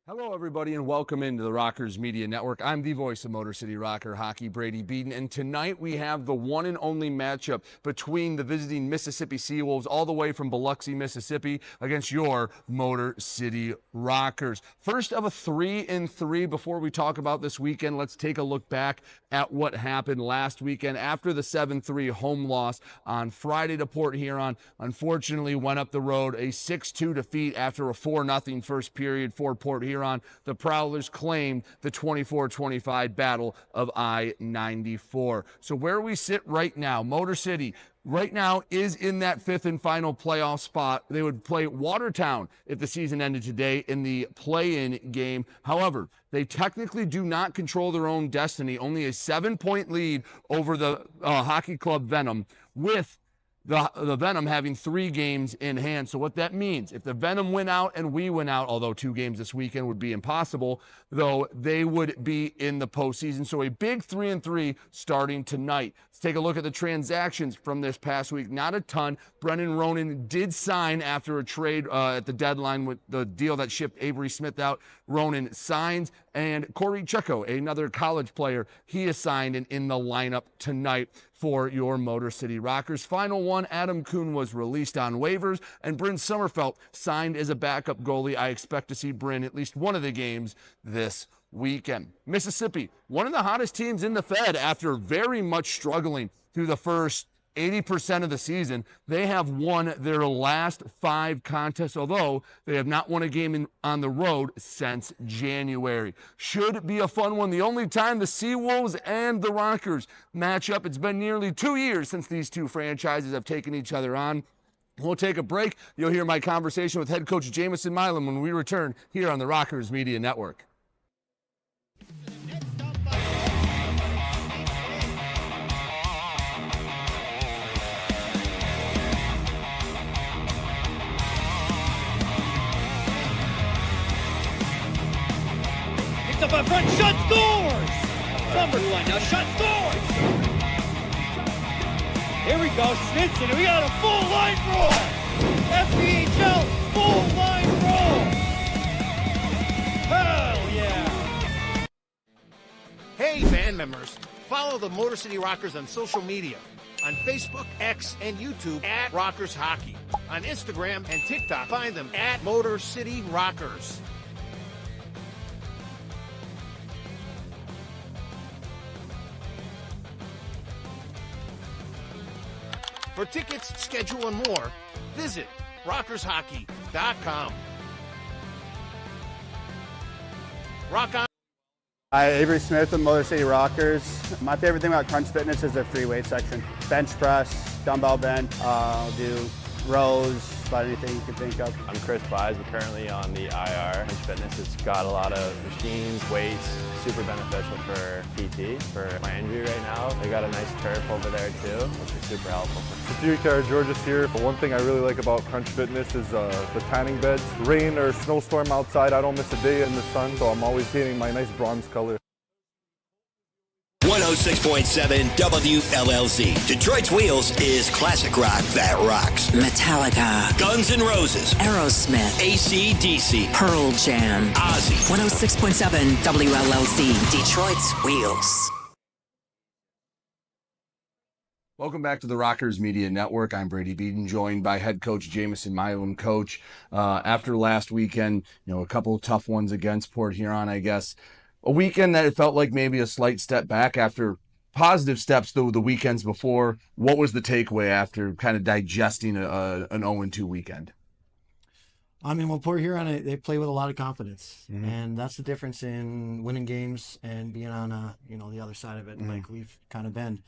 Hello, everybody, and welcome into the Rockers Media Network. I'm the voice of Motor City Rocker Hockey, Brady Beaton, and tonight we have the one and only matchup between the visiting Mississippi Seawolves all the way from Biloxi, Mississippi, against your Motor City Rockers. First of a 3-3. Before we talk about this weekend, let's take a look back at what happened last weekend after the 7-3 home loss on Friday to Port Huron. Unfortunately, went up the road, a 6-2 defeat after a 4-0 first period for Port Huron. The Prowlers claimed the 24-25 Battle of I-94. So where we sit right now, Motor City right now is in that fifth and final playoff spot. They would play Watertown if the season ended today in the play-in game. However, they technically do not control their own destiny. Only a 7-point lead over the Hockey Club Venom, with the Venom having 3 games in hand. So what that means, if the Venom win out and we win out, although 2 games this weekend would be impossible, though they would be in the postseason. So a big 3-3 starting tonight. Let's take a look at the transactions from this past week. Not a ton. Brennan Ronan did sign after a trade at the deadline with the deal that shipped Avery Smith out. Ronan signs, and Corey Checo, another college player, he is signed and in the lineup tonight for your Motor City Rockers. Final one, Adam Kuhn was released on waivers, and Bryn Sommerfeld signed as a backup goalie. I expect to see Bryn at least one of the games this weekend. Mississippi, one of the hottest teams in the Fed after very much struggling through the first 80% of the season. They have won their last 5 contests, although they have not won a game on the road since January. Should be a fun one. The only time the Seawolves and the Rockers match up, it's been nearly 2 years since these two franchises have taken each other on. We'll take a break. You'll hear my conversation with head coach Jamison Milam when we return here on the Rockers Media Network. Up in front, shot, scores! Number one, now shot, scores! Here we go, Snitson, we got a full line roll! FPHL, full line roll! Hell yeah! Hey band members, follow the Motor City Rockers on social media. On Facebook, X, and YouTube at Rockers Hockey. On Instagram and TikTok, find them at Motor City Rockers. For tickets, schedule, and more, visit rockershockey.com. Rock on. Hi, Avery Smith with Motor City Rockers. My favorite thing about Crunch Fitness is their free weight section. Bench press, dumbbell bench, I'll do rows, about anything you can think of. I'm Chris Buys. We're currently on the IR. Crunch Fitness has got a lot of machines, weights, super beneficial for PT. For my injury right now, they got a nice turf over there too, which is super helpful. Satiric Georges here. One thing I really like about Crunch Fitness is the tanning beds. Rain or snowstorm outside, I don't miss a day in the sun, so I'm always getting my nice bronze color. 106.7 WLLZ. Detroit's Wheels is classic rock that rocks. Metallica, Guns N' Roses, Aerosmith, AC/DC, Pearl Jam, Ozzy. 106.7 WLLZ. Detroit's Wheels. Welcome back to the Rockers Media Network. I'm Brady Beaton, joined by head coach Jamison Milam. Coach, after last weekend, a couple of tough ones against Port Huron, I guess. A weekend that it felt like maybe a slight step back after positive steps though the weekends before. What was the takeaway after kind of digesting an 0-2 weekend? I mean, well, Port Huron, they play with a lot of confidence, and that's the difference in winning games and being on the other side of it, like we've kind of been.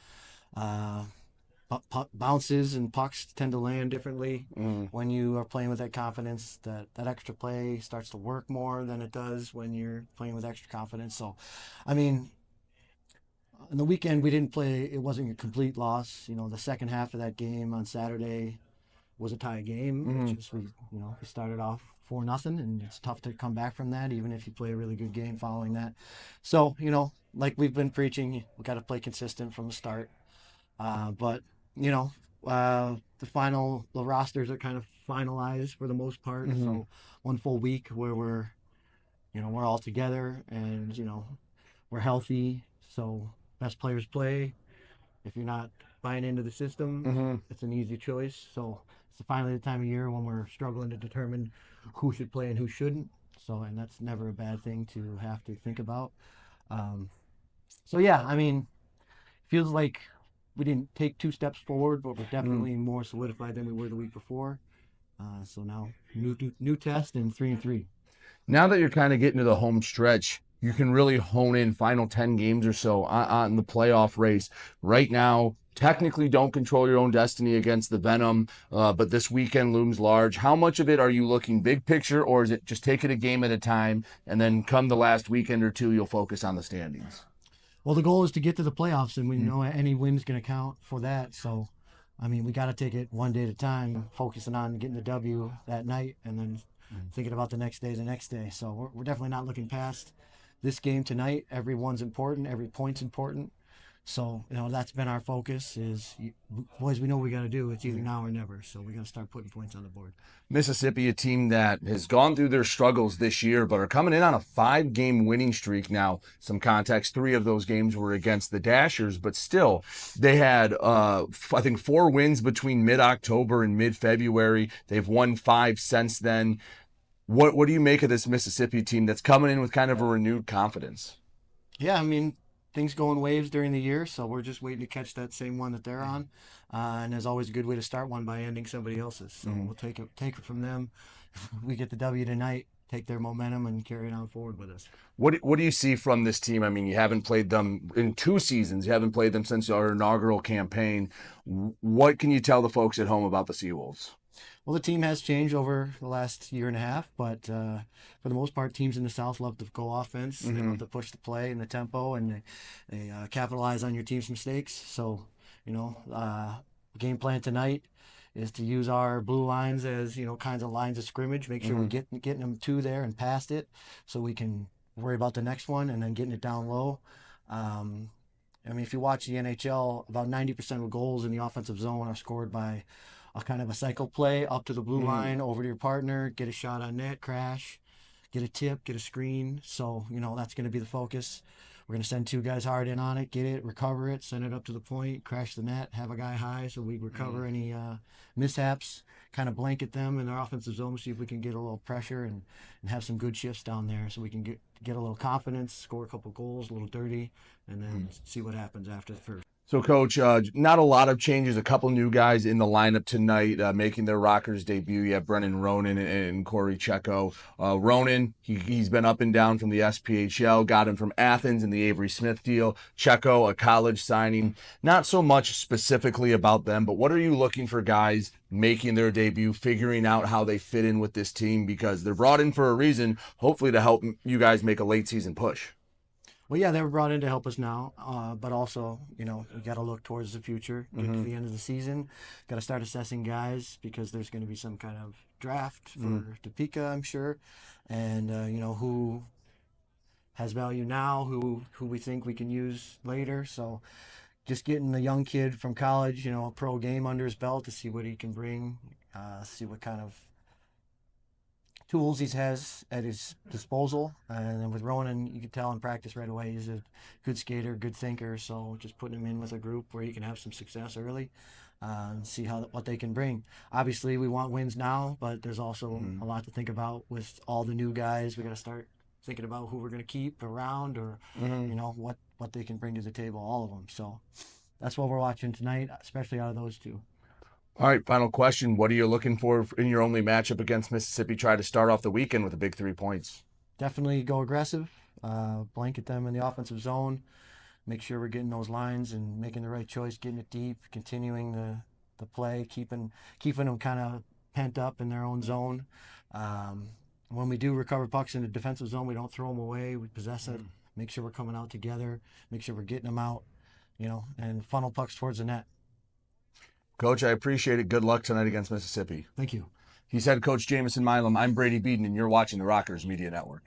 Bounces and pucks tend to land differently when you are playing with that confidence. That extra play starts to work more than it does when you're playing with extra confidence. So, I mean, on the weekend we didn't play. It wasn't a complete loss. The second half of that game on Saturday was a tie game, which is we started off 4-0, and it's tough to come back from that, even if you play a really good game following that. So, like we've been preaching, we got to play consistent from the start. But the rosters are kind of finalized for the most part. So one full week where we're we're all together and, we're healthy. So best players play. If you're not buying into the system, it's an easy choice. So it's finally the time of year when we're struggling to determine who should play and who shouldn't. So, and that's never a bad thing to have to think about. So yeah, I mean, feels like we didn't take 2 steps forward, but we're definitely more solidified than we were the week before. So now new test and 3-3. Now that you're kind of getting to the home stretch, you can really hone in final 10 games or so on the playoff race. Right now, technically don't control your own destiny against the Venom, but this weekend looms large. How much of it are you looking big picture, or is it just take it a game at a time, and then come the last weekend or two, you'll focus on the standings? Well, the goal is to get to the playoffs, and we know any win's going to count for that. So, I mean, we got to take it one day at a time, focusing on getting the W that night, and then thinking about the next day. So we're definitely not looking past this game tonight. Every one's important. Every point's important. So, that's been our focus is, boys, we know what we got to do. It's either now or never. So we got to start putting points on the board. Mississippi, a team that has gone through their struggles this year, but are coming in on a 5-game winning streak now. Some context, 3 of those games were against the Dashers, but still, they had, I think, 4 wins between mid-October and mid-February. They've won 5 since then. What do you make of this Mississippi team that's coming in with kind of a renewed confidence? Yeah, I mean, things go in waves during the year, so we're just waiting to catch that same one that they're on. And there's always a good way to start one by ending somebody else's. So we'll take it from them. We get the W tonight, take their momentum and carry it on forward with us. What do you see from this team? I mean, you haven't played them in 2 seasons. You haven't played them since our inaugural campaign. What can you tell the folks at home about the Seawolves? Well, the team has changed over the last year and a half, but for the most part, teams in the South love to go offense. They love to push the play and the tempo, and they capitalize on your team's mistakes. So, game plan tonight is to use our blue lines as, kinds of lines of scrimmage, make sure we're getting them to there and past it so we can worry about the next one and then getting it down low. I mean, if you watch the NHL, about 90% of goals in the offensive zone are scored by a kind of a cycle play up to the blue line, over to your partner, get a shot on net, crash, get a tip, get a screen. So, that's going to be the focus. We're going to send 2 guys hard in on it, get it, recover it, send it up to the point, crash the net, have a guy high so we recover any mishaps, kind of blanket them in their offensive zone, see if we can get a little pressure and have some good shifts down there so we can get a little confidence, score a couple goals, a little dirty, and then see what happens after the first. So, Coach, not a lot of changes. A couple new guys in the lineup tonight making their Rockers debut. You have Brennan Ronan and Corey Checo. Ronan, he's been up and down from the SPHL, got him from Athens in the Avery Smith deal. Checo, a college signing. Not so much specifically about them, but what are you looking for guys making their debut, figuring out how they fit in with this team? Because they're brought in for a reason, hopefully to help you guys make a late season push. Well, yeah, they were brought in to help us now, but also, we got to look towards the future, get to the end of the season, got to start assessing guys because there's going to be some kind of draft for Topeka, I'm sure, and, who has value now, who we think we can use later. So just getting a young kid from college, a pro game under his belt to see what he can bring, see what kind of tools he has at his disposal. And then with Ronan, you can tell in practice right away he's a good skater, good thinker. So just putting him in with a group where he can have some success early and see what they can bring. Obviously, we want wins now, but there's also a lot to think about with all the new guys. We got to start thinking about who we're going to keep around or, what they can bring to the table, all of them. So that's what we're watching tonight, especially out of those 2. All right, final question. What are you looking for in your only matchup against Mississippi? Try to start off the weekend with a big 3 points. Definitely go aggressive, blanket them in the offensive zone, make sure we're getting those lines and making the right choice, getting it deep, continuing the play, keeping them kind of pent up in their own zone. When we do recover pucks in the defensive zone, we don't throw them away. We possess it, make sure we're coming out together, make sure we're getting them out, and funnel pucks towards the net. Coach, I appreciate it. Good luck tonight against Mississippi. Thank you. He's head coach Jamison Milam. I'm Brady Beaton, and you're watching the Rockers Media Network.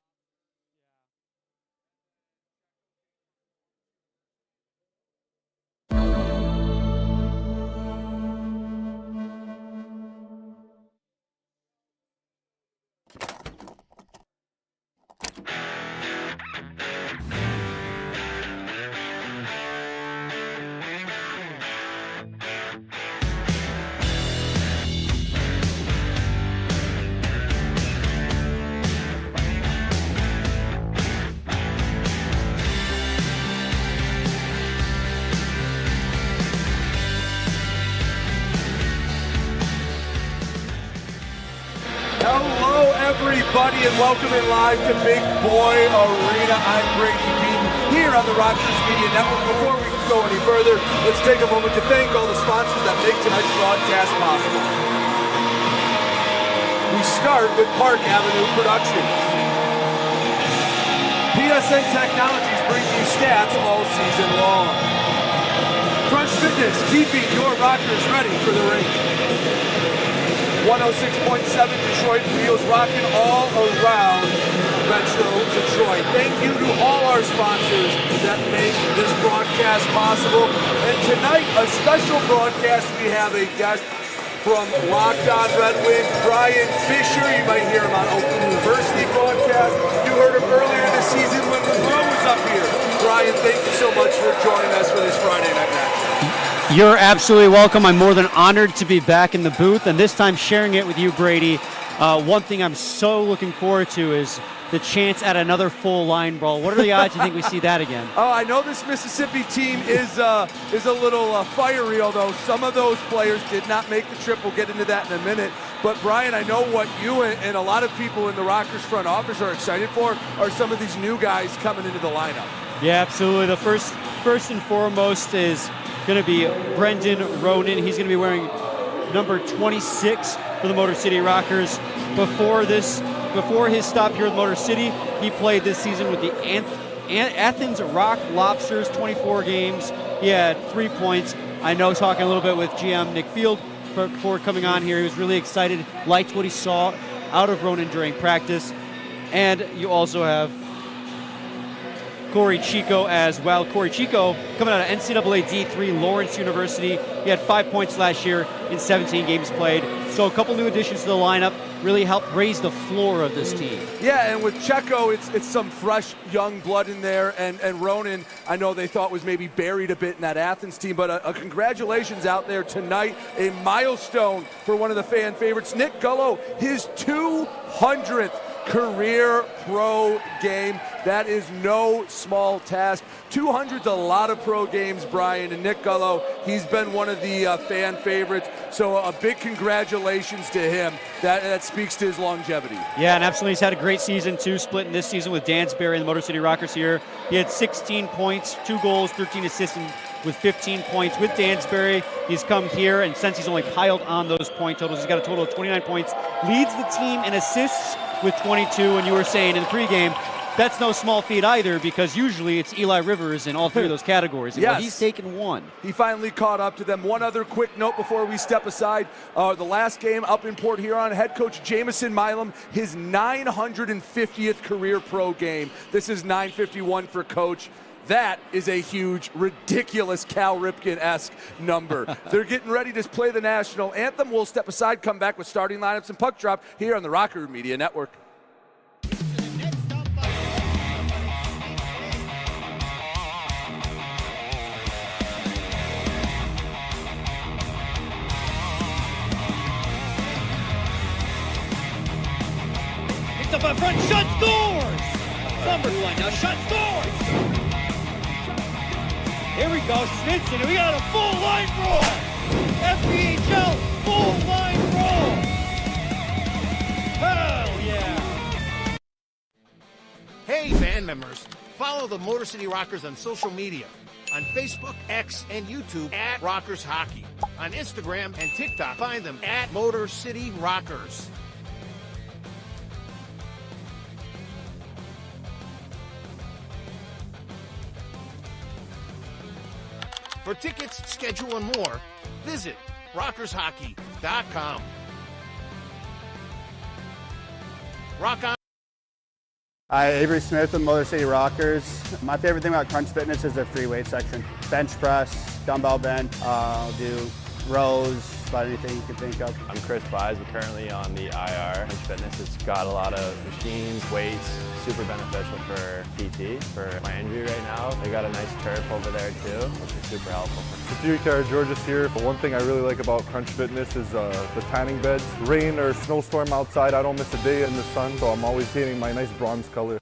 everybody, and welcome in live to Big Boy Arena. I'm Brady Beaton here on the Rockers Media Network. Before we go any further, let's take a moment to thank all the sponsors that make tonight's broadcast possible. We start with Park Avenue Productions. PSN Technologies bring you stats all season long. Crunch Fitness, keeping your rockers ready for the ring. 106.7 Detroit Wheels, rocking all around Metro Detroit. Thank you to all our sponsors that make this broadcast possible. And tonight, a special broadcast. We have a guest from Locked On Red Wings, Brian Fisher. You might hear him on Oakland University broadcast. You heard him earlier this season when Monroe was up here. Brian, thank you so much for joining us for this Friday night match. You're absolutely welcome. I'm more than honored to be back in the booth, and this time sharing it with you, Brady. One thing I'm so looking forward to is the chance at another full line brawl. What are the odds you think we see that again? Oh, I know this Mississippi team is a little fiery, although some of those players did not make the trip. We'll get into that in a minute. But, Brian, I know what you and a lot of people in the Rockers front office are excited for are some of these new guys coming into the lineup. Yeah, absolutely. The first and foremost is going to be Brendan Ronan. He's going to be wearing number 26 for the Motor City Rockers. Before his stop here with Motor City, he played this season with the Athens Rock Lobsters, 24 games. He had 3 points. I know, talking a little bit with GM Nick Field before coming on here, he was really excited, liked what he saw out of Ronan during practice. And you also have Corey Chico as well. Corey Chico coming out of NCAA D3 Lawrence University. He had 5 points last year in 17 games played. So a couple new additions to the lineup really helped raise the floor of this team. Yeah, and with Checo, it's some fresh young blood in there, and Ronan, I know they thought was maybe buried a bit in that Athens team, but a congratulations out there tonight. A milestone for one of the fan favorites, Nick Gullo, his 200th career pro game. That is no small task. 200's a lot of pro games, Brian, and Nick Gullo, he's been one of the fan favorites, so a big congratulations to him. That speaks to his longevity. Yeah, and absolutely, he's had a great season too, splitting this season with Dansbury and the Motor City Rockers here. He had 16 points, 2 goals, 13 assists, and with 15 points. With Dansbury, he's come here, and since he's only piled on those point totals, he's got a total of 29 points, leads the team in assists with 22, and you were saying in the pregame, that's no small feat either, because usually it's Eli Rivers in all three of those categories. And yes. He's taken one. He finally caught up to them. One other quick note before we step aside. The last game up in Port Huron, head coach Jamison Milam, his 950th career pro game. This is 951 for Coach. That is a huge, ridiculous Cal Ripken-esque number. They're getting ready to play the national anthem. We'll step aside, come back with starting lineups and puck drop here on the Rocker Media Network. Picked up up front, shot, scores! SummerSlam now, shot, scores! Here we go, Smithson, and we got a full line brawl! FPHL, full line brawl! Hell yeah! Hey, band members, follow the Motor City Rockers on social media. On Facebook, X, and YouTube at Rockers Hockey. On Instagram and TikTok, find them at Motor City Rockers. For tickets, schedule, and more, visit rockershockey.com. Rock on. Hi, Avery Smith with Motor City Rockers. My favorite thing about Crunch Fitness is their free weight section. Bench press, dumbbell bench, do rows, about anything you can think of. I'm Chris Buys. We're currently on the IR. Crunch Fitness has got a lot of machines, weights, super beneficial for PT, for my injury right now. They got a nice turf over there too, which is super helpful. Security Car George's here. One thing I really like about Crunch Fitness is the tanning beds. Rain or snowstorm outside, I don't miss a day in the sun, so I'm always painting my nice bronze color.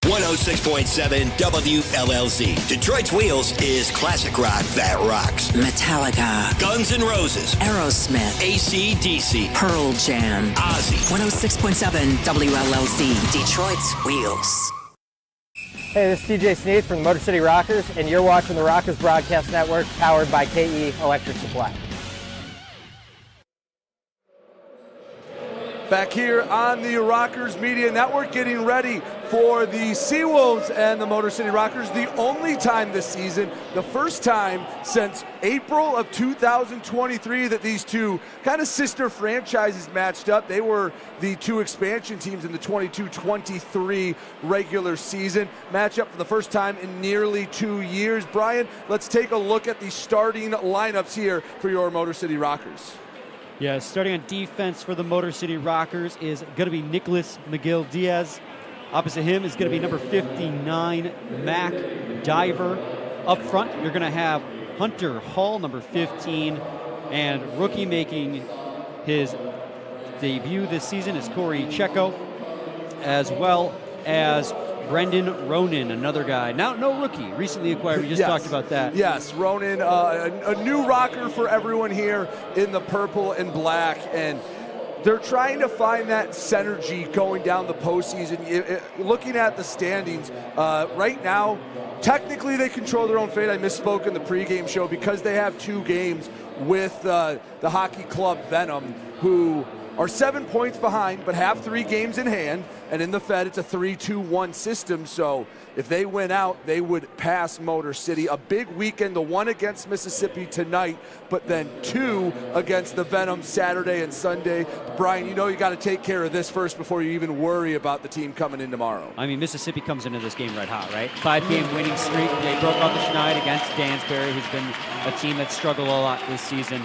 106.7 WLLZ. Detroit's Wheels is classic rock that rocks. Metallica, Guns N' Roses, Aerosmith, AC/DC, Pearl Jam, Ozzy. 106.7 WLLZ, Detroit's Wheels. Hey, this is DJ Sneed from the Motor City Rockers, and you're watching the Rockers Broadcast Network, powered by KE Electric Supply. Back here on the Rockers Media Network, getting ready for the Seawolves and the Motor City Rockers. The only time this season, the first time since April of 2023 that these two kind of sister franchises matched up. They were the two expansion teams in the 22-23 regular season. Match up for the first time in nearly 2 years. Brian, let's take a look at the starting lineups here for your Motor City Rockers. Yeah, starting on defense for the Motor City Rockers is going to be Nicholas Miguel Diaz. Opposite him is going to be number 59, Mac Diver. Up front, you're going to have Hunter Hall, number 15, and rookie making his debut this season is Corey Checo, as well as Brendan Ronan, another guy. Now, no rookie, recently acquired. We just talked about that. Yes, Ronan, a new rocker for everyone here in the purple and black. And they're trying to find that synergy going down the postseason. Looking at the standings, right now, technically they control their own fate. I misspoke in the pregame show because they have 2 games with the hockey club Venom, who are 7 points behind, but have 3 games in hand. And in the Fed, it's a 3-2-1 system. So if they win out, they would pass Motor City. A big weekend, the one against Mississippi tonight, but then 2 against the Venom Saturday and Sunday. Brian, you know you got to take care of this first before you even worry about the team coming in tomorrow. I mean, Mississippi comes into this game red hot, right? 5-game winning streak. They broke out the schneid against Dansbury, who's been a team that's struggled a lot this season.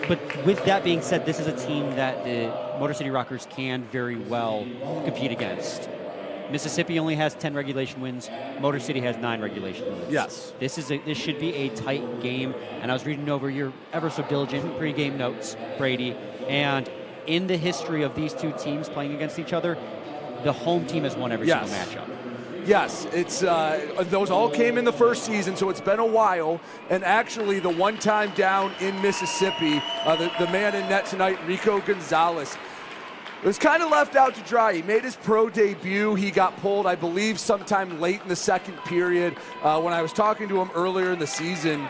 But with that being said, this is a team that the Motor City Rockers can very well compete against. Mississippi only has 10 regulation wins. Motor City has 9 regulation wins. Yes. This should be a tight game. And I was reading over your ever so diligent pregame notes, Brady. And in the history of these two teams playing against each other, the home team has won every single matchup. Yes, it's those all came in the first season, so it's been a while. And actually, the one time down in Mississippi, the man in net tonight, Rico Gonzalez, was kind of left out to dry. He made his pro debut. He got pulled, I believe, sometime late in the second period. When I was talking to him earlier in the season,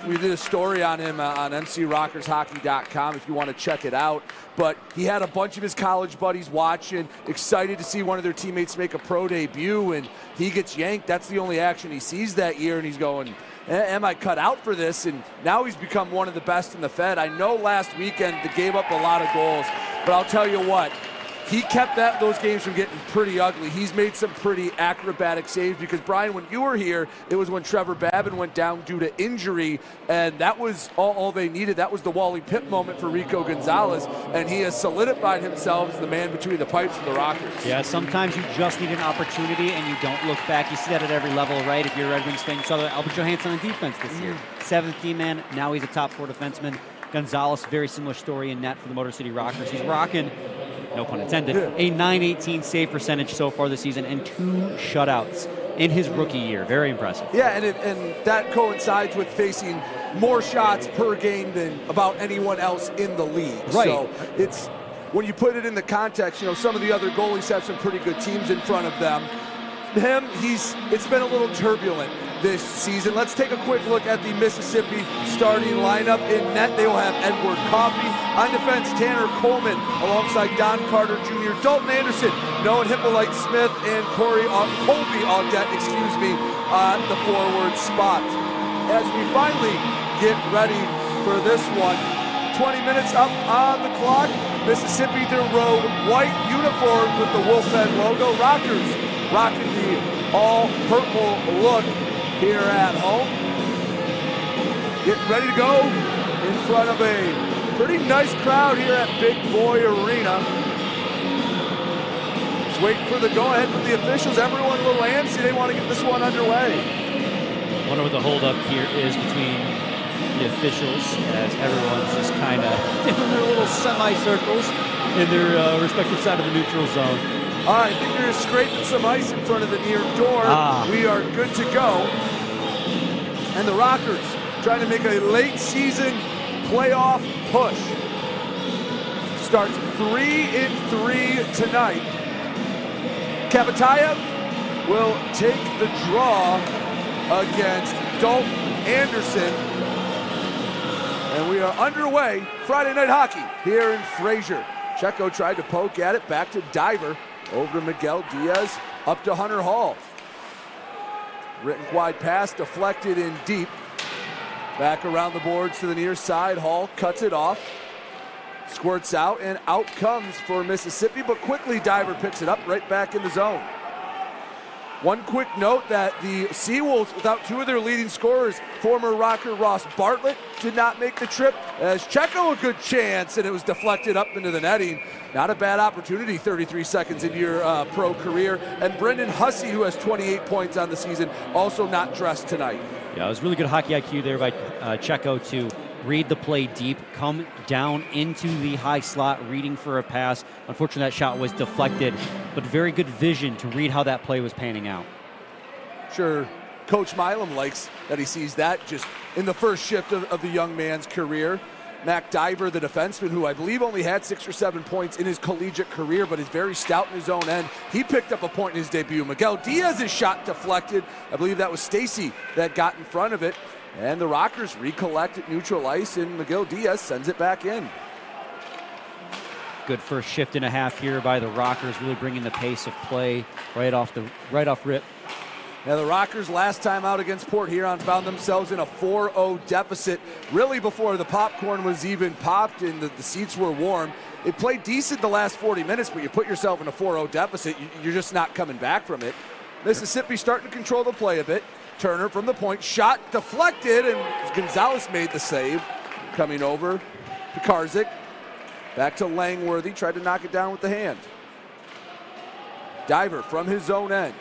we did a story on him on mcrockershockey.com if you want to check it out. But he had a bunch of his college buddies watching, excited to see one of their teammates make a pro debut, and he gets yanked. That's the only action he sees that year, and he's going, am I cut out for this? And now he's become one of the best in the Fed. I know last weekend they gave up a lot of goals, but I'll tell you what, he kept those games from getting pretty ugly. He's made some pretty acrobatic saves because, Brian, when you were here, it was when Trevor Babin went down due to injury, and that was all they needed. That was the Wally Pipp moment for Rico Gonzalez, and he has solidified himself as the man between the pipes for the Rockers. Yeah, sometimes you just need an opportunity and you don't look back. You see that at every level, right? If you're a Red Wings fan, you saw Albert Johansson on defense this year. 7th team man, now he's a top 4 defenseman. Gonzalez, very similar story in net for the Motor City Rockers. He's rocking, no pun intended, a .918 save percentage so far this season and 2 shutouts in his rookie year. Very impressive. Yeah, and that coincides with facing more shots per game than about anyone else in the league. Right. So it's, when you put it in the context, some of the other goalies have some pretty good teams in front of them. It's been a little turbulent this season. Let's take a quick look at the Mississippi starting lineup. In net, they will have Edward Coffey. On defense, Tanner Coleman alongside Don Carter Jr., Dalton Anderson, Noah Hippolyte Smith, and Colby Audette, on the forward spots. As we finally get ready for this one, 20 minutes up on the clock. Mississippi, their road white uniform with the Wolfhead logo. Rockers rocking the all-purple look here at home. Getting ready to go in front of a pretty nice crowd here at Big Boy Arena. Just waiting for the go-ahead from the officials. Everyone a little antsy. They want to get this one underway. I wonder what the holdup here is between the officials, as everyone's just kind of in their little semicircles in their respective side of the neutral zone. I think they're scraping some ice in front of the near door. We are good to go. And the Rockers trying to make a late season playoff push. Starts 3-3 tonight. Kapatayev will take the draw against Dalton Anderson. And we are underway. Friday night hockey here in Fraser. Checo tried to poke at it, back to Diver. Over to Miguel Diaz, up to Hunter Hall. Written wide pass, deflected in deep. Back around the boards to the near side. Hall cuts it off. Squirts out, and out comes for Mississippi, but quickly Diver picks it up right back in the zone. One quick note that the Seawolves, without two of their leading scorers, former Rocker Ross Bartlett, did not make the trip. As Checo a good chance, and it was deflected up into the netting. Not a bad opportunity, 33 seconds into your pro career. And Brendan Hussey, who has 28 points on the season, also not dressed tonight. Yeah, it was really good hockey IQ there by Checo to read the play deep, come down into the high slot, reading for a pass. Unfortunately, that shot was deflected, but very good vision to read how that play was panning out. Sure, Coach Milam likes that he sees that just in the first shift of the young man's career. Mac Diver, the defenseman, who I believe only had 6 or 7 points in his collegiate career, but is very stout in his own end. He picked up a point in his debut. Miguel Diaz's shot deflected. I believe that was Stacy that got in front of it. And the Rockers recollect at neutral ice, and Miguel Diaz sends it back in. Good first shift and a half here by the Rockers, really bringing the pace of play right off rip. Now the Rockers last time out against Port Huron found themselves in a 4-0 deficit, really before the popcorn was even popped and the seats were warm. It played decent the last 40 minutes, but you put yourself in a 4-0 deficit, you're just not coming back from it. Mississippi starting to control the play a bit. Turner from the point, shot deflected, and Gonzalez made the save. Coming over to Karzik, back to Langworthy, tried to knock it down with the hand. Diver from his own end,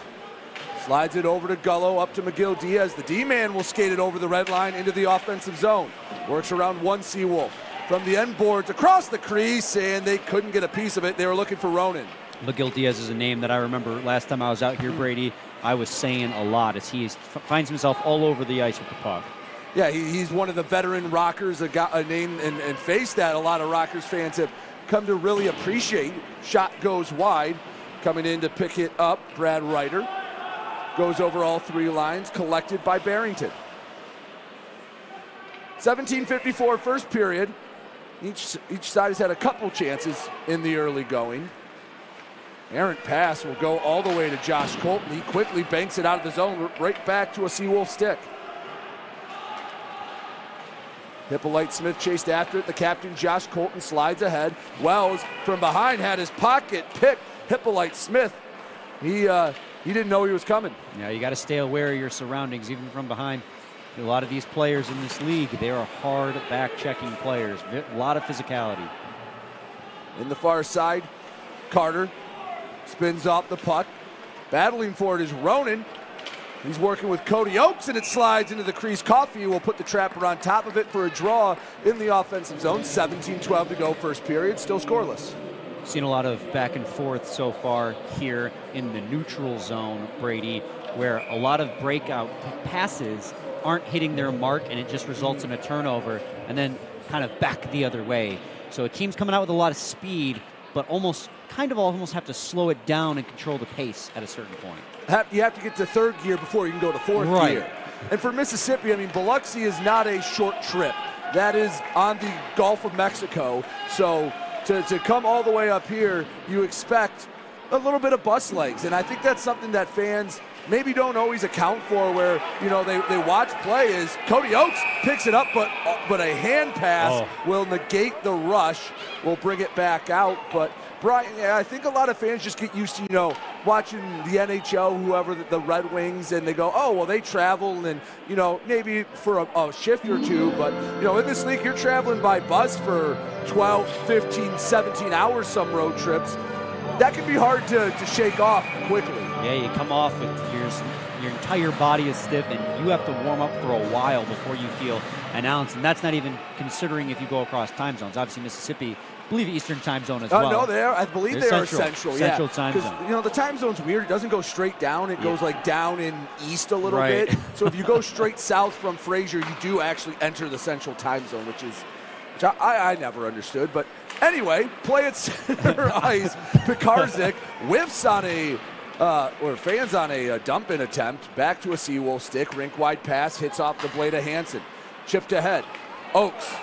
slides it over to Gullo, up to McGill Diaz. The D-man will skate it over the red line into the offensive zone. Works around one Seawolf. From the end boards, across the crease, and they couldn't get a piece of it. They were looking for Ronan. McGill Diaz is a name that I remember last time I was out here, Brady. I was saying a lot as he finds himself all over the ice with the puck. Yeah, he's one of the veteran Rockers, a name and face that a lot of Rockers fans have come to really appreciate. Shot goes wide. Coming in to pick it up, Brad Ryder. Goes over all 3 lines, collected by Barrington. 17:54 first period. Each side has had a couple chances in the early going. Errant pass will go all the way to Josh Colton. He quickly banks it out of the zone, right back to a Seawolf stick. Hippolyte Smith chased after it. The captain, Josh Colton, slides ahead. Wells from behind had his pocket picked. Hippolyte Smith, he didn't know he was coming. Yeah, you got to stay aware of your surroundings, even from behind. A lot of these players in this league, they are hard back-checking players. A lot of physicality. In the far side, Carter spins off the puck. Battling for it is Ronan. He's working with Cody Oakes, and it slides into the crease. Coffey will put the trapper on top of it for a draw in the offensive zone. 17-12 to go first period, still scoreless. Seen a lot of back and forth so far here in the neutral zone, Brady, where a lot of breakout passes aren't hitting their mark, and it just results in a turnover, and then kind of back the other way. So a team's coming out with a lot of speed, but almost have to slow it down and control the pace at a certain point. You have to get to third gear before you can go to fourth gear. And for Mississippi, I mean, Biloxi is not a short trip. That is on the Gulf of Mexico. So to come all the way up here, you expect a little bit of bus legs. And I think that's something that fans maybe don't always account for, where, you know, they watch play is Cody Oakes picks it up, but a hand pass will negate the rush, will bring it back out. But Brian, I think a lot of fans just get used to, you know, watching the NHL, whoever, the Red Wings, and they go, oh, well, they travel, and, you know, maybe for a shift or two, but, you know, in this league, you're traveling by bus for 12, 15, 17 hours, some road trips. That can be hard to shake off quickly. Yeah, you come off with your entire body is stiff, and you have to warm up for a while before you feel an ounce. And that's not even considering if you go across time zones. Obviously, Mississippi, I believe Eastern time zone as well. No, I believe they are central. Central time zone. Because, the time zone's weird. It doesn't go straight down. It goes like down in east a little bit. So if you go straight south from Fraser, you do actually enter the central time zone, which I never understood. But anyway, play at center ice. Pekarzik whiffs on fans on a dump-in attempt. Back to a Seawolf stick. Rink-wide pass. Hits off the blade of Hansen. Chipped ahead. Oaks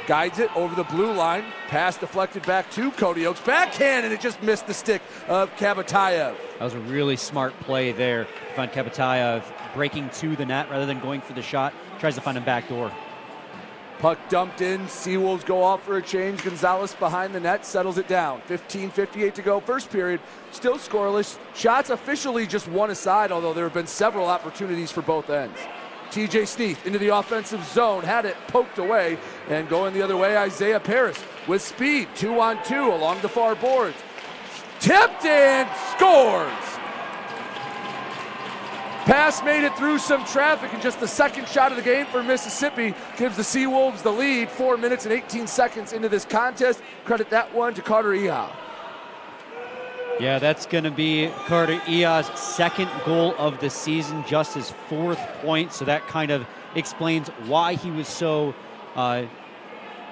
guides it over the blue line. Pass deflected back to Cody Oaks. Backhand, and it just missed the stick of Kabatayev. That was a really smart play there. Find Kabatayev breaking to the net rather than going for the shot. Tries to find a back door. Puck dumped in. Seawolves go off for a change. Gonzalez behind the net settles it down. 15:58 to go. First period. Still scoreless. Shots officially just one aside, although there have been several opportunities for both ends. TJ Sneath into the offensive zone. Had it poked away. And going the other way, Isaiah Paris with speed. 2-on-2 along the far boards. Tipped and scores! Pass made it through some traffic, and just the second shot of the game for Mississippi gives the Seawolves the lead. 4 minutes and 18 seconds into this contest. Credit that one to Carter Eha. Yeah, that's going to be Carter Eha's second goal of the season, just his 4th point. So that kind of explains why he was so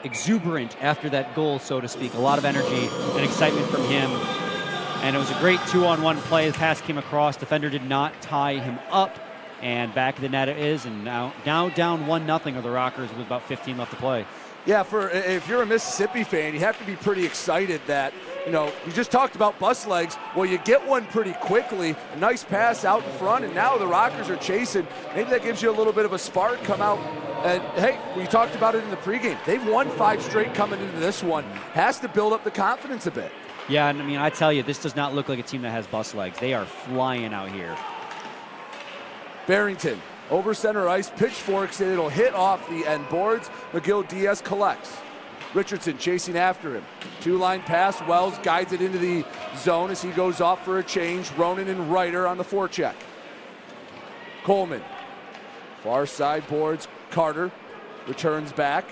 exuberant after that goal, so to speak. A lot of energy and excitement from him. And it was a great 2-on-1 play. The pass came across. Defender did not tie him up. And back of the net it is. And now down 1-0 are the Rockers with about 15 left to play. Yeah, if you're a Mississippi fan, you have to be pretty excited that, you just talked about bus legs. Well, you get one pretty quickly. A nice pass out in front, and now the Rockers are chasing. Maybe that gives you a little bit of a spark. Come out. And, hey, we talked about it in the pregame. They've won 5 straight coming into this one. Has to build up the confidence a bit. Yeah, and I tell you, this does not look like a team that has bus legs. They are flying out here. Barrington over center ice, pitchforks, and it'll hit off the end boards. McGill Diaz collects. Richardson chasing after him. 2-line pass. Wells guides it into the zone as he goes off for a change. Ronan and Ryder on the forecheck. Coleman. Far side boards. Carter returns back.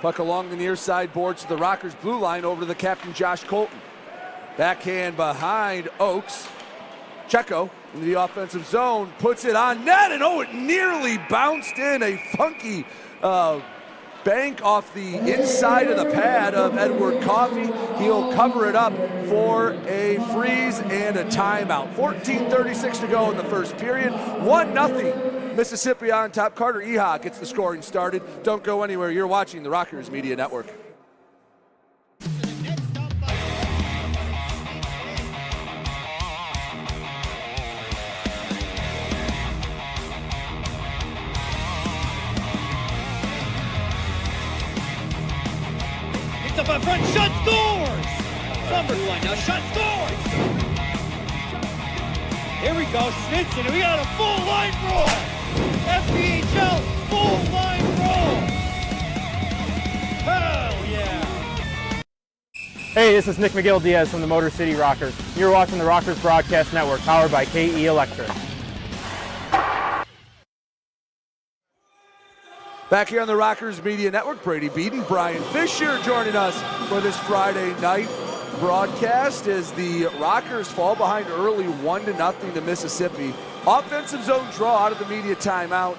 Puck along the near side boards to the Rockers blue line over to the captain Josh Colton. Backhand behind Oaks. Checo into the offensive zone, puts it on net, and it nearly bounced in. A funky bank off the inside of the pad of Edward Coffey. He'll cover it up for a freeze and a timeout. 14:36 to go in the first period. 1-0. Mississippi on top. Carter Eha gets the scoring started. Don't go anywhere. You're watching the Rockers Media Network. Picked up in front, shot, scores! Numbers line now, shot, scores! Here we go, Snitson, we got a full line roll! FPHL full line roll! Hell yeah! Hey, this is Nick McGill Diaz from the Motor City Rockers. You're watching the Rockers Broadcast Network, powered by KE Electric. Back here on the Rockers Media Network, Brady Beaton, Brian Fisher joining us for this Friday night broadcast as the Rockers fall behind early 1-0 to Mississippi. Offensive zone draw out of the media timeout.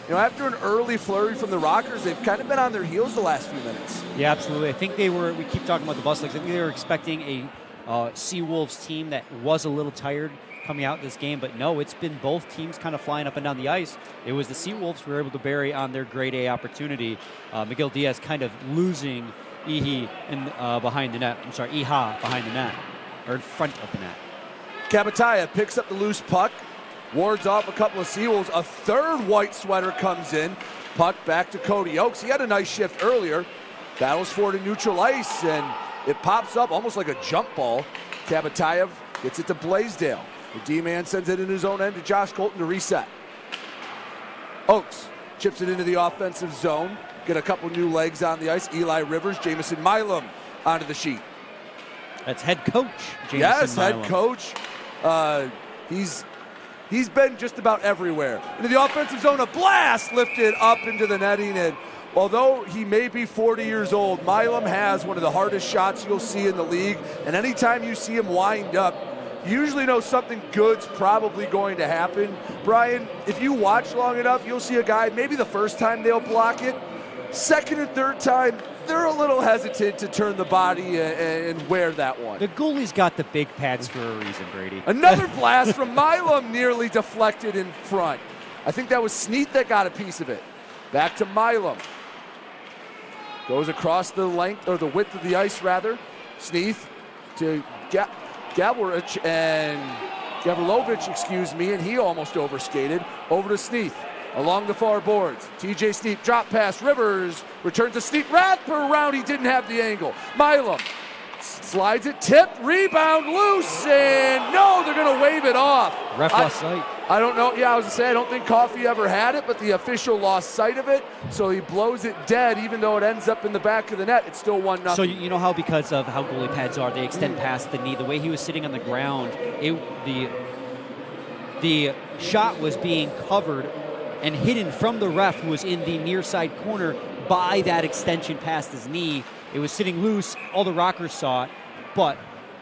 And, after an early flurry from the Rockers, they've kind of been on their heels the last few minutes. Yeah, absolutely. I think we keep talking about the bus legs. I think they were expecting a Seawolves team that was a little tired coming out this game, but no, it's been both teams kind of flying up and down the ice. It was the Seawolves who were able to bury on their grade A opportunity. McGill Diaz kind of losing Eha behind the net. I'm sorry, Eha behind the net, or in front of the net. Kabatayev picks up the loose puck, wards off a couple of Seawolves. A third white sweater comes in. Puck back to Cody Oaks. He had a nice shift earlier. Battles for it in neutral ice, and it pops up almost like a jump ball. Kabatayev gets it to Blaisdell. The D-man sends it in his own end to Josh Colton to reset. Oaks chips it into the offensive zone. Get a couple new legs on the ice. Eli Rivers, Jamison Milam onto the sheet. That's head coach Jameson Yes, Milam. head coach. He's been just about everywhere. Into the offensive zone, a blast lifted up into the netting, and although he may be 40 years old, Milam has one of the hardest shots you'll see in the league, and anytime you see him wind up, you usually know something good's probably going to happen. Brian, if you watch long enough, you'll see a guy, maybe the first time they'll block it, second and third time, they're a little hesitant to turn the body and wear that one. The goalie's got the big pads for a reason, Brady. Another blast from Milam, nearly deflected in front. I think that was Sneath that got a piece of it. Back to Milam. Goes across the length, or the width of the ice, rather. Sneath to Gavrilovich, and he almost overskated. Over to Sneath. Along the far boards, TJ Sneap, drop pass, Rivers, returns to Sneap, wrap around, he didn't have the angle. Milam slides it, tipped, rebound, loose, and no, they're gonna wave it off. Ref lost sight. I don't know, I was gonna say, I don't think Coffey ever had it, but the official lost sight of it, so he blows it dead, even though it ends up in the back of the net, it's still 1-0. So you know how because of how goalie pads are, they extend past the knee. The way he was sitting on the ground, the shot was being covered and hidden from the ref, who was in the near side corner, by that extension past his knee. It was sitting loose. All the Rockers saw it, but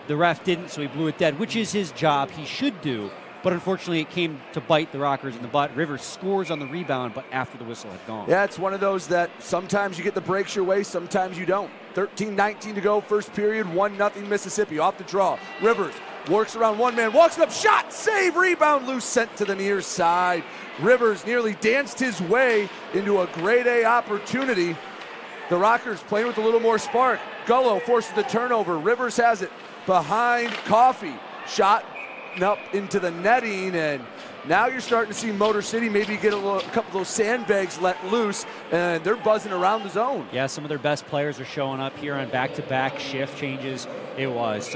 the ref didn't, so he blew it dead, which is his job. He should do, but unfortunately it came to bite the Rockers in the butt. Rivers scores on the rebound, but after the whistle had gone. Yeah, it's one of those that sometimes you get the breaks your way, sometimes you don't. 13-19 to go, first period, 1-0 Mississippi. Off the draw, Rivers works around one man, walks it up, shot, save, rebound, loose, sent to the near side. Rivers nearly danced his way into a grade A opportunity. The Rockers playing with a little more spark. Gullo forces the turnover. Rivers has it behind Coffey. Shot up into the netting, and now you're starting to see Motor City maybe get a couple of those sandbags let loose, and they're buzzing around the zone. Yeah, some of their best players are showing up here on back-to-back shift changes. It was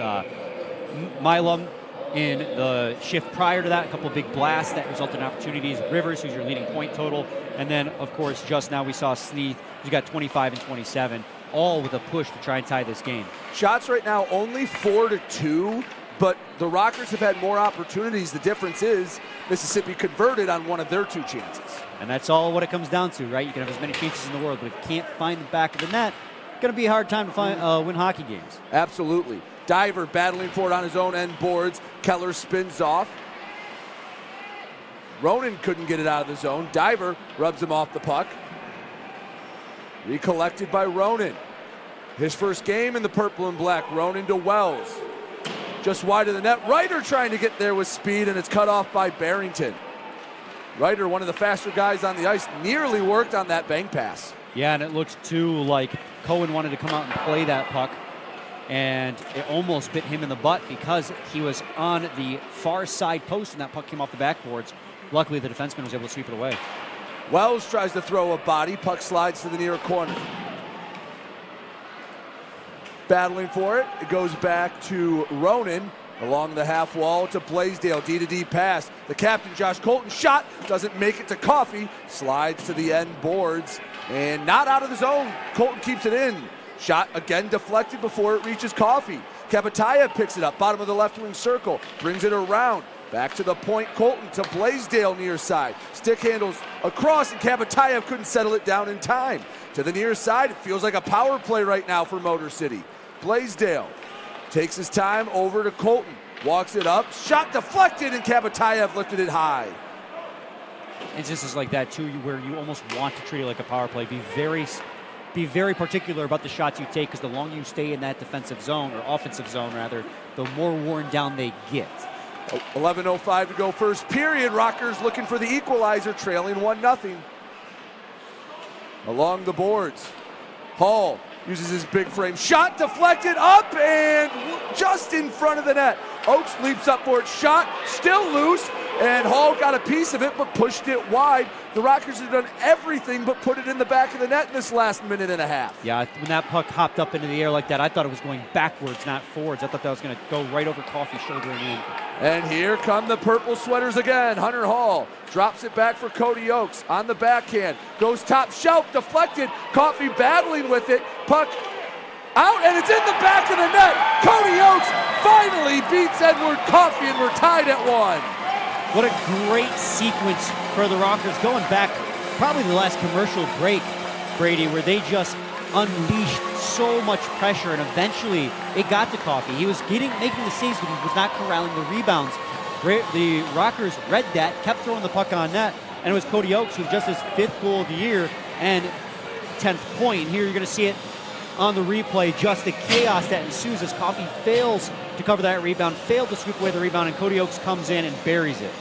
Milam in the shift prior to that, a couple of big blasts that resulted in opportunities. Rivers, who's your leading point total. And then, of course, just now we saw Sneath, who's got 25 and 27, all with a push to try and tie this game. Shots right now only 4-2, but the Rockers have had more opportunities. The difference is Mississippi converted on one of their 2 chances. And that's all what it comes down to, right? You can have as many chances in the world, but if you can't find the back of the net, it's going to be a hard time to win hockey games. Absolutely. Diver battling for it on his own end boards. Keller spins off. Ronan couldn't get it out of the zone. Diver rubs him off the puck. Recollected by Ronan. His first game in the purple and black. Ronan to Wells. Just wide of the net. Ryder trying to get there with speed, and it's cut off by Barrington. Ryder, one of the faster guys on the ice, nearly worked on that bank pass. Yeah, and it looks too like Cohen wanted to come out and play that puck, and it almost bit him in the butt because he was on the far side post and that puck came off the backboards. Luckily, the defenseman was able to sweep it away. Wells tries to throw a body. Puck slides to the near corner. Battling for it. It goes back to Ronan along the half wall to Blaisdell. D-to-D pass. The captain, Josh Colton, shot. Doesn't make it to Coffey. Slides to the end boards and not out of the zone. Colton keeps it in. Shot again deflected before it reaches Coffey. Kapatayev picks it up, bottom of the left wing circle, brings it around. Back to the point, Colton to Blaisdell near side. Stick handles across, and Kapatayev couldn't settle it down in time. To the near side, it feels like a power play right now for Motor City. Blaisdell takes his time over to Colton, walks it up, shot deflected, and Kapatayev lifted it high. Instances like that too, where you almost want to treat it like a power play. Be very particular about the shots you take, because the longer you stay in that defensive zone, or offensive zone rather, the more worn down they get. 11:05 to go first period. Rockers looking for the equalizer, trailing 1-0. Along the boards, Hall uses his big frame. Shot deflected up and just in front of the net. Oakes leaps up for it. Shot still loose, and Hall got a piece of it but pushed it wide. The Rockers have done everything but put it in the back of the net in this last minute and a half. Yeah, when that puck hopped up into the air like that, I thought it was going backwards, not forwards. I thought that was going to go right over Coffey's shoulder and in. And here come the purple sweaters again. Hunter Hall drops it back for Cody Oakes on the backhand. Goes top shelf, deflected. Coffey battling with it. Puck Out, and it's in the back of the net. Cody Oakes finally beats Edward Coffey, and we're tied at 1. What a great sequence for the Rockers, going back probably the last commercial break, Brady, where they just unleashed so much pressure, and eventually it got to Coffey. He was making the saves, but he was not corralling the rebounds. The Rockers read that, kept throwing the puck on net, and it was Cody Oakes with just his 5th goal of the year and 10th point. Here you're going to see it on the replay, just the chaos that ensues as Coffey fails to cover that rebound, failed to sweep away the rebound, and Cody Oakes comes in and buries it.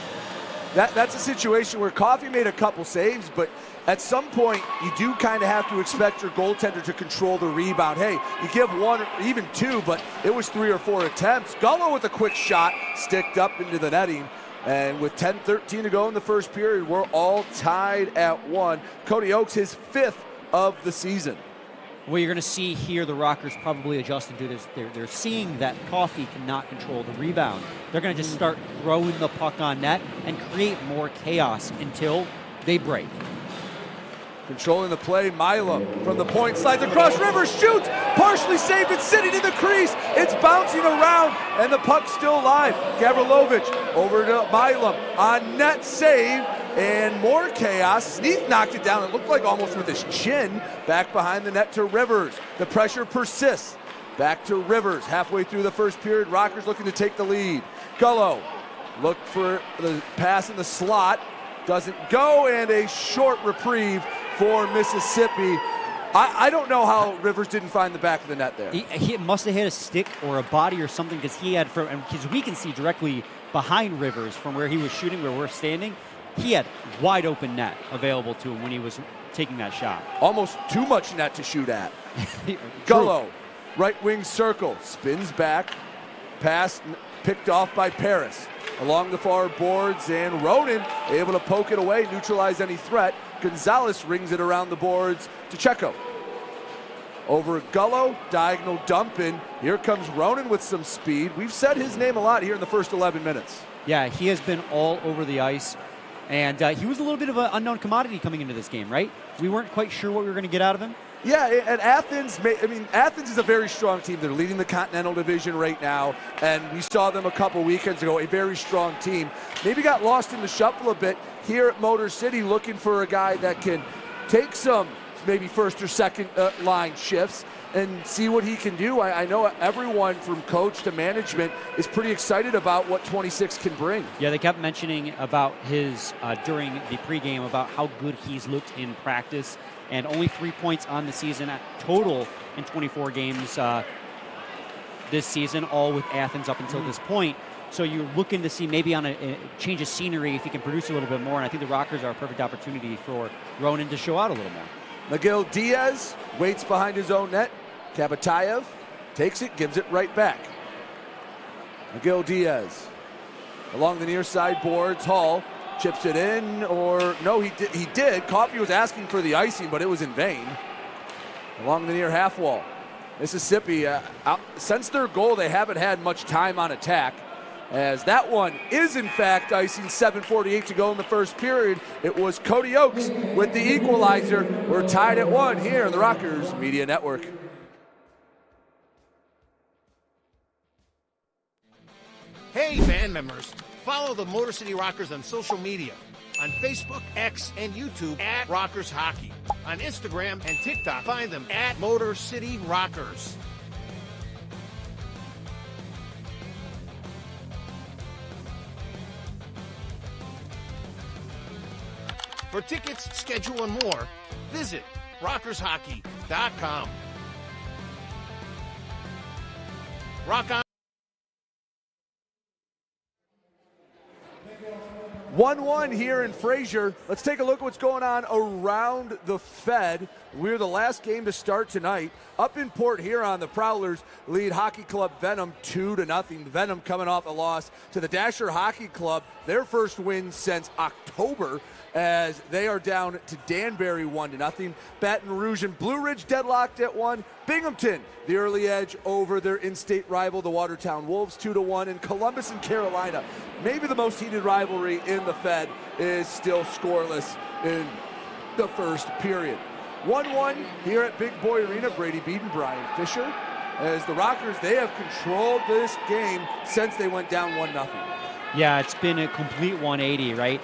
That's a situation where Coffey made a couple saves, but at some point you do kind of have to expect your goaltender to control the rebound. Hey, you give 1 or even 2, but it was 3 or 4 attempts. Gullo with a quick shot, sticked up into the netting. And with 10:13 to go in the first period, we're all tied at 1. Cody Oakes, his 5th of the season. Well, you're going to see here the Rockers probably adjusting to this. They're seeing that Coffey cannot control the rebound. They're going to just start throwing the puck on net and create more chaos until they break. Controlling the play, Milam from the point, slides across, Rivers shoots, partially saved, it's sitting in the crease, it's bouncing around, and the puck's still alive. Gavrilovich over to Milam, on net save, and more chaos. Sneath knocked it down, it looked like almost with his chin, back behind the net to Rivers. The pressure persists, back to Rivers, halfway through the first period, Rockers looking to take the lead. Gullo looked for the pass in the slot, doesn't go, and a short reprieve for Mississippi. I don't know how Rivers didn't find the back of the net there. He must have hit a stick or a body or something, because he had, because we can see directly behind Rivers from where he was shooting, where we're standing, he had wide open net available to him when he was taking that shot. Almost too much net to shoot at. Gullo, right wing circle, spins back, pass picked off by Paris. Along the far boards, and Ronan able to poke it away, neutralize any threat. Gonzalez rings it around the boards to Checo. Over Gullo, diagonal dump in. Here comes Ronan with some speed. We've said his name a lot here in the first 11 minutes. Yeah, he has been all over the ice, and he was a little bit of an unknown commodity coming into this game, right? We weren't quite sure what we were going to get out of him. Yeah, and Athens, Athens is a very strong team. They're leading the Continental Division right now, and we saw them a couple weekends ago, a very strong team. Maybe got lost in the shuffle a bit here at Motor City, looking for a guy that can take some maybe first or second line shifts and see what he can do. I know everyone from coach to management is pretty excited about what 26 can bring. Yeah, they kept mentioning about his, during the pregame, about how good he's looked in practice, and only 3 points on the season at total in 24 games this season, all with Athens up until this point. So you're looking to see maybe on a change of scenery if he can produce a little bit more, and I think the Rockers are a perfect opportunity for Ronan to show out a little more. McGill Diaz waits behind his own net. Kabatayev takes it, gives it right back. McGill Diaz along the near side boards. Hall chips it in, or no, he did. Coffey was asking for the icing, but it was in vain. Along the near half wall. Mississippi, since their goal, they haven't had much time on attack, as that one is in fact icing. 7:48 to go in the first period. It was Cody Oakes with the equalizer. We're tied at 1 here on the Rockers Media Network. Hey, band members, follow the Motor City Rockers on social media. On Facebook, X, and YouTube at Rockers Hockey. On Instagram and TikTok, find them at Motor City Rockers. For tickets, schedule, and more, visit rockershockey.com. Rock on. 1-1 here in Fraser. Let's take a look at what's going on around the Fed. We're the last game to start tonight. Up in Port Huron, the Prowlers lead Hockey Club Venom 2-0. Venom coming off a loss to the Dasher Hockey Club, their first win since October, as they are down to Danbury 1-0. Baton Rouge and Blue Ridge deadlocked at 1. Binghamton, the early edge over their in-state rival, the Watertown Wolves, 2-1. And Columbus and Carolina, maybe the most heated rivalry in the Fed, is still scoreless in the first period. 1-1 here at Big Boy Arena. Brady Beaton, Brian Fisher. as the Rockers, they have controlled this game since they went down 1-0. Yeah, it's been a complete 180, right?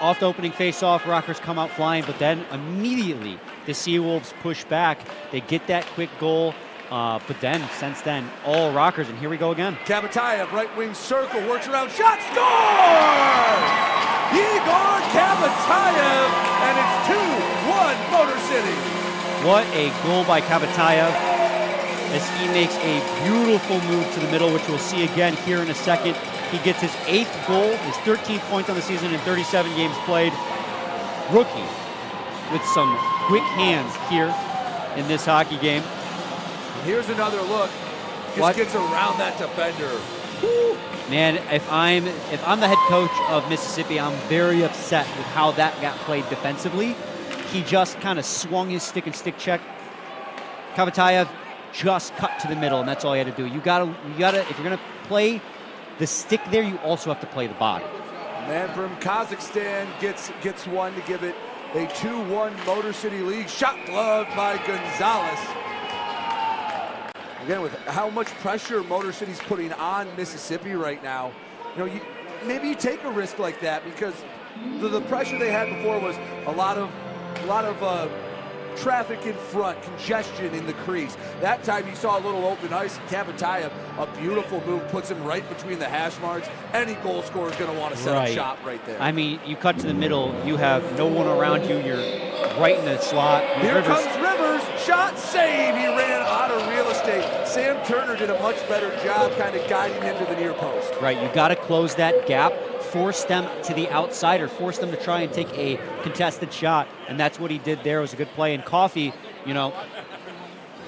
Off the opening face-off, Rockers come out flying, but then immediately the Seawolves push back. They get that quick goal, but then, since then, all Rockers, and here we go again. Kabatayev, right wing circle, works around, shot, score! Igor Kabatayev, and it's 2-1 Motor City. What a goal by Kabatayev, as he makes a beautiful move to the middle, which we'll see again here in a second. He gets his 8th goal, his 13th point on the season in 37 games played. Rookie with some quick hands here in this hockey game. Here's another look. Just gets around that defender. Woo. Man, if I'm the head coach of Mississippi, I'm very upset with how that got played defensively. He just kind of swung his stick and stick check. Kabatayev just cut to the middle, and that's all he had to do. You gotta, if you're gonna play the stick there, you also have to play the body. Man from Kazakhstan gets one to give it a 2-1 Motor City lead. Shot gloved by Gonzalez. Again, with how much pressure Motor City's putting on Mississippi right now, maybe you take a risk like that, because the pressure they had before was a lot of traffic in front, congestion in the crease. That time you saw a little open ice. Kabatayev, a beautiful move, puts him right between the hash marks. Any goal scorer is going to want to set a shot right there. I mean, you cut to the middle, you have no one around you, you're right in the slot. Here comes Rivers, shot, save. He ran out of real estate. Sam Turner did a much better job kind of guiding him to the near post. Right, you got to close that gap, force them to the outside, or force them to try and take a contested shot, and that's what he did there. It was a good play. And Coffey,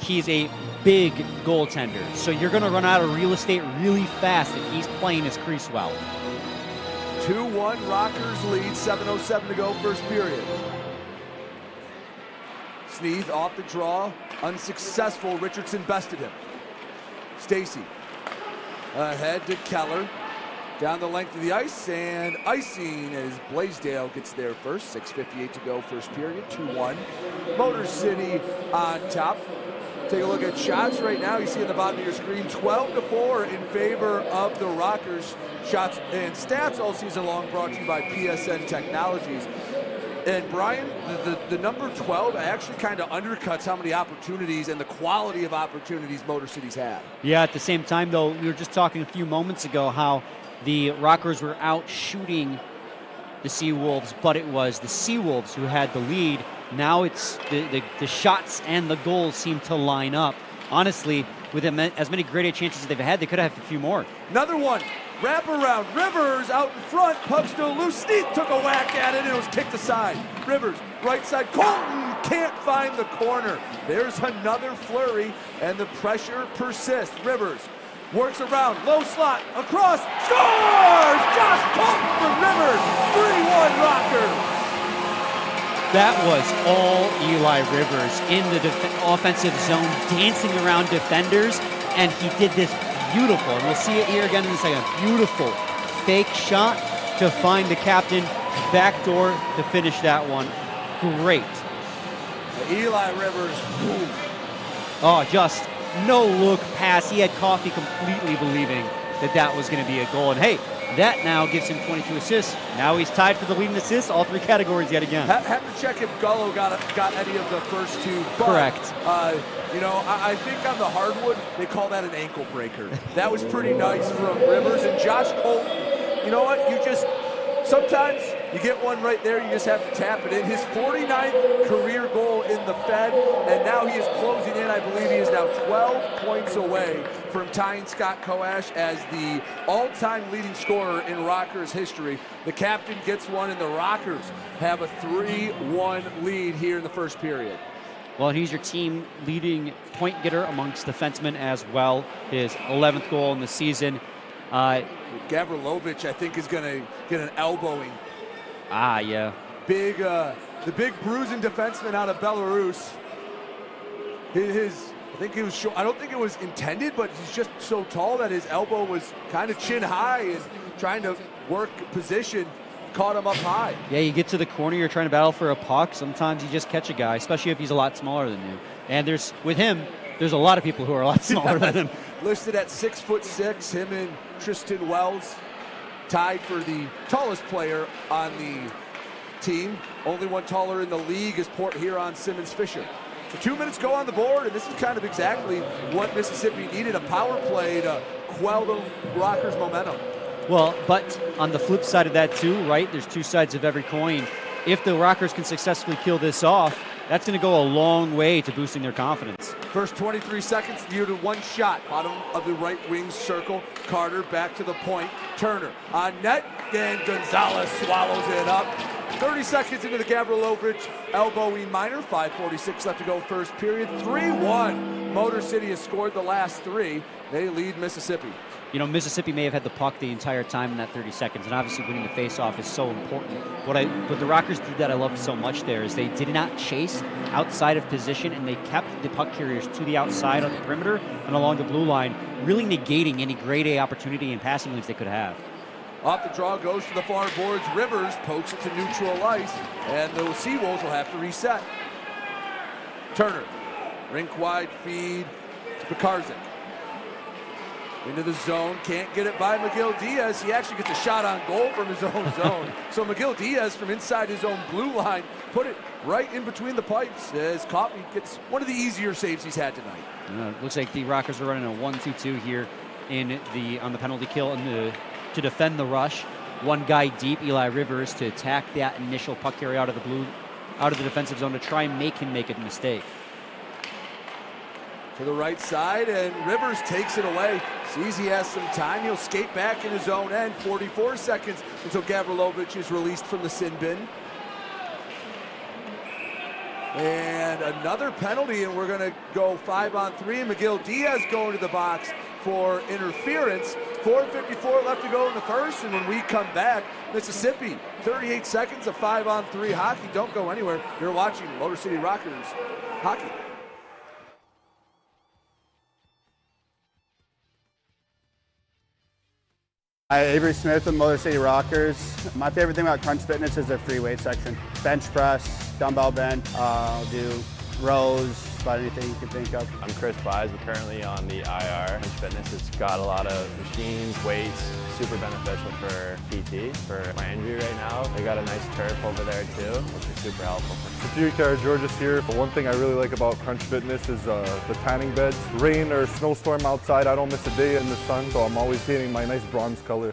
he's a big goaltender, so you're going to run out of real estate really fast if he's playing his crease well. 2-1 Rockers lead, 7:07 to go, first period. Sneath off the draw, unsuccessful. Richardson bested him. Stacy ahead to Keller. Down the length of the ice, and icing as Blaisdell gets there first. 6:58 to go, first period, 2-1. Motor City on top. Take a look at shots right now. You see at the bottom of your screen, 12-4 in favor of the Rockers. Shots and stats all season long brought to you by PSN Technologies. And Brian, the number 12 actually kind of undercuts how many opportunities and the quality of opportunities Motor City's had. Yeah, at the same time, though, we were just talking a few moments ago how the Rockers were out shooting the Seawolves, but it was the Seawolves who had the lead. Now it's the shots and the goals seem to line up. Honestly, with as many great A chances as they've had, they could have a few more. Another one. Wrap around. Rivers out in front. Puck still loose. Sneath took a whack at it, and it was kicked aside. Rivers, right side. Colton can't find the corner. There's another flurry, and the pressure persists. Rivers works around, low slot, across, scores! Josh Colton for Rivers, 3-1 Rockers. That was all Eli Rivers in the offensive zone, dancing around defenders, and he did this beautiful, and we'll see it here again in a second, beautiful fake shot to find the captain, backdoor to finish that one. Great. Eli Rivers, boom. Oh, just no look pass. He had Coffey completely believing that was going to be a goal. And hey, that now gives him 22 assists. Now he's tied for the leading assists, all three categories yet again. Have to check if Gullo got any of the first two. But, correct. I think on the hardwood, they call that an ankle breaker. That was pretty nice from Rivers. And Josh Colton, you know what? Sometimes you get one right there, you just have to tap it in. His 49th career goal in the Fed, and now he is closing in. I believe he is now 12 points away from tying Scott Koash as the all-time leading scorer in Rockers history. The captain gets one, and the Rockers have a 3-1 lead here in the first period. Well, he's your team leading point getter amongst defensemen as well. His 11th goal in the season. Gavrilovich, I think, is going to get an elbowing. Ah, yeah. The big bruising defenseman out of Belarus. I don't think it was intended, but he's just so tall that his elbow was kind of chin high and trying to work position. Caught him up high. Yeah, you get to the corner, you're trying to battle for a puck. Sometimes you just catch a guy, especially if he's a lot smaller than you. And with him, there's a lot of people who are a lot smaller than him. Listed at 6'6", him and Tristan Wells tied for the tallest player on the team. Only one taller in the league is Port Huron Simmons Fisher. So 2 minutes go on the board, and this is kind of exactly what Mississippi needed, a power play to quell the Rockers' momentum. Well, but on the flip side of that too, right, there's two sides of every coin. If the Rockers can successfully kill this off, that's going to go a long way to boosting their confidence. First 23 seconds, yielded one shot. Bottom of the right wing circle. Carter back to the point. Turner on net, and Gonzalez swallows it up. 30 seconds into the Gavrilovich elbowing minor. 5:46 left to go first period. 3-1. Motor City has scored the last three. They lead Mississippi. You know, Mississippi may have had the puck the entire time in that 30 seconds, and obviously winning the faceoff is so important. What the Rockers did that I loved so much there is they did not chase outside of position, and they kept the puck carriers to the outside on the perimeter and along the blue line, really negating any grade A opportunity and passing leads they could have. Off the draw, goes to the far boards. Rivers pokes it to neutral ice, and the Seawolves will have to reset. Turner, rink-wide feed to Pekarzik. Into the zone, can't get it by McGill Diaz. He actually gets a shot on goal from his own zone. So McGill Diaz from inside his own blue line put it right in between the pipes as Coffey gets one of the easier saves he's had tonight. It looks like the Rockers are running a 1-2-2 here on the penalty kill and to defend the rush. One guy deep, Eli Rivers, to attack that initial puck carry out of the defensive zone to try and make him make a mistake. To the right side, and Rivers takes it away. Sees he has some time. He'll skate back in his own end. 44 seconds until Gavrilovich is released from the sin bin. And another penalty, and we're going to go 5-on-3. McGill Diaz going to the box for interference. 4:54 left to go in the first, and when we come back, Mississippi, 38 seconds of 5-on-3 hockey. Don't go anywhere. You're watching Motor City Rockers hockey. Hi, Avery Smith with Motor City Rockers. My favorite thing about Crunch Fitness is their free weight section. Bench press, dumbbell bench, I'll do rows, about anything you can think of. I'm Chris Buys. We're currently on the IR. Crunch Fitness has got a lot of machines, weights, super beneficial for PT, for my injury right now. They got a nice turf over there too, which is super helpful. Superior Georges here. But one thing I really like about Crunch Fitness is the tanning beds. Rain or snowstorm outside, I don't miss a day in the sun, so I'm always getting my nice bronze color.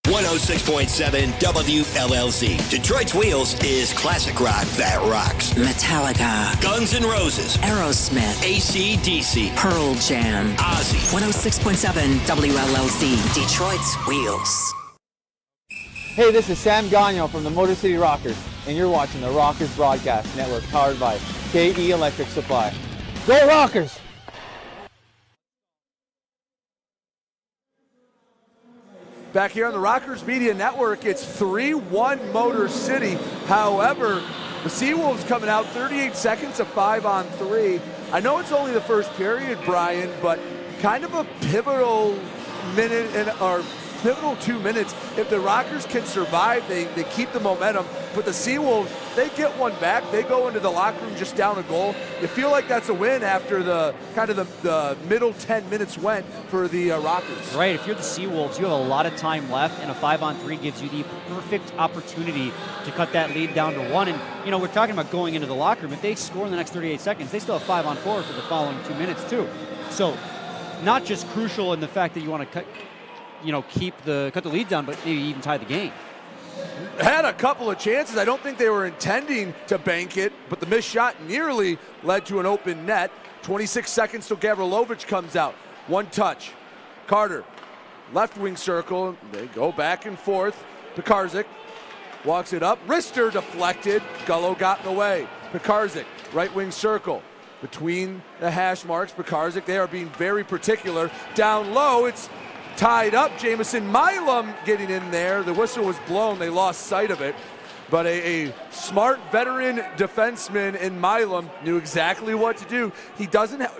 106.7 WLLZ. Detroit's Wheels is classic rock that rocks. Metallica, Guns N' Roses, Aerosmith, AC/DC, Pearl Jam, Ozzy. 106.7 WLLZ, Detroit's Wheels. Hey, this is Sam Gagnon from the Motor City Rockers, and you're watching the Rockers Broadcast Network powered by KE Electric Supply. Go Rockers! Back here on the Rockers Media Network, it's 3-1 Motor City. However, the Seawolves coming out 38 seconds of 5-on-3. I know it's only the first period, Brian, but kind of a pivotal minute or pivotal 2 minutes. If the Rockers can survive, they keep the momentum. But the Seawolves, they get one back. They go into the locker room just down a goal. You feel like that's a win after the kind of the middle 10 minutes went for the Rockers. Right, if you're the Seawolves, you have a lot of time left, and a 5-on-3 gives you the perfect opportunity to cut that lead down to 1. And, you know, we're talking about going into the locker room. If they score in the next 38 seconds, they still have 5-on-4 for the following 2 minutes, too. So, not just crucial in the fact that you want to cut the lead down, but maybe even tie the game. Had a couple of chances. I don't think they were intending to bank it, but the missed shot nearly led to an open net. 26 seconds till Gavrilovich comes out. One touch. Carter, left wing circle. They go back and forth. Pekarzik walks it up. Wrister deflected. Gullo got in the way. Pekarzik, right wing circle. Between the hash marks, Pekarzik, they are being very particular. Down low, it's tied up. Jamison Milam getting in there. The whistle was blown. They lost sight of it. But a smart veteran defenseman in Milam knew exactly what to do. He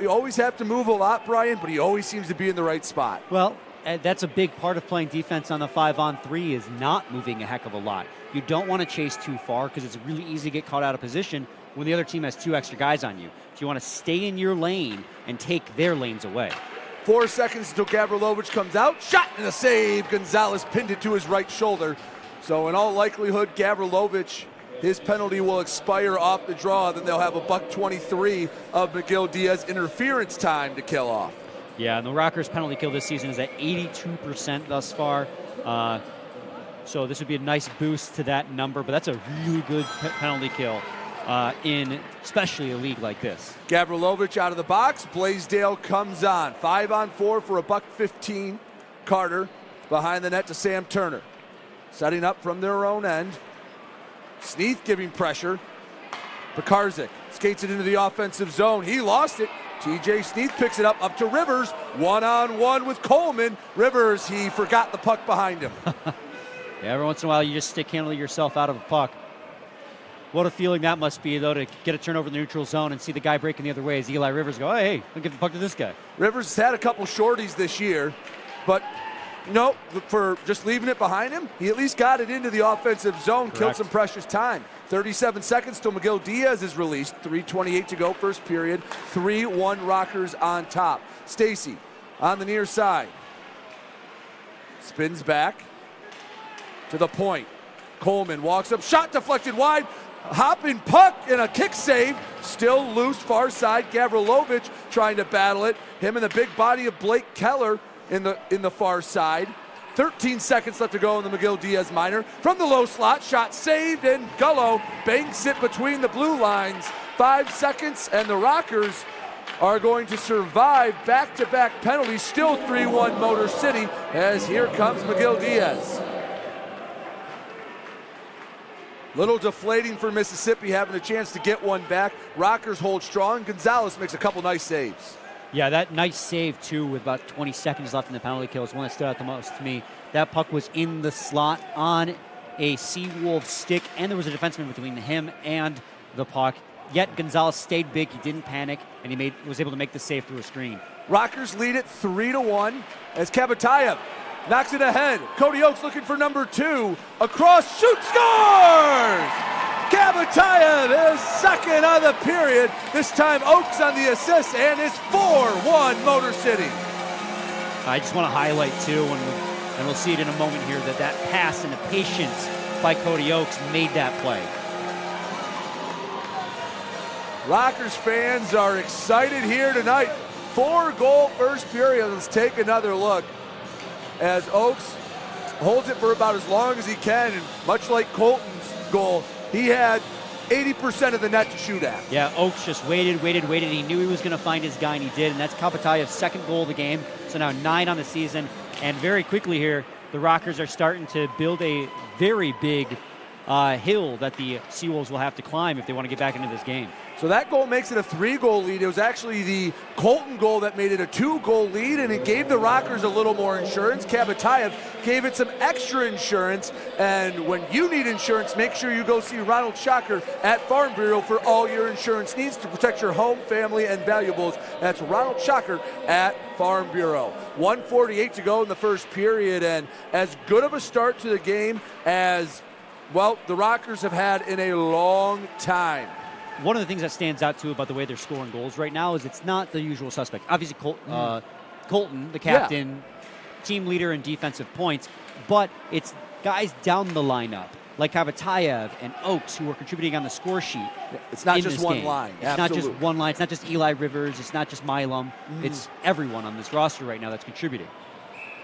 always have to move a lot, Brian, but he always seems to be in the right spot. Well, that's a big part of playing defense on the 5-on-3 is not moving a heck of a lot. You don't want to chase too far because it's really easy to get caught out of position. when the other team has 2 extra guys on you. So you want to stay in your lane and take their lanes away. 4 seconds until Gavrilovic comes out. Shot and a save. Gonzalez pinned it to his right shoulder. So in all likelihood, Gavrilovic, his penalty will expire off the draw. Then they'll have a $123 of Miguel Diaz interference time to kill off. Yeah, and the Rockers' penalty kill this season is at 82% thus far. So this would be a nice boost to that number, but that's a really good penalty kill in especially a league like this. Gavrilovic out of the box. Blaisdell comes on. 5-on-4 for a $115. Carter behind the net to Sam Turner. Setting up from their own end. Sneath giving pressure. Pekarzik skates it into the offensive zone. He lost it. TJ Sneath picks it up to Rivers. 1-on-1 with Coleman. Rivers, he forgot the puck behind him. Yeah, every once in a while you just stick handle yourself out of a puck. What a feeling that must be, though, to get a turnover in the neutral zone and see the guy breaking the other way as Eli Rivers go, hey, I'll give the puck to this guy. Rivers has had a couple shorties this year, but no, for just leaving it behind him, he at least got it into the offensive zone, Correct. Killed some precious time. 37 seconds till Miguel Diaz is released. 3:28 to go, first period. 3-1 Rockers on top. Stacy on the near side. Spins back to the point. Coleman walks up, shot deflected wide. Hopping puck and a kick save. Still loose, far side. Gavrilovic trying to battle it. Him and the big body of Blake Keller in the far side. 13 seconds left to go in the Miguel Diaz minor. From the low slot, shot saved, and Gullo banks it between the blue lines. 5 seconds, and the Rockers are going to survive back-to-back penalties. Still 3-1 Motor City, as here comes Miguel Diaz. Little deflating for Mississippi, having a chance to get one back. Rockers hold strong. Gonzalez makes a couple nice saves. Yeah, that nice save, too, with about 20 seconds left in the penalty kill is one that stood out the most to me. That puck was in the slot on a Seawolves stick, and there was a defenseman between him and the puck. Yet Gonzalez stayed big. He didn't panic, and he was able to make the save through a screen. Rockers lead it 3-1 as Kabatayev knocks it ahead. Cody Oakes looking for number 2. Across, shoot, scores! Kabatayev is second of the period. This time Oakes on the assist, and it's 4-1 Motor City. I just want to highlight, too, and we'll see it in a moment here, that pass and the patience by Cody Oakes made that play. Rockers fans are excited here tonight. 4-goal first period. Let's take another look as Oakes holds it for about as long as he can, and much like Colton's goal, he had 80% of the net to shoot at. Yeah, Oakes just waited. He knew he was going to find his guy, and he did, and that's Kapatayev's second goal of the game. So now 9 on the season, and very quickly here, the Rockers are starting to build a very big hill that the Seawolves will have to climb if they want to get back into this game. So that goal makes it a 3-goal lead. It was actually the Colton goal that made it a 2-goal lead, and it gave the Rockers a little more insurance. Kabatayev gave it some extra insurance, and when you need insurance, make sure you go see Ronald Shocker at Farm Bureau for all your insurance needs to protect your home, family, and valuables. That's Ronald Shocker at Farm Bureau. 1:48 to go in the first period, and as good of a start to the game as, well, the Rockers have had in a long time. One of the things that stands out, too, about the way they're scoring goals right now is it's not the usual suspect. Obviously, Colton, the captain, team leader in defensive points, but it's guys down the lineup, like Kabatayev and Oakes, who are contributing on the score sheet. It's not just one line. It's not just one line. It's not just Eli Rivers. It's not just Milam. It's everyone on this roster right now that's contributing.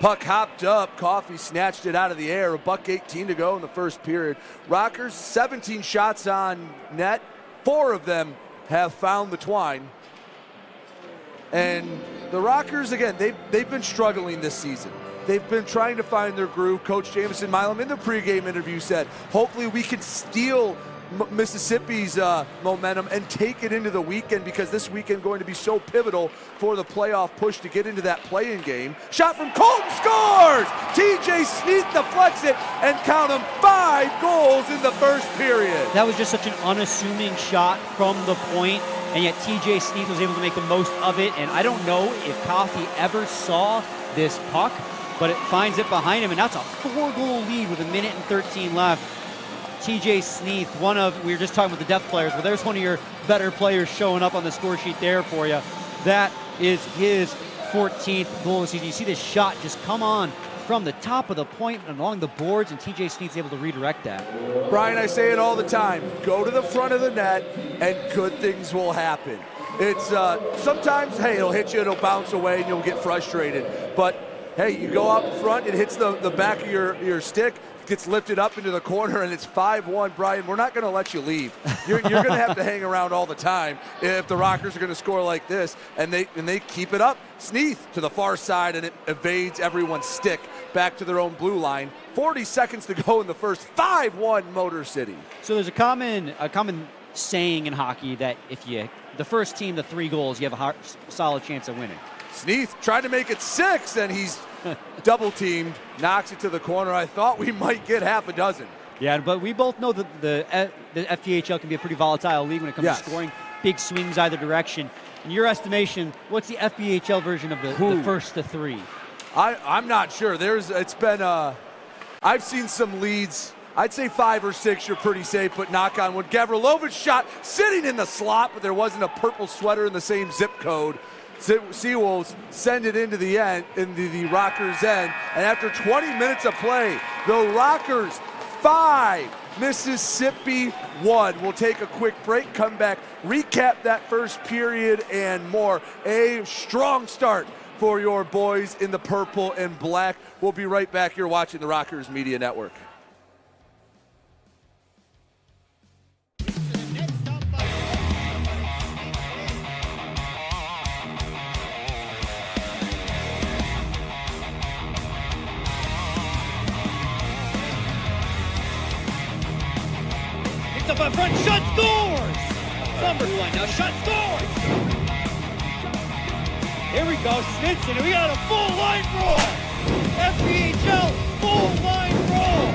Puck hopped up. Coffey snatched it out of the air. $1:18 to go in the first period. Rockers, 17 shots on net. 4 of them have found the twine. And the Rockers, again, they've been struggling this season. They've been trying to find their groove. Coach Jamison Milam in the pregame interview said, hopefully we can steal Mississippi's momentum and take it into the weekend, because this weekend going to be so pivotal for the playoff push to get into that play-in game. Shot from Colton, scores! TJ Sneath deflects it, and count them 5 goals in the first period. That was just such an unassuming shot from the point, and yet TJ Sneath was able to make the most of it. And I don't know if Coffey ever saw this puck, but it finds it behind him, and that's a 4-goal lead with 1:13 left. TJ Sneath, we were just talking about the depth players, well, there's one of your better players showing up on the score sheet there for you. That is his 14th goal this season. You see this shot just come on from the top of the point and along the boards, and TJ Sneath's able to redirect that. Brian, I say it all the time. Go to the front of the net, and good things will happen. It's sometimes, hey, it'll hit you, it'll bounce away, and you'll get frustrated. But, hey, you go out in front, it hits the back of your stick, gets lifted up into the corner, and it's 5-1. Brian, we're not going to let you leave. You're going to have to hang around all the time if the Rockers are going to score like this, and they keep it up. Sneath to the far side, and it evades everyone's stick back to their own blue line. 40 seconds to go in the first. 5-1 Motor City. So there's a common saying in hockey that if the first team to 3 goals, you have a solid chance of winning. Sneath tried to make it 6, and he's double teamed, knocks it to the corner. I thought we might get half a dozen. Yeah, but we both know that the FPHL can be a pretty volatile league when it comes to scoring. Big swings either direction. In your estimation, what's the FPHL version of the first to 3? I'm not sure. I've seen some leads. I'd say 5 or 6, you're pretty safe, but knock on wood. Gavrilovich shot sitting in the slot, but there wasn't a purple sweater in the same zip code. Seawolves send it into the Rockers' end, and after 20 minutes of play, the Rockers 5, Mississippi 1. We'll take a quick break, come back, recap that first period and more. A strong start for your boys in the purple and black. We'll be right back. You're watching the Rockers Media Network. Up in front, shot, scores! Summerfly now, shot, scores! Here we go, Stinson, we got a full line roll! FPHL, full line roll!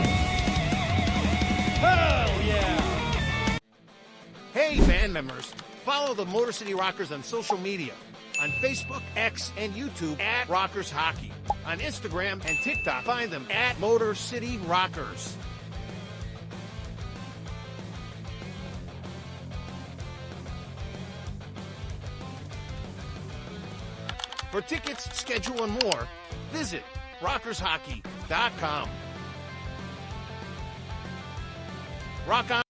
Hell yeah! Hey, band members, follow the Motor City Rockers on social media. On Facebook, X, and YouTube at Rockers Hockey. On Instagram and TikTok, find them at Motor City Rockers. For tickets, schedule, and more, visit rockershockey.com. Rock on.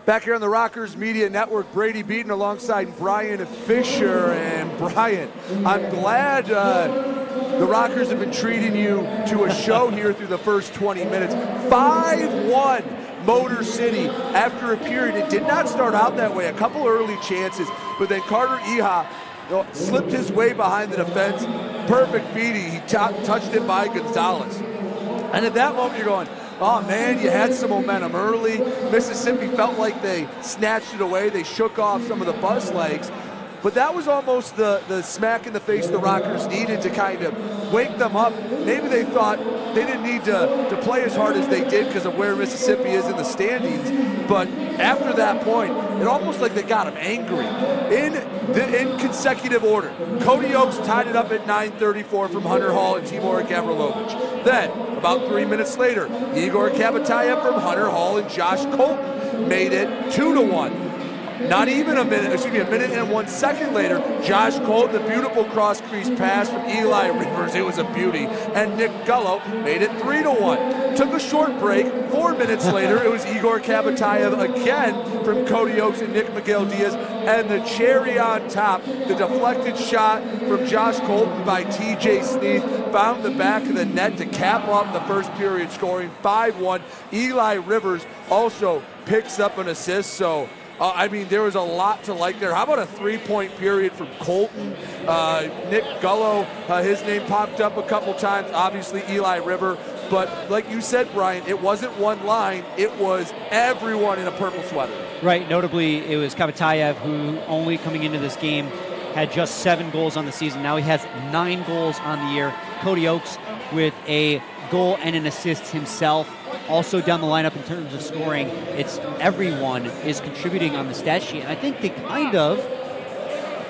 Back here on the Rockers Media Network, Brady Beaton alongside Brian Fisher. And Brian, I'm glad the Rockers have been treating you to a show here through the first 20 minutes. 5-1 Motor City after a period. It did not start out that way. A couple early chances, but then Carter Iha slipped his way behind the defense. Perfect feeding. He touched it by Gonzalez. And at that moment, you're going, oh, man, you had some momentum early. Mississippi felt like they snatched it away. They shook off some of the bus legs. But that was almost the smack in the face the Rockers needed to kind of wake them up. Maybe they thought they didn't need to play as hard as they did because of where Mississippi is in the standings. But after that point, it almost like they got them angry. In consecutive order, Cody Oakes tied it up at 9:34 from Hunter Hall and Timur Gavrilovich. Then, about 3 minutes later, Igor Kabatayev from Hunter Hall and Josh Colton made it 2-1. Not even a minute and 1 second later, Josh Colton, the beautiful cross-crease pass from Eli Rivers, it was a beauty, and Nick Gullo made it 3-1. Took a short break. 4 minutes later, it was Igor Kabatayev again from Cody Oakes and Nick Miguel Diaz, and the cherry on top, the deflected shot from Josh Colton by TJ Sneath found the back of the net to cap off the first period, scoring 5-1. Eli Rivers also picks up an assist, so there was a lot to like there. How about a 3-point period from Colton? Nick Gullo, his name popped up a couple times. Obviously, Eli River. But like you said, Brian, it wasn't one line. It was everyone in a purple sweater. Right. Notably, it was Kabatayev who only coming into this game had just 7 goals on the season. Now he has 9 goals on the year. Cody Oakes with a goal and an assist himself. Also down the lineup in terms of scoring, it's everyone is contributing on the stat sheet. And I think they kind of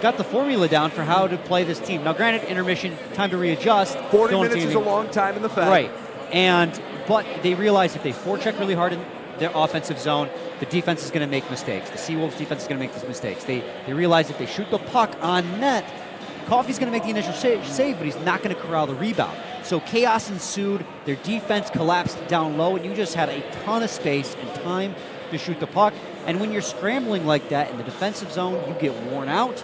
got the formula down for how to play this team. Now, granted, intermission, time to readjust. 40 minutes is a long time in the fact. Right. But they realize if they forecheck really hard in their offensive zone, the defense is going to make mistakes. The Seawolves defense is going to make these mistakes. They realize if they shoot the puck on net, Coffey's going to make the initial save, but he's not going to corral the rebound. So chaos ensued. Their defense collapsed down low, and you just had a ton of space and time to shoot the puck. And when you're scrambling like that in the defensive zone, you get worn out,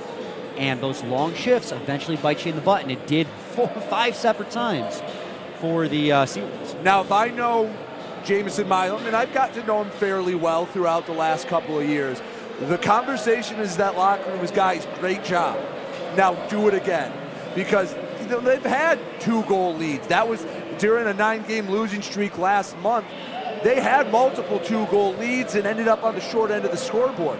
and those long shifts eventually bite you in the butt, and it did 4 or 5 separate times for the Seawolves. Now, if I know Jamison Milam, and I've got to know him fairly well throughout the last couple of years, the conversation is that locker room is, guys, great job. Now do it again. Because they've had 2-goal leads. That was during a 9-game losing streak last month. They had multiple 2-goal leads and ended up on the short end of the scoreboard.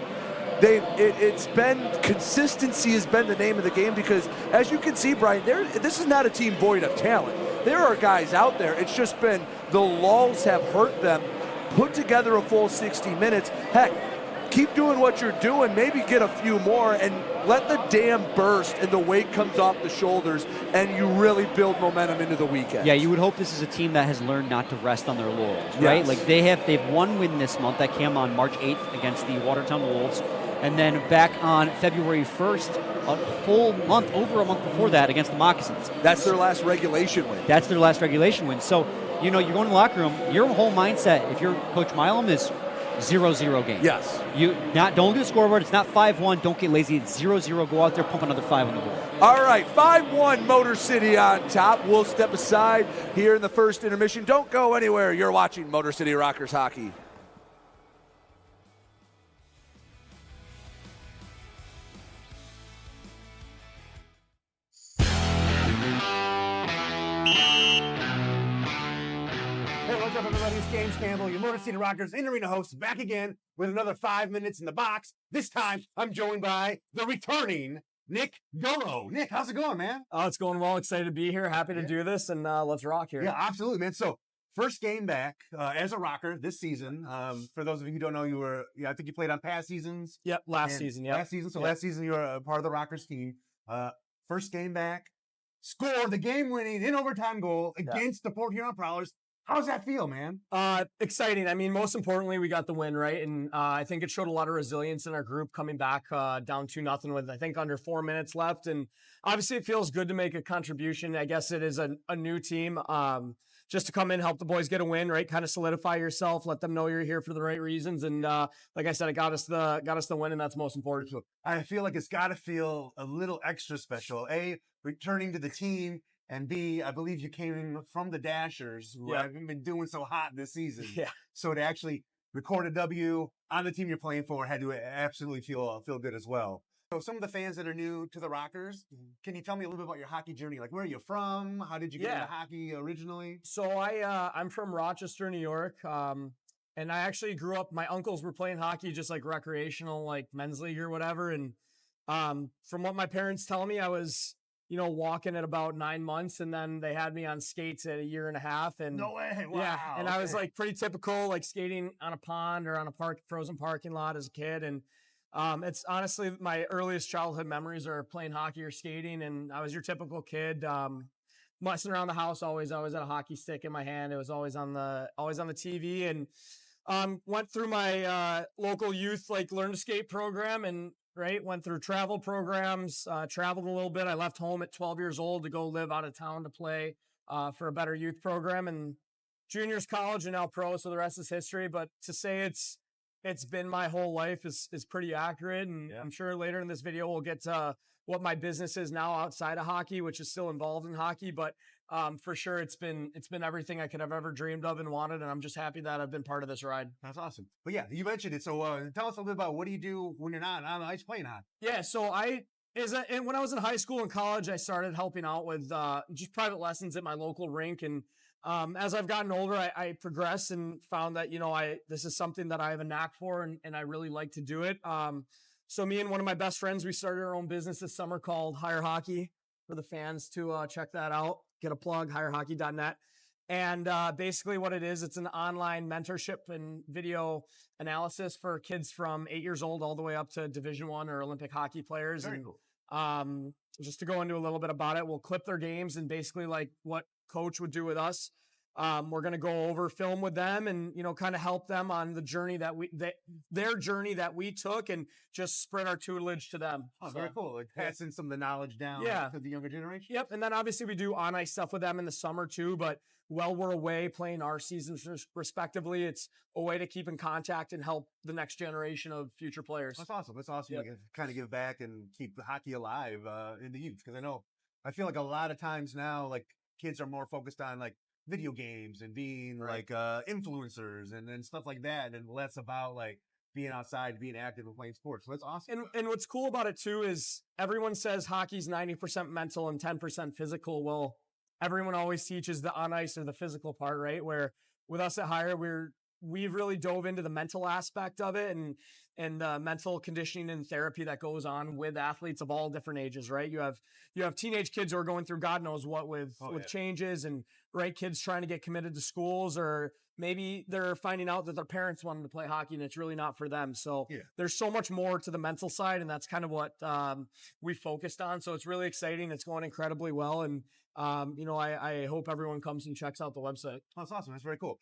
It's been, consistency has been the name of the game, because as you can see, Brian, this is not a team void of talent. There are guys out there. It's just been the lulls have hurt them. Put together a full 60 minutes. Heck, keep doing what you're doing. Maybe get a few more and let the dam burst and the weight comes off the shoulders and you really build momentum into the weekend. Yeah, you would hope this is a team that has learned not to rest on their laurels, right? Yes. Like they've one win this month that came on March 8th against the Watertown Wolves. And then back on February 1st, a full month, over a month before that, against the Moccasins. That's their last regulation win. That's their last regulation win. So, you're going to the locker room, your whole mindset, if you're Coach Milam, is 0-0 game. Yes. Don't look at the scoreboard. It's not 5-1. Don't get lazy. It's 0-0. Go out there, pump another 5 on the board. All right, 5-1 Motor City on top. We'll step aside here in the first intermission. Don't go anywhere. You're watching Motor City Rockers hockey. Hey, what's up, everybody? It's James Campbell, your Motor City Rockers in-arena host, back again with another 5 minutes in the box. This time, I'm joined by the returning Nick Golo. Nick, how's it going, man? Oh, it's going well. Excited to be here. Happy to do this, and let's rock here. Yeah, absolutely, man. So, first game back as a Rocker this season. For those of you who don't know, I think you played on past seasons. Yep, last season. Last season, you were a part of the Rockers team. First game back, scored the game-winning in overtime goal against the Port Huron Prowlers. How's that feel, man? Exciting. I mean, most importantly, we got the win, right? And I think it showed a lot of resilience in our group coming back down 2-0 with, I think, under 4 minutes left. And obviously, it feels good to make a contribution. I guess it is a new team. Just to come in, help the boys get a win, right? Kind of solidify yourself, let them know you're here for the right reasons. And like I said, it got us the win, and that's most important. So I feel like it's got to feel a little extra special. A, returning to the team. And B, I believe you came from the Dashers, who haven't been doing so hot this season. Yeah. So to actually record a W on the team you're playing for had to absolutely feel good as well. So some of the fans that are new to the Rockers, can you tell me a little bit about your hockey journey? Like, where are you from? How did you get into hockey originally? So I'm from Rochester, New York. And I actually grew up, my uncles were playing hockey, just like recreational, like men's league or whatever. And from what my parents tell me, I was walking at about 9 months, and then they had me on skates at 1.5 years. And no way! Wow. Yeah, and I was like pretty typical, like skating on a pond or on a frozen parking lot as a kid. And it's honestly my earliest childhood memories are playing hockey or skating. And I was your typical kid, messing around the house, always had a hockey stick in my hand. It was always on the TV. And went through my local youth learn to skate program, and went through travel programs, traveled a little bit. I left home at 12 years old to go live out of town to play for a better youth program, and juniors, college, and now pro. So the rest is history. But to say it's been my whole life is pretty accurate. And I'm sure later in this video we'll get to what my business is now outside of hockey, which is still involved in hockey. But for sure, it's been everything I could have ever dreamed of and wanted, and I'm just happy that I've been part of this ride. That's awesome. But yeah, you mentioned it. So tell us a little bit about what do you do when you're not on the ice playing hockey? Yeah, so when I was in high school and college, I started helping out with just private lessons at my local rink. And as I've gotten older, I progressed and found that this is something that I have a knack for, and I really like to do it. So me and one of my best friends, we started our own business this summer called Hire Hockey. For the fans to check that out, get a plug, hirehockey.net. And basically what it is, it's an online mentorship and video analysis for kids from 8 years old all the way up to Division I or Olympic hockey players. Very cool. Just to go into a little bit about it, we'll clip their games and basically like what coach would do with us. We're going to go over film with them and, kind of help them on the journey their journey that we took and just spread our tutelage to them. Oh, very cool. Like passing some of the knowledge down to the younger generation. Yep. And then obviously we do on ice stuff with them in the summer too, but while we're away playing our seasons respectively, it's a way to keep in contact and help the next generation of future players. That's awesome. That's awesome. Yep. You can kind of give back and keep the hockey alive in the youth. Because I feel like a lot of times now, like kids are more focused on like video games and being like influencers and stuff like that, and less about like being outside, being active and playing sports. So that's awesome. And what's cool about it too is everyone says hockey's 90% mental and 10% physical. Well, everyone always teaches the on ice or the physical part, right? Where with us at Hire, we've really dove into the mental aspect of it and mental conditioning and therapy that goes on with athletes of all different ages, right? You have teenage kids who are going through God knows what with changes and kids trying to get committed to schools, or maybe they're finding out that their parents wanted to play hockey and it's really not for them. So there's so much more to the mental side, and that's kind of what we focused on. So it's really exciting. It's going incredibly well. And I hope everyone comes and checks out the website. Oh, that's awesome. That's very cool.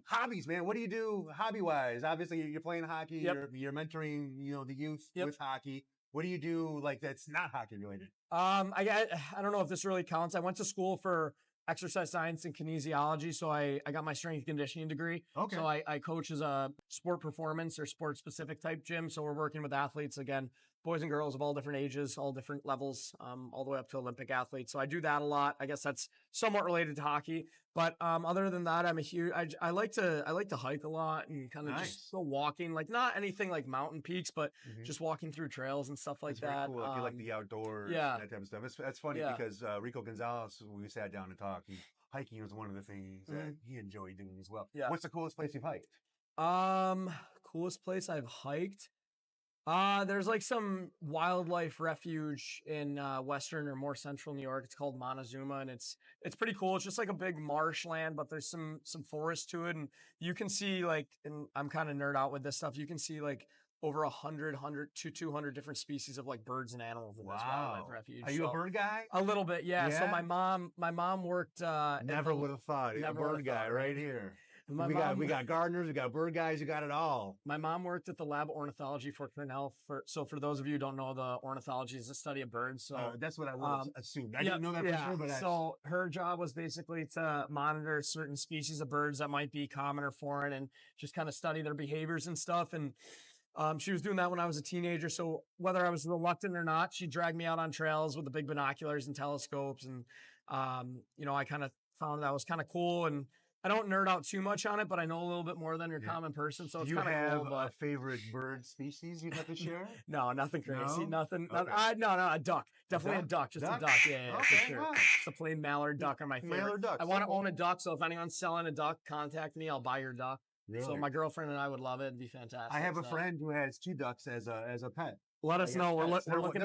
Hobbies, man. What do you do hobby-wise? Obviously, you're playing hockey. You're mentoring, the youth with hockey. What do you do like that's not hockey related? I don't know if this really counts. I went to school for exercise science and kinesiology, so I got my strength conditioning degree. Okay. So I coach as a sport performance or sport specific type gym. So we're working with athletes, again, boys and girls of all different ages, all different levels, all the way up to Olympic athletes. So I do that a lot. I guess that's somewhat related to hockey. But other than that, I like to hike a lot and kind of just go walking, like not anything like mountain peaks, but just walking through trails and stuff like that. Very cool. Like you like the outdoors, that type of stuff. That's funny because Rico Gonzalez, when we sat down to talk, hiking was one of the things that he enjoyed doing as well. Yeah. What's the coolest place you've hiked? Coolest place I've hiked. There's like some wildlife refuge in western or more central New York. It's called Montezuma, and it's pretty cool. It's just like a big marshland, but there's some forest to it, and you can see like, and I'm kind of nerd out with this stuff. You can see like over 100 to 200 different species of like birds and animals in this wildlife refuge. Are you a bird guy? A little bit, yeah. So my mom worked. Never would have thought. A bird guy right here. We got gardeners, we got bird guys, we got it all. My mom worked at the lab of ornithology for Cornell. So for those of you who don't know, the ornithology is the study of birds. So that's what I would have assumed. I didn't know that for sure, but so her job was basically to monitor certain species of birds that might be common or foreign, and just kind of study their behaviors and stuff. And she was doing that when I was a teenager. So whether I was reluctant or not, she dragged me out on trails with the big binoculars and telescopes, and I kind of found that was kind of cool. And I don't nerd out too much on it, but I know a little bit more than your common person, so it's kind of cool. Do you have a favorite bird species you'd have to share? No, nothing crazy. No? Nothing. Okay. No, a duck. Definitely a duck. Just a duck. Yeah, okay, for sure. wow. It's a plain mallard duck are my favorite. Mallard ducks. I want to own a duck, so if anyone's selling a duck, contact me. I'll buy your duck. Really? So my girlfriend and I would love it. It'd be fantastic. I have a friend who has 2 ducks as a pet. Let us know. We're looking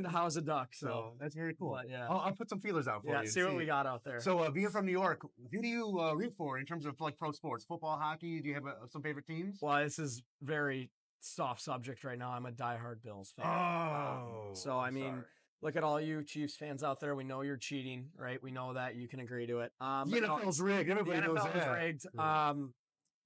to house a duck. So that's very cool. But, yeah. I'll put some feelers out for you. Yeah, see what we got out there. So being from New York, who do you root for in terms of like pro sports? Football, hockey? Do you have some favorite teams? Well, this is very soft subject right now. I'm a diehard Bills fan. So I mean, look at all you Chiefs fans out there. We know you're cheating, right? We know that. You can agree to it. The NFL's rigged. Everybody knows that. The NFL is rigged.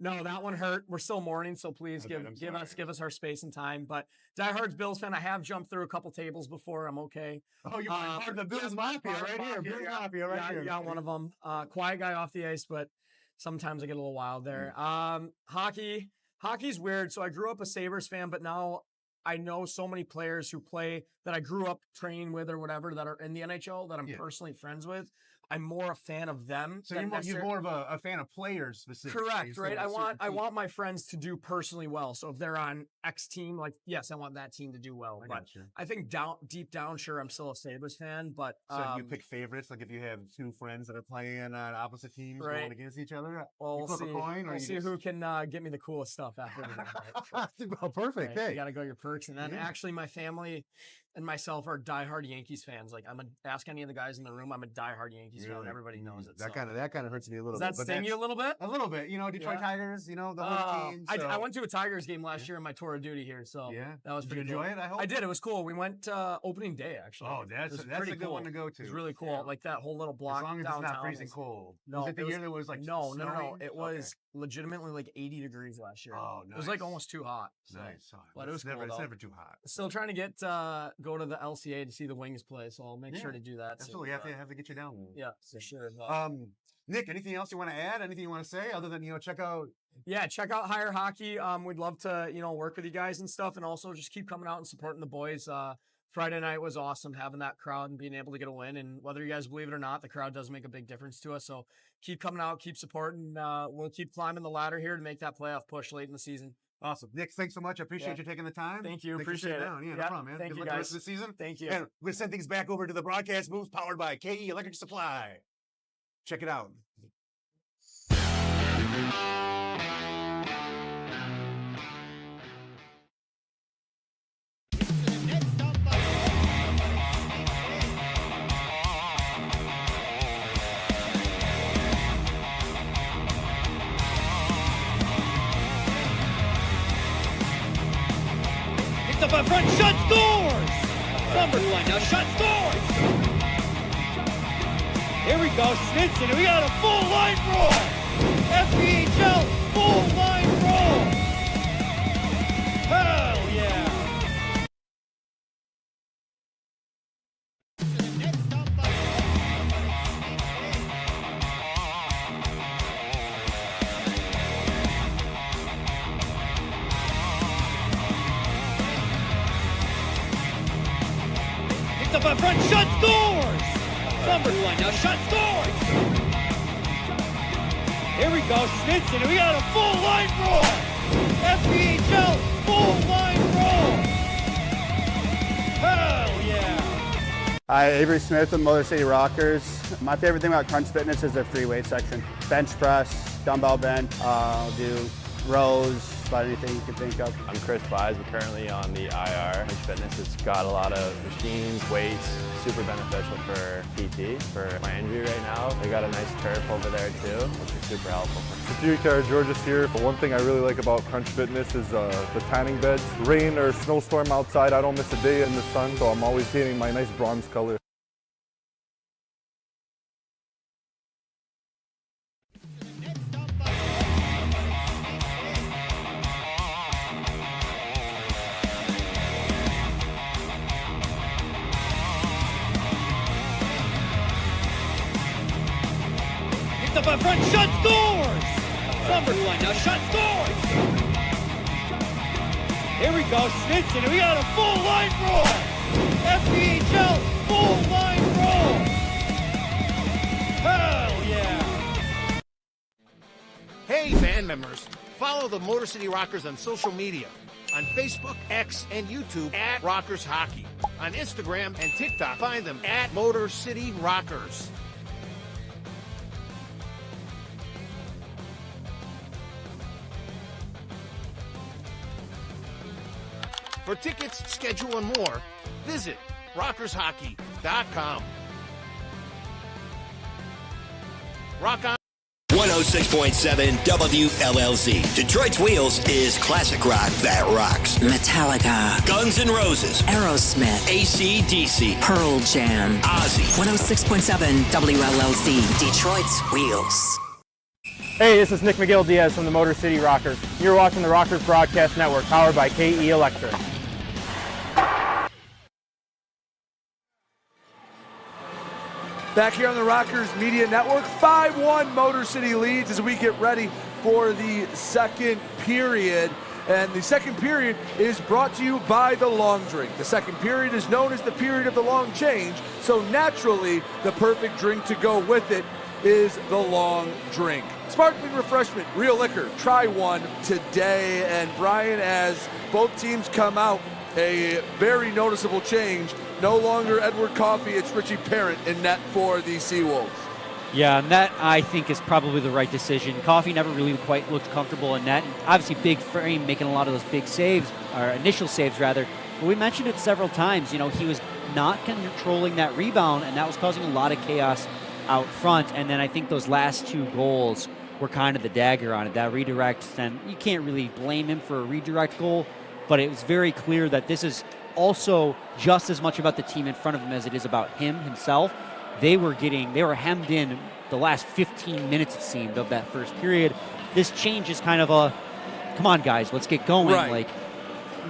No, that one hurt. We're still mourning, so please give us our space and time. But diehard Bills fan, I have jumped through a couple tables before. I'm okay. Oh, you're part of the Bills Mafia right here. Bills Mafia right here. You got one of them. Quiet guy off the ice, but sometimes I get a little wild there. Hockey's weird. So I grew up a Sabres fan, but now I know so many players who play that I grew up training with or whatever that are in the NHL that I'm personally friends with. I'm more a fan of them. So you're more of a fan of players specifically. Correct, right? I want my friends to do personally well. So if they're on X team, like yes, I want that team to do well. I think deep down, sure, I'm still a Sabres fan. But so you pick favorites, like if you have 2 friends that are playing on opposite teams going against each other. Well, you flip a coin, or we'll see who can get me the coolest stuff after the game. Well, perfect. Right? Hey, you got to go your perks, and then actually my family. and myself are diehard Yankees fans. Like ask any of the guys in the room, I'm a diehard Yankees fan. Everybody knows it. That kind of hurts me a little Does bit. that sting you a little bit? A little bit. You know, Detroit Tigers, you know, the whole team. I went to a Tigers game last year on my tour of duty here, so that was pretty Did you enjoy it, I hope? I did. It was cool. We went opening day, actually. Oh, that's a good one to go to. It was really cool. Like that whole little block as long as downtown. it's not freezing cold. No, was it the year that was like no. snowing? It was legitimately like 80 degrees last year. Oh, nice. It was like almost too hot. So. Nice. But it was cool, It's though. never too hot. Still trying to get go to the LCA to see the Wings play, so I'll make sure to do that. Absolutely, have to get you down. Yeah, for sure. Nick, anything else you want to add? Anything you want to say other than check out? Yeah, check out Higher Hockey. We'd love to work with you guys and stuff, and also just keep coming out and supporting the boys. Friday night was awesome, having that crowd and being able to get a win. And whether you guys believe it or not, the crowd does make a big difference to us. So keep coming out, keep supporting. We'll keep climbing the ladder here to make that playoff push late in the season. Awesome. Nick, thanks so much. I appreciate you taking the time. Thank you. Thanks for Appreciate sitting it. down. Yeah, no problem, man. Thank Good you, luck the guys. rest of the season. Thank you. And we'll send things back over to the broadcast booth powered by KE Electric Supply. Check it out. Up in front, shot, scores! Number one, now shot, scores! Here we go, Snitson, we got a full line roll! FPHL, full line roll! Hell yeah! Up in front, shot, scores! Number one, now shot, scores! Here we go, Snitson, we got a full line roll! FPHL, full line roll! Hell yeah! Hi, Avery Smith with Motor City Rockers. My favorite thing about Crunch Fitness is their free weight section. Bench press, dumbbell bench, I'll do rows, about anything you can think of. I'm Chris Buys. We're currently on the IR. Crunch Fitness has got a lot of machines, weights, super beneficial for PT, for my injury right now. They got a nice turf over there too, which is super helpful. Security George's here. But one thing I really like about Crunch Fitness is the tanning beds. Rain or snowstorm outside, I don't miss a day in the sun, so I'm always getting my nice bronze color. Up in front, shot, scores! Number one, now shot, scores! Here we go, Snitson, we got a full line roll! FPHL, full line roll! Hell yeah! Hey, band members, follow the Motor City Rockers on social media. On Facebook, X, and YouTube at Rockers Hockey. On Instagram and TikTok, find them at Motor City Rockers. For tickets, schedule, and more, visit rockershockey.com. Rock on. 106.7 WLLZ. Detroit's Wheels is classic rock that rocks. Metallica, Guns N' Roses, Aerosmith, AC/DC, Pearl Jam, Ozzy. 106.7 WLLZ, Detroit's Wheels. Hey, this is Nick McGill-Diaz from the Motor City Rockers. You're watching the Rockers Broadcast Network, powered by KE Electric. Back here on the Rockers Media Network, 5-1 Motor City leads as we get ready for the second period. And the second period is brought to you by the long drink. The second period is known as the period of the long change, so naturally the perfect drink to go with it is the long drink. Sparkling refreshment, real liquor. Try one today. And Brian, as both teams come out, a very noticeable change. No longer Edward Coffey, it's Richie Parent in net for the Seawolves. Yeah, and that, I think, is probably the right decision. Coffey never really quite looked comfortable in net. And obviously, big frame, making a lot of those big saves, or initial saves, rather. we mentioned it several times. He was not controlling that rebound, and that was causing a lot of chaos out front. And then I think those last 2 goals were kind of the dagger on it. That redirect, and you can't really blame him for a redirect goal, but it was very clear that this is also just as much about the team in front of him as it is about himself. They were hemmed in the last 15 minutes, it seemed, of that first period. This change is kind of a, come on, guys, let's get going. Right. Like,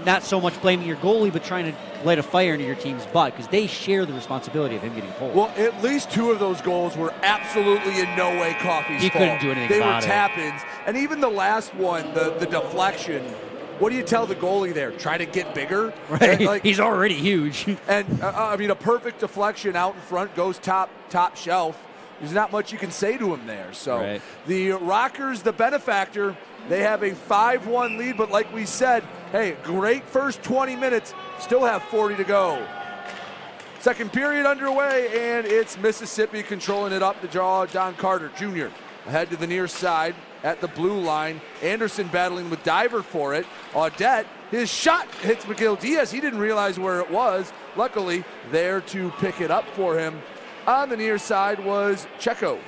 not so much blaming your goalie, but trying to light a fire into your team's butt, because they share the responsibility of him getting pulled. Well, at least 2 of those goals were absolutely in no way Coffey's fault. He couldn't do anything about it. They were tap-ins. And even the last one, the deflection, what do you tell the goalie there? Try to get bigger? Right. He's already huge. And, a perfect deflection out in front goes top shelf. There's not much you can say to him there. So the Rockers, the benefactor, they have a 5-1 lead, but like we said, hey, great first 20 minutes, still have 40 to go. Second period underway, and it's Mississippi controlling it up the draw. Don Carter Jr. ahead to the near side at the blue line. Anderson battling with Diver for it. Audette, his shot hits Miguel Diaz. He didn't realize where it was. Luckily, there to pick it up for him. On the near side was Checo.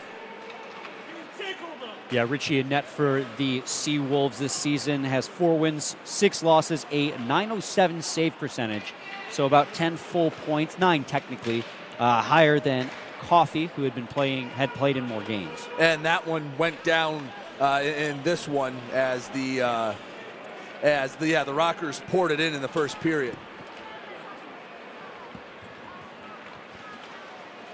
Yeah, Richie in net for the Seawolves this season, has 4 wins, 6 losses, a .907 save percentage. So about 10 full points, 9 technically, higher than Coffey, who had played in more games. And that one went down in this one as the Rockers poured it in the first period.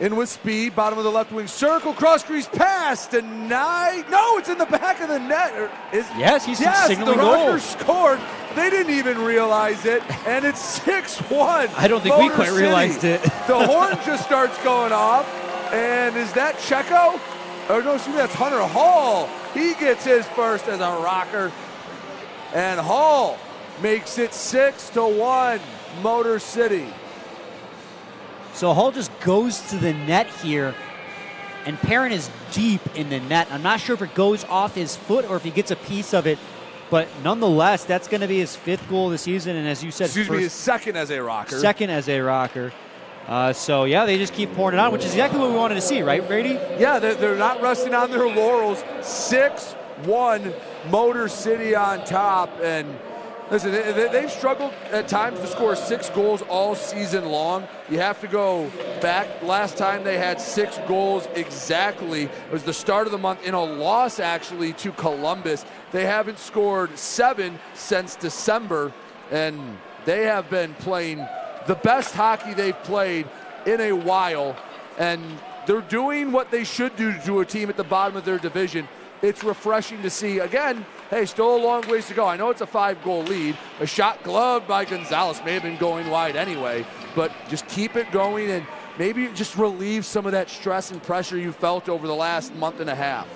In with speed, bottom of the left wing circle, cross crease pass, denied. No, it's in the back of the net. Yes, he's signaling the Rockers goal. scored. They didn't even realize it, and it's 6-1. I don't think we quite realized it. The horn just starts going off, and is that Checo? Or no, excuse me, that's Hunter Hall. He gets his first as a Rocker, and Hall makes it 6-1, Motor City. So Hall just goes to the net here, and Perrin is deep in the net. I'm not sure if it goes off his foot or if he gets a piece of it, but nonetheless, that's going to be his 5th goal of the season, and as you said, his second as a Rocker. Second as a Rocker. So, yeah, they just keep pouring it on, which is exactly what we wanted to see, right, Brady? Yeah, they're not resting on their laurels. 6-1, Motor City on top, and listen, they've struggled at times to score 6 goals all season long. You have to go back. Last time they had 6 goals exactly. It was the start of the month in a loss, actually, to Columbus. They haven't scored 7 since December, and they have been playing the best hockey they've played in a while, and they're doing what they should do to a team at the bottom of their division. It's refreshing to see. Again, hey, still a long ways to go. I know it's a 5-goal lead. A shot gloved by Gonzalez may have been going wide anyway, but just keep it going and maybe just relieve some of that stress and pressure you felt over the last month and a half.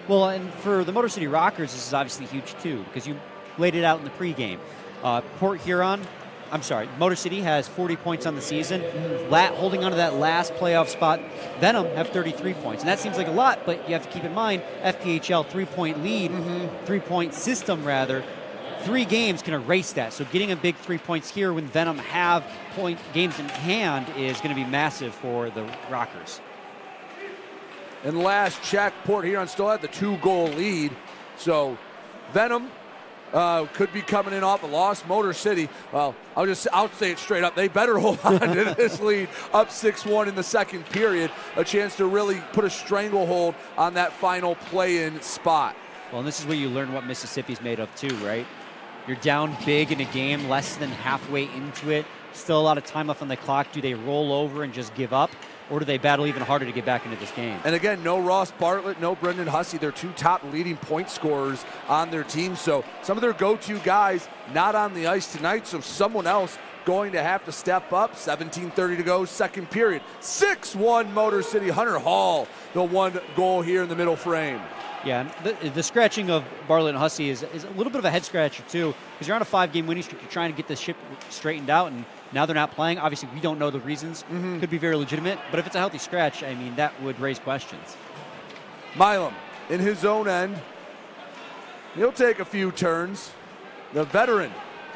Well, and for the Motor City Rockers, this is obviously huge too, because you laid it out in the pregame. Motor City has 40 points on the season. Holding on to that last playoff spot, Venom have 33 points. And that seems like a lot, but you have to keep in mind, FPHL 3-point lead, 3-point system rather. 3 games can erase that. So getting a big 3 points here when Venom have point games in hand is going to be massive for the Rockers. And last check, Port Huron still had the 2-goal lead. So Venom could be coming in off a loss. Motor City, well, I'll say it straight up. They better hold on to this lead, up 6-1 in the second period. A chance to really put a stranglehold on that final play-in spot. Well, and this is where you learn what Mississippi's made of too, right? You're down big in a game, less than halfway into it. Still a lot of time left on the clock. Do they roll over and just give up? Or do they battle even harder to get back into this game? And again, no Ross Bartlett, no Brendan Hussey. They're 2 top leading point scorers on their team. So some of their go-to guys not on the ice tonight. So someone else going to have to step up. 17:30 to go, second period. 6-1 Motor City. Hunter Hall, the 1 goal here in the middle frame. Yeah, the scratching of Bartlett and Hussey is a little bit of a head scratcher too, because you're on a 5-game winning streak. You're trying to get the ship straightened out, and now they're not playing. Obviously, we don't know the reasons. Could be very legitimate, but if it's a healthy scratch, I mean, that would raise questions. Milam in his own end. He'll take a few turns. The veteran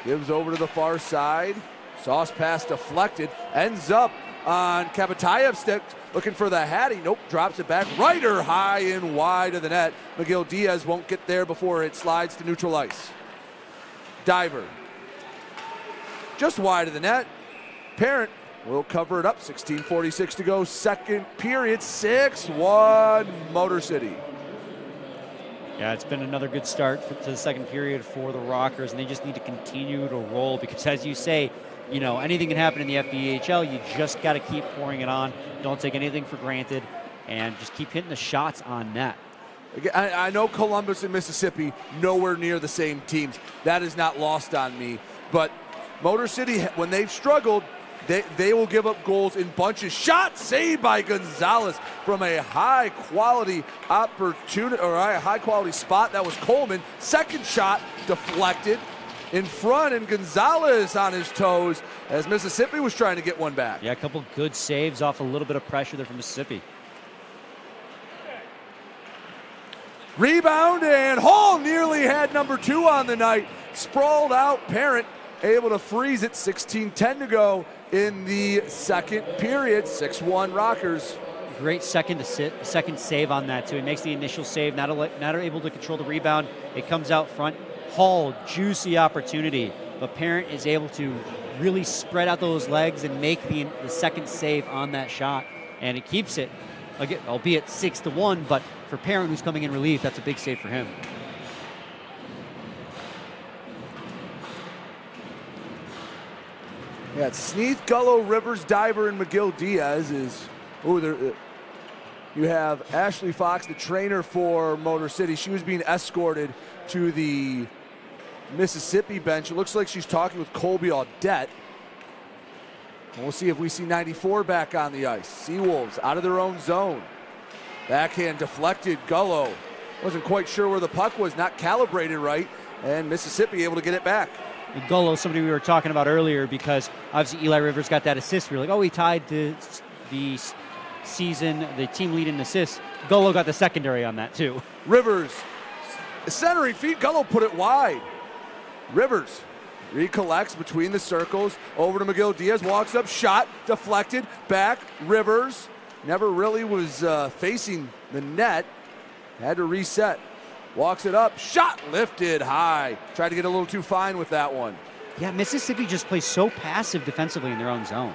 gives over to the far side. Sauce pass deflected, ends up on Kapataev's stick, looking for the Hattie. Nope, drops it back. Ryder high and wide of the net. Miguel Diaz won't get there before it slides to neutral ice. Diver. Just wide of the net. Parent will cover it up. 16:46 to go. Second period. 6-1 Motor City. Yeah, it's been another good start to the second period for the Rockers, and they just need to continue to roll because, as you say, you know, anything can happen in the FBHL. You just got to keep pouring it on. Don't take anything for granted, and just keep hitting the shots on net. I know Columbus and Mississippi nowhere near the same teams. That is not lost on me. But Motor City, when they've struggled, they will give up goals in bunches. Shot saved by Gonzalez from a high-quality opportunity, or a high-quality spot. That was Coleman. Second shot deflected in front, and Gonzalez on his toes as Mississippi was trying to get one back. Yeah, a couple good saves off a little bit of pressure there from Mississippi. Rebound, and Hall nearly had number 2 on the night. Sprawled out, Parent able to freeze it. 16:10 to go in the second period. 6-1 Rockers. Great second save on that too. He makes the initial save, not able to control the rebound. It comes out front. Hall, juicy opportunity, but Parent is able to really spread out those legs and make the second save on that shot, and it keeps it, again, albeit 6-1, but for Parent, who's coming in relief, that's a big save for him. Yeah, it's Sneath, Gullo, Rivers, Diver, and McGill Diaz is. You have Ashley Fox, the trainer for Motor City. She was being escorted to the Mississippi bench. It looks like she's talking with Colby Audette. We'll see if we see 94 back on the ice. Seawolves out of their own zone. Backhand deflected. Gullo wasn't quite sure where the puck was, not calibrated right, and Mississippi able to get it back. Gullo, somebody we were talking about earlier, because obviously Eli Rivers got that assist. We were like, oh, he tied the season, the team lead in assists. Gullo got the secondary on that too. Rivers, centering feet, Gullo put it wide. Rivers recollects between the circles, over to McGill Diaz, walks up, shot, deflected, back, Rivers. Never really was facing the net, had to reset. Walks it up, shot lifted high. Tried to get a little too fine with that one. Yeah, Mississippi just plays so passive defensively in their own zone.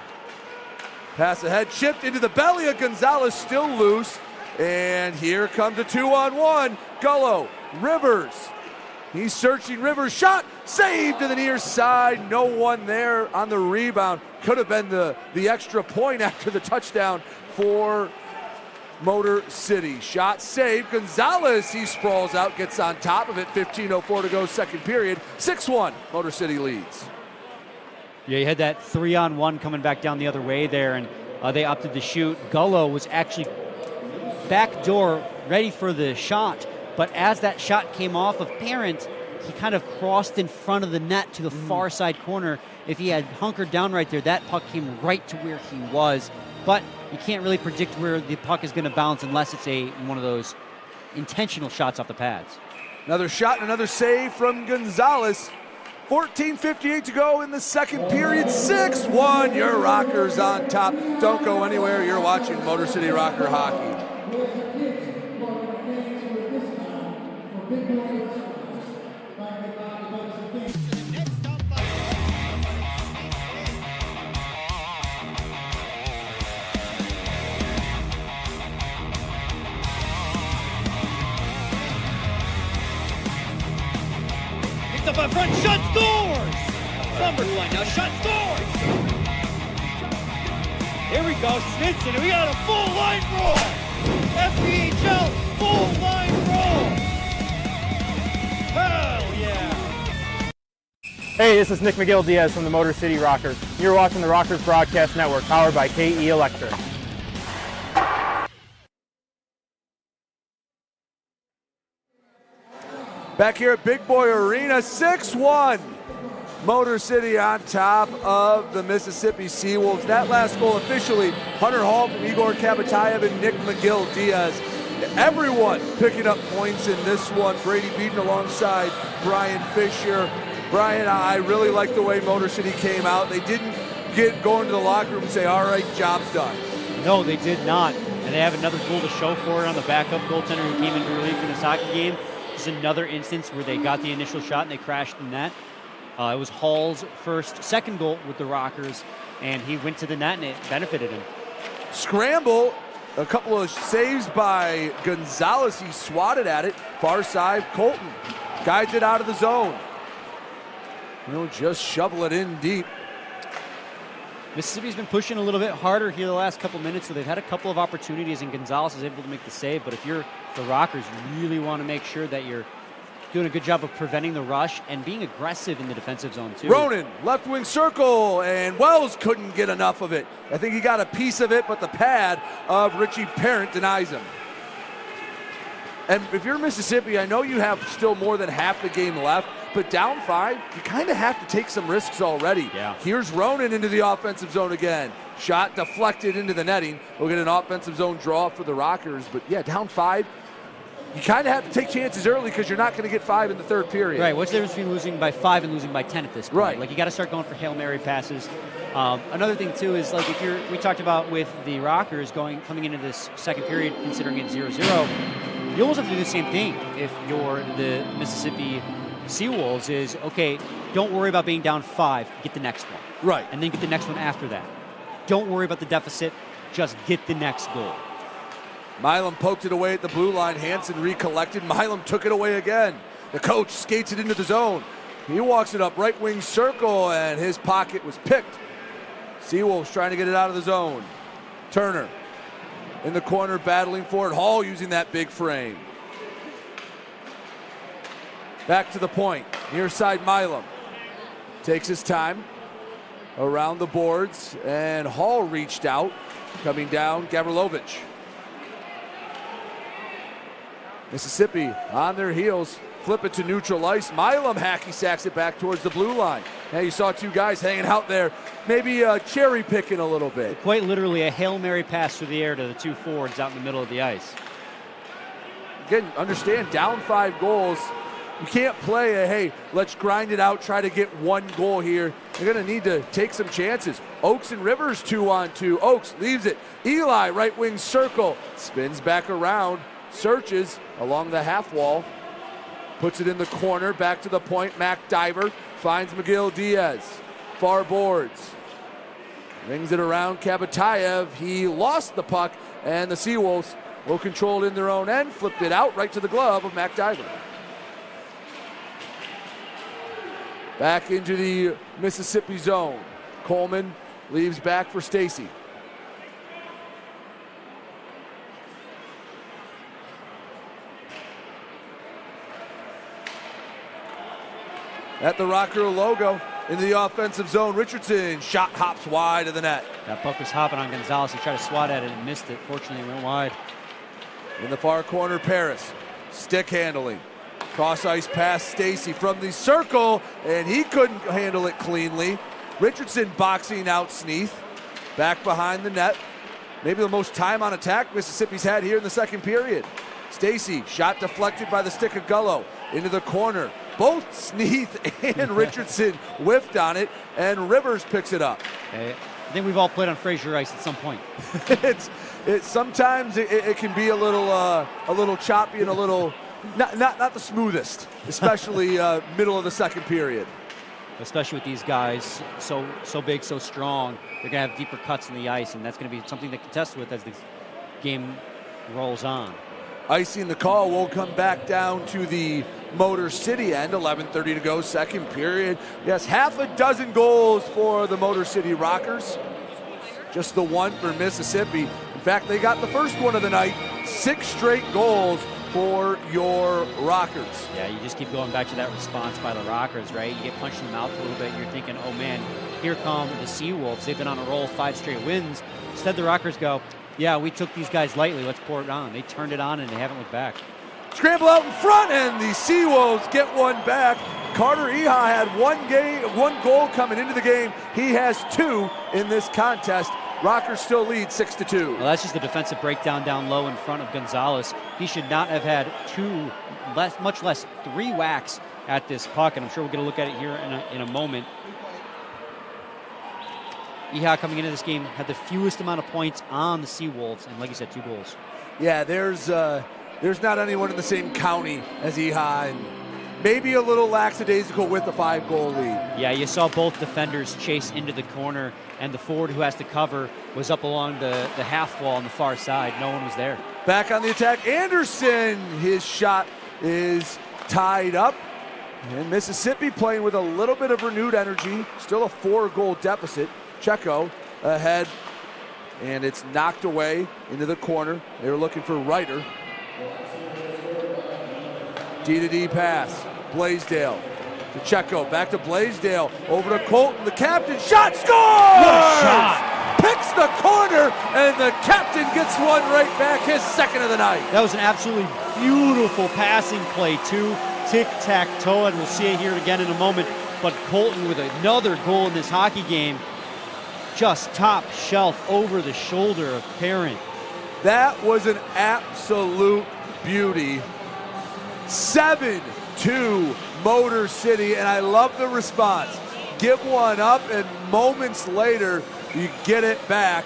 Pass ahead, chipped into the belly of Gonzalez, still loose. And here comes a 2-on-1. Gullo, Rivers. He's searching, Rivers, shot, saved to the near side. No one there on the rebound. Could have been the extra point after the touchdown for Motor City. Shot saved. Gonzalez, he sprawls out, gets on top of it. 15:04 to go, second period. 6-1, Motor City leads. Yeah, you had that 3-on-1 coming back down the other way there, and they opted to shoot. Gullo was actually backdoor ready for the shot, but as that shot came off of Parent, he kind of crossed in front of the net to the far side corner. If he had hunkered down right there, that puck came right to where he was. But you can't really predict where the puck is going to bounce unless it's one of those intentional shots off the pads. Another shot and another save from Gonzalez. 14:58 to go in the second period. 6-1, your Rockers on top. Don't go anywhere. You're watching Motor City Rocker hockey. Up in front, shot, scores! Number 1 now, shot, scores! Here we go, Snitson, we got a full line roll! FBHL, full line roll! Hell yeah! Hey, this is Nick McGill Diaz from the Motor City Rockers. You're watching the Rockers Broadcast Network, powered by KE Electric. Back here at Big Boy Arena, 6-1. Motor City on top of the Mississippi Seawolves. That last goal officially, Hunter Hall from Igor Kapatayev and Nick McGill Diaz. Everyone picking up points in this one. Brady Beaton alongside Brian Fisher. Brian, I really like the way Motor City came out. They didn't go into the locker room and say, all right, job's done. No, they did not. And they have another goal to show for it on the backup goaltender who came into relief in this hockey game. This is another instance where they got the initial shot and they crashed the net. It was Hall's second goal with the Rockers, and he went to the net and it benefited him. Scramble, a couple of saves by Gonzalez. He swatted at it. Far side, Colton guides it out of the zone. He'll just shovel it in deep. Mississippi's been pushing a little bit harder here the last couple minutes, so they've had a couple of opportunities, and Gonzalez is able to make the save. But if you're the Rockers, you really want to make sure that you're doing a good job of preventing the rush and being aggressive in the defensive zone, too. Ronan, left wing circle, and Wells couldn't get enough of it. I think he got a piece of it, but the pad of Richie Parent denies him. And if you're Mississippi, I know you have still more than half the game left, but down 5, you kind of have to take some risks already. Yeah. Here's Ronan into the offensive zone again. Shot deflected into the netting. We'll get an offensive zone draw for the Rockers, but yeah, down 5. You kind of have to take chances early because you're not going to get 5 in the third period. Right, what's the difference between losing by 5 and losing by 10 at this point? Right. Like, you got to start going for Hail Mary passes. Another thing, too, is like we talked about with the Rockers coming into this second period, considering it 0-0, you almost have to do the same thing if you're the Mississippi Seawolves is, okay, don't worry about being down 5, get the next one. Right. And then get the next one after that. Don't worry about the deficit, just get the next goal. Milam poked it away at the blue line. Hansen recollected. Milam took it away again. The coach skates it into the zone. He walks it up right wing circle, and his pocket was picked. Seawolves trying to get it out of the zone. Turner in the corner battling for it. Hall using that big frame. Back to the point. Near side Milam. Takes his time around the boards, and Hall reached out. Coming down, Gavrilovich. Mississippi on their heels. Flip it to neutral ice. Milam hacky sacks it back towards the blue line. Now you saw 2 guys hanging out there, maybe cherry picking a little bit. Quite literally a Hail Mary pass through the air to the 2 forwards out in the middle of the ice. Again, understand, down 5 goals. You can't play a, hey, let's grind it out, try to get 1 goal here. You're going to need to take some chances. Oaks and Rivers 2-on-2. Oaks leaves it. Eli, right wing circle, spins back around, searches along the half wall, puts it in the corner, back to the point. Mac Diver finds McGill Diaz. Far boards. Rings it around Kabatayev. He lost the puck, and the Seawolves will control it in their own end. Flipped it out right to the glove of Mac Diver. Back into the Mississippi zone. Coleman leaves back for Stacy. At the Rocker logo, into the offensive zone, Richardson shot hops wide of the net. That puck was hopping on Gonzalez. He tried to swat at it and missed it. Fortunately, it went wide. In the far corner, Paris. Stick handling. Cross ice pass Stacy from the circle, and he couldn't handle it cleanly. Richardson boxing out Sneath. Back behind the net. Maybe the most time on attack Mississippi's had here in the second period. Stacy, shot deflected by the stick of Gullo. Into the corner. Both Sneath and Richardson whiffed on it, and Rivers picks it up. I think we've all played on Fraser ice at some point. Sometimes it can be a little choppy and a little not the smoothest, especially middle of the second period. Especially with these guys, so big, so strong, they're gonna have deeper cuts in the ice, and that's gonna be something to contest with as the game rolls on. Icing the call will come back down to the Motor City end. 11:30 to go, second period. Yes, half a dozen goals for the Motor City Rockers. Just the one for Mississippi. In fact, they got the first one of the night. 6 straight goals for your Rockers. Yeah, you just keep going back to that response by the Rockers, right? You get punched in the mouth a little bit. You're thinking, oh man, here come the Seawolves. They've been on a roll, 5 straight wins. Instead, the Rockers go, yeah, we took these guys lightly. Let's pour it on. They turned it on, and they haven't looked back. Scramble out in front, and the Seawolves get one back. Carter Eha had one goal coming into the game. He has 2 in this contest. Rockers still lead 6-2. Well, that's just the defensive breakdown down low in front of Gonzalez. He should not have had 2, much less 3 whacks at this puck, and I'm sure we're going to look at it here in a moment. EHA coming into this game had the fewest amount of points on the Seawolves, and like you said, 2 goals. Yeah, there's not anyone in the same county as EHA, and maybe a little lackadaisical with the 5-goal lead. Yeah, you saw both defenders chase into the corner, and the forward who has to cover was up along the half wall on the far side. No one was there. Back on the attack, Anderson. His shot is tied up. And Mississippi playing with a little bit of renewed energy. Still a 4-goal deficit. Checo ahead, and it's knocked away into the corner. They were looking for Ryder. D-to-D pass. Blaisdell to Checo. Back to Blaisdell. Over to Colton. The captain. Shot. Scores! What a shot! Picks the corner, and the captain gets one right back. His second of the night. That was an absolutely beautiful passing play, too. Tic-tac-toe, and we'll see it here again in a moment. But Colton with another goal in this hockey game. Just top shelf over the shoulder of Parent. That was an absolute beauty. 7-2 Motor City, and I love the response. Give one up, and moments later, you get it back.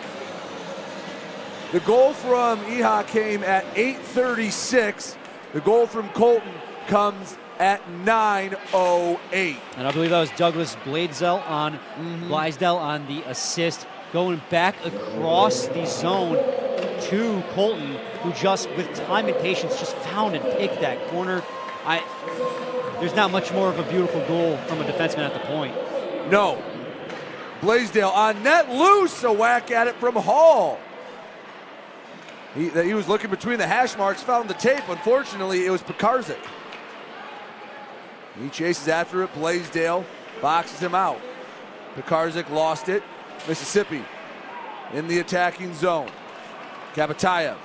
The goal from EHA came at 8:36. The goal from Colton comes at 9:08. And I believe that was Douglas Blaisdell on the assist, going back across the zone to Colton, who just, with time and patience, just found and picked that corner. There's not much more of a beautiful goal from a defenseman at the point. No. Blaisdell on net, loose, a whack at it from Hall. He was looking between the hash marks, found the tape. Unfortunately, it was Pekarzik. He chases after it. Blaisdell boxes him out. Pekarzik lost it. Mississippi in the attacking zone. Kapatayev.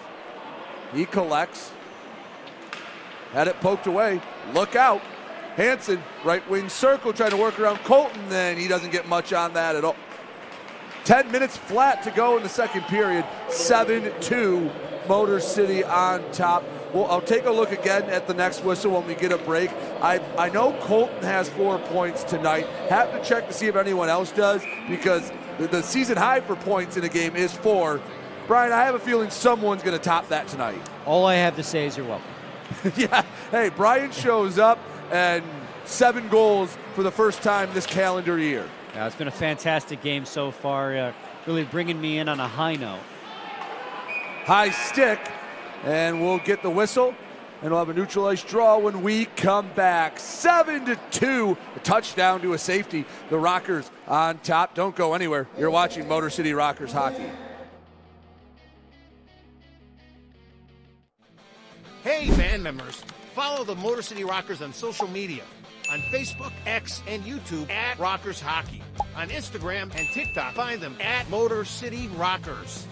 He collects. Had it poked away. Look out. Hansen, right wing circle, trying to work around Colton. Then he doesn't get much on that at all. 10 minutes flat to go in the second period. 7-2 Motor City on top. Well, I'll take a look again at the next whistle when we get a break. I know Colton has 4 points tonight. Have to check to see if anyone else does, because the season high for points in a game is 4. Brian, I have a feeling someone's going to top that tonight. All I have to say is you're welcome. Yeah. Hey, Brian shows up and 7 goals for the first time this calendar year. Yeah, it's been a fantastic game so far. Really bringing me in on a high note. High stick, and we'll get the whistle, and we'll have a neutral ice draw when we come back. 7-2, a touchdown to a safety. The Rockers on top. Don't go anywhere. You're watching Motor City Rockers hockey. Hey, band members, follow the Motor City Rockers on social media. On Facebook, X, and YouTube at Rockers Hockey. On Instagram and TikTok, find them at Motor City Rockers.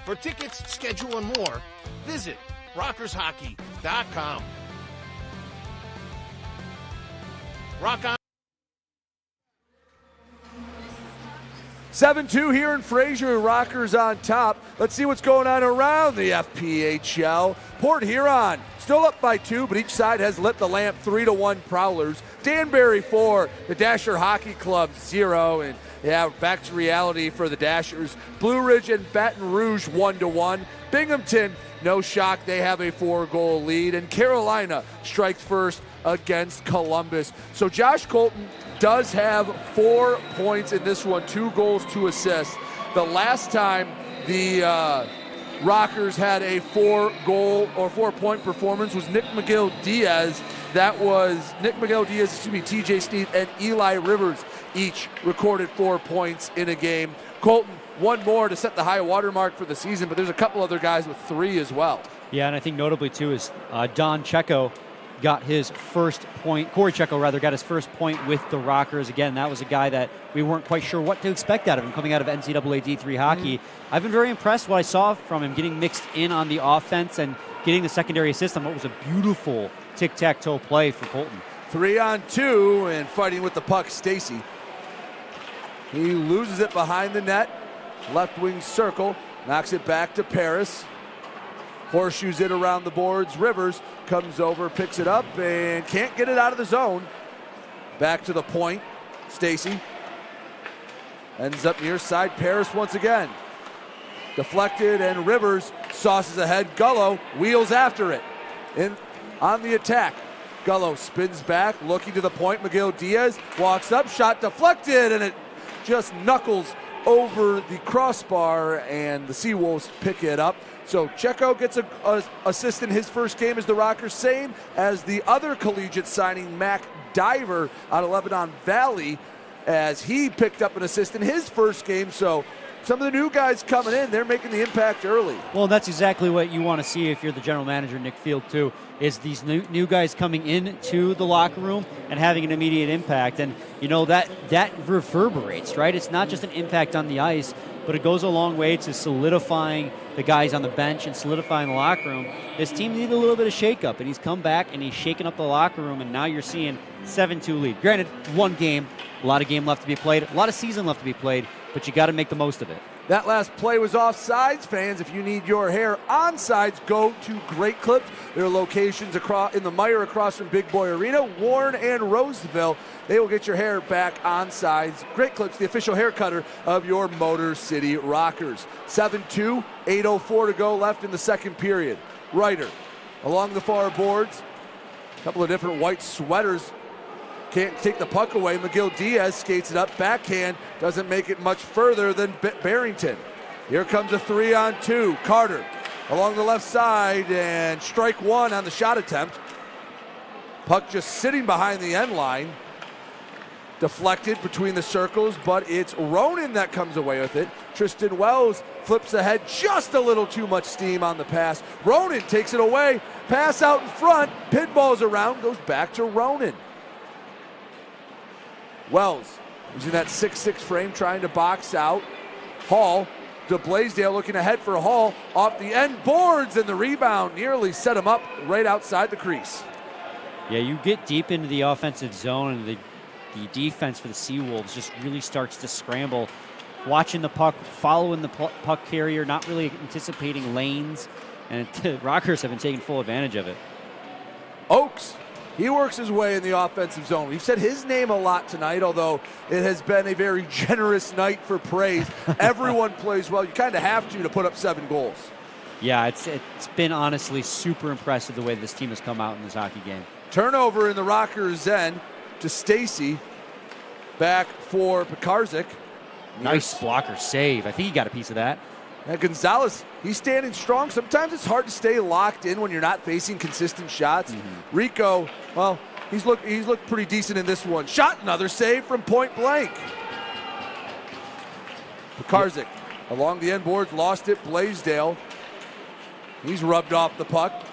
For tickets, schedule, and more, visit rockershockey.com. Rock on. 7-2 here in Fraser, Rockers on top. Let's see what's going on around the FPHL. Port Huron still up by 2, but each side has lit the lamp. 3-1 Prowlers. Danbury 4, the Dasher Hockey Club 0, and yeah, back to reality for the Dashers. Blue Ridge and Baton Rouge 1-1. Binghamton, no shock, they have a 4-goal lead, and Carolina strikes first against Columbus. So Josh Colton does have 4 points in this one, 2 goals, 2 assists. The last time the Rockers had a 4-goal or 4-point performance was Nick McGill-Diaz. That was Nick McGill-Diaz, TJ Sneed, and Eli Rivers each recorded 4 points in a game. Colton, 1 more to set the high water mark for the season, but there's a couple other guys with 3 as well. Yeah, and I think notably too is Don Checo got his first point. Corey Checo, rather, got his first point with the Rockers. Again, that was a guy that we weren't quite sure what to expect out of him coming out of NCAA D3 hockey. I've been very impressed what I saw from him, getting mixed in on the offense and getting the secondary assist on what was a beautiful tic-tac-toe play for Colton. 3-on-2 and fighting with the puck, Stacy. He loses it behind the net. left wing circle, knocks it back to Paris. Horseshoes it around the boards. Rivers comes over, picks it up, and can't get it out of the zone. Back to the point. Stacy ends up near side. Paris once again. Deflected, and Rivers sauces ahead. Gullo wheels after it. On the attack. Gullo spins back, looking to the point. Miguel Diaz walks up, shot deflected, and it just knuckles over the crossbar, and the Seawolves pick it up. So Checo gets an assist in his first game as the Rockers, same as the other collegiate signing, Mac Diver out of Lebanon Valley, as he picked up an assist in his first game. So some of the new guys coming in, they're making the impact early. Well, that's exactly what you want to see if you're the general manager, Nick Field, too, is these new guys coming into the locker room and having an immediate impact. And, you know, that reverberates, right? It's not just an impact on the ice, but it goes a long way to solidifying the guys on the bench and solidifying the locker room. This team needed a little bit of shakeup, and he's come back and he's shaken up the locker room, and now you're seeing 7-2 lead. Granted, one game, a lot of game left to be played, a lot of season left to be played, but you got to make the most of it. That last play was offsides. Fans, if you need your hair on sides, go to Great Clips. There are locations in the Mire across from Big Boy Arena, Warren and Roseville. They will get your hair back on sides. Great Clips, the official hair cutter of your Motor City Rockers. 7-2, 8:04 to go left in the second period. Ryder along the far boards. A couple of different white sweaters. Can't take the puck away. Miguel Diaz skates it up, backhand, doesn't make it much further than Barrington. Here comes a 3-on-2. Carter along the left side, and strike one on the shot attempt. Puck just sitting behind the end line. Deflected between the circles, but it's Ronan that comes away with it. Tristan Wells flips ahead, just a little too much steam on the pass. Ronan takes it away, pass out in front, pinballs around, goes back to Ronan. Wells using that 6'6" frame, trying to box out. Hall to Blaisdell, looking ahead for Hall. Off the end boards, and the rebound nearly set him up right outside the crease. Yeah, you get deep into the offensive zone, and the defense for the Seawolves just really starts to scramble. Watching the puck, following the puck carrier, not really anticipating lanes, and the Rockers have been taking full advantage of it. Oakes. He works his way in the offensive zone. We've said his name a lot tonight, although it has been a very generous night for praise. Everyone plays well. You kind of have to put up 7 goals. Yeah, it's been honestly super impressive the way this team has come out in this hockey game. Turnover in the Rockers' end to Stacy. Back for Pekarzik. Nice blocker save. I think he got a piece of that. And Gonzalez, he's standing strong. Sometimes it's hard to stay locked in when you're not facing consistent shots. Rico, well, he's looked pretty decent in this one. Shot, another save from point blank. Pekarzik along the end boards, lost it. Blaisdell, he's rubbed off the puck.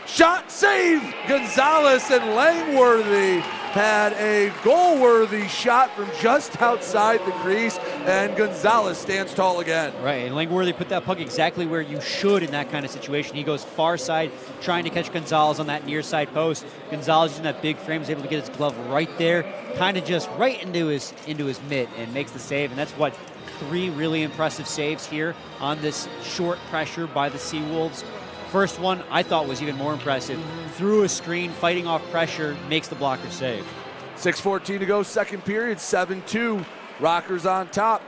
Shot, save! Gonzalez, and Langworthy had a goal-worthy shot from just outside the crease, and Gonzalez stands tall again. Right, and Langworthy put that puck exactly where you should in that kind of situation. He goes far side, trying to catch Gonzalez on that near side post. Gonzalez using that big frame is able to get his glove right there, kind of just right into his mitt, and makes the save. And that's what 3 really impressive saves here on this short pressure by the Seawolves. First one I thought was even more impressive. Through a screen, fighting off pressure, makes the blocker save. 6:14 to go, second period, 7-2. Rockers on top.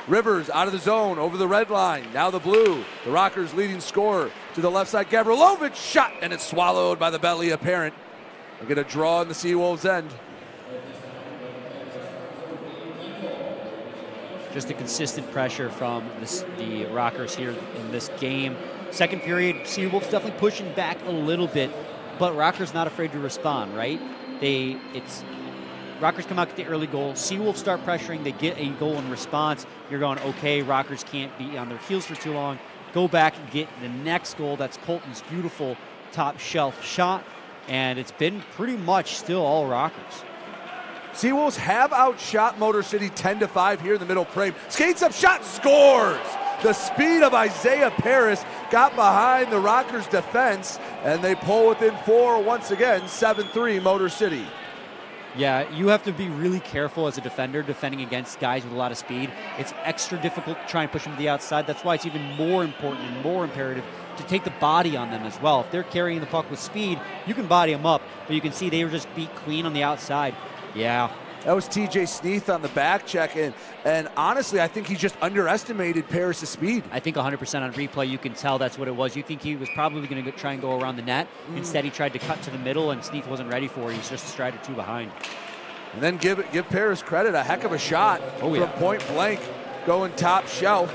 Rivers out of the zone, over the red line, now the blue. The Rockers leading scorer to the left side. Gavrilovic shot, and it's swallowed by the belly of Parent. We'll get a draw in the Seawolves' end. Just a consistent pressure from the Rockers here in this game. Second period, Seawolves definitely pushing back a little bit, but Rockers not afraid to respond, right? Rockers come out, get the early goal. Seawolves start pressuring, they get a goal in response. You're going, okay, Rockers can't be on their heels for too long. Go back and get the next goal. That's Colton's beautiful top shelf shot, and it's been pretty much still all Rockers. Seawolves have outshot Motor City 10-5 here in the middle frame. Skates up, shot, scores! The speed of Isaiah Paris got behind the Rockers' defense, and they pull within 4 once again, 7-3 Motor City. Yeah, you have to be really careful as a defender defending against guys with a lot of speed. It's extra difficult to try and push them to the outside. That's why it's even more important and more imperative to take the body on them as well. If they're carrying the puck with speed, you can body them up, but you can see they were just beat clean on the outside. Yeah. That was TJ Sneath on the back check, and honestly, I think he just underestimated Paris' speed. I think 100% on replay, you can tell that's what it was. You think he was probably going to try and go around the net. Instead, he tried to cut to the middle, and Sneath wasn't ready for it. He's just a stride or two behind. And then give Paris credit, a heck of a shot from point blank, going top shelf.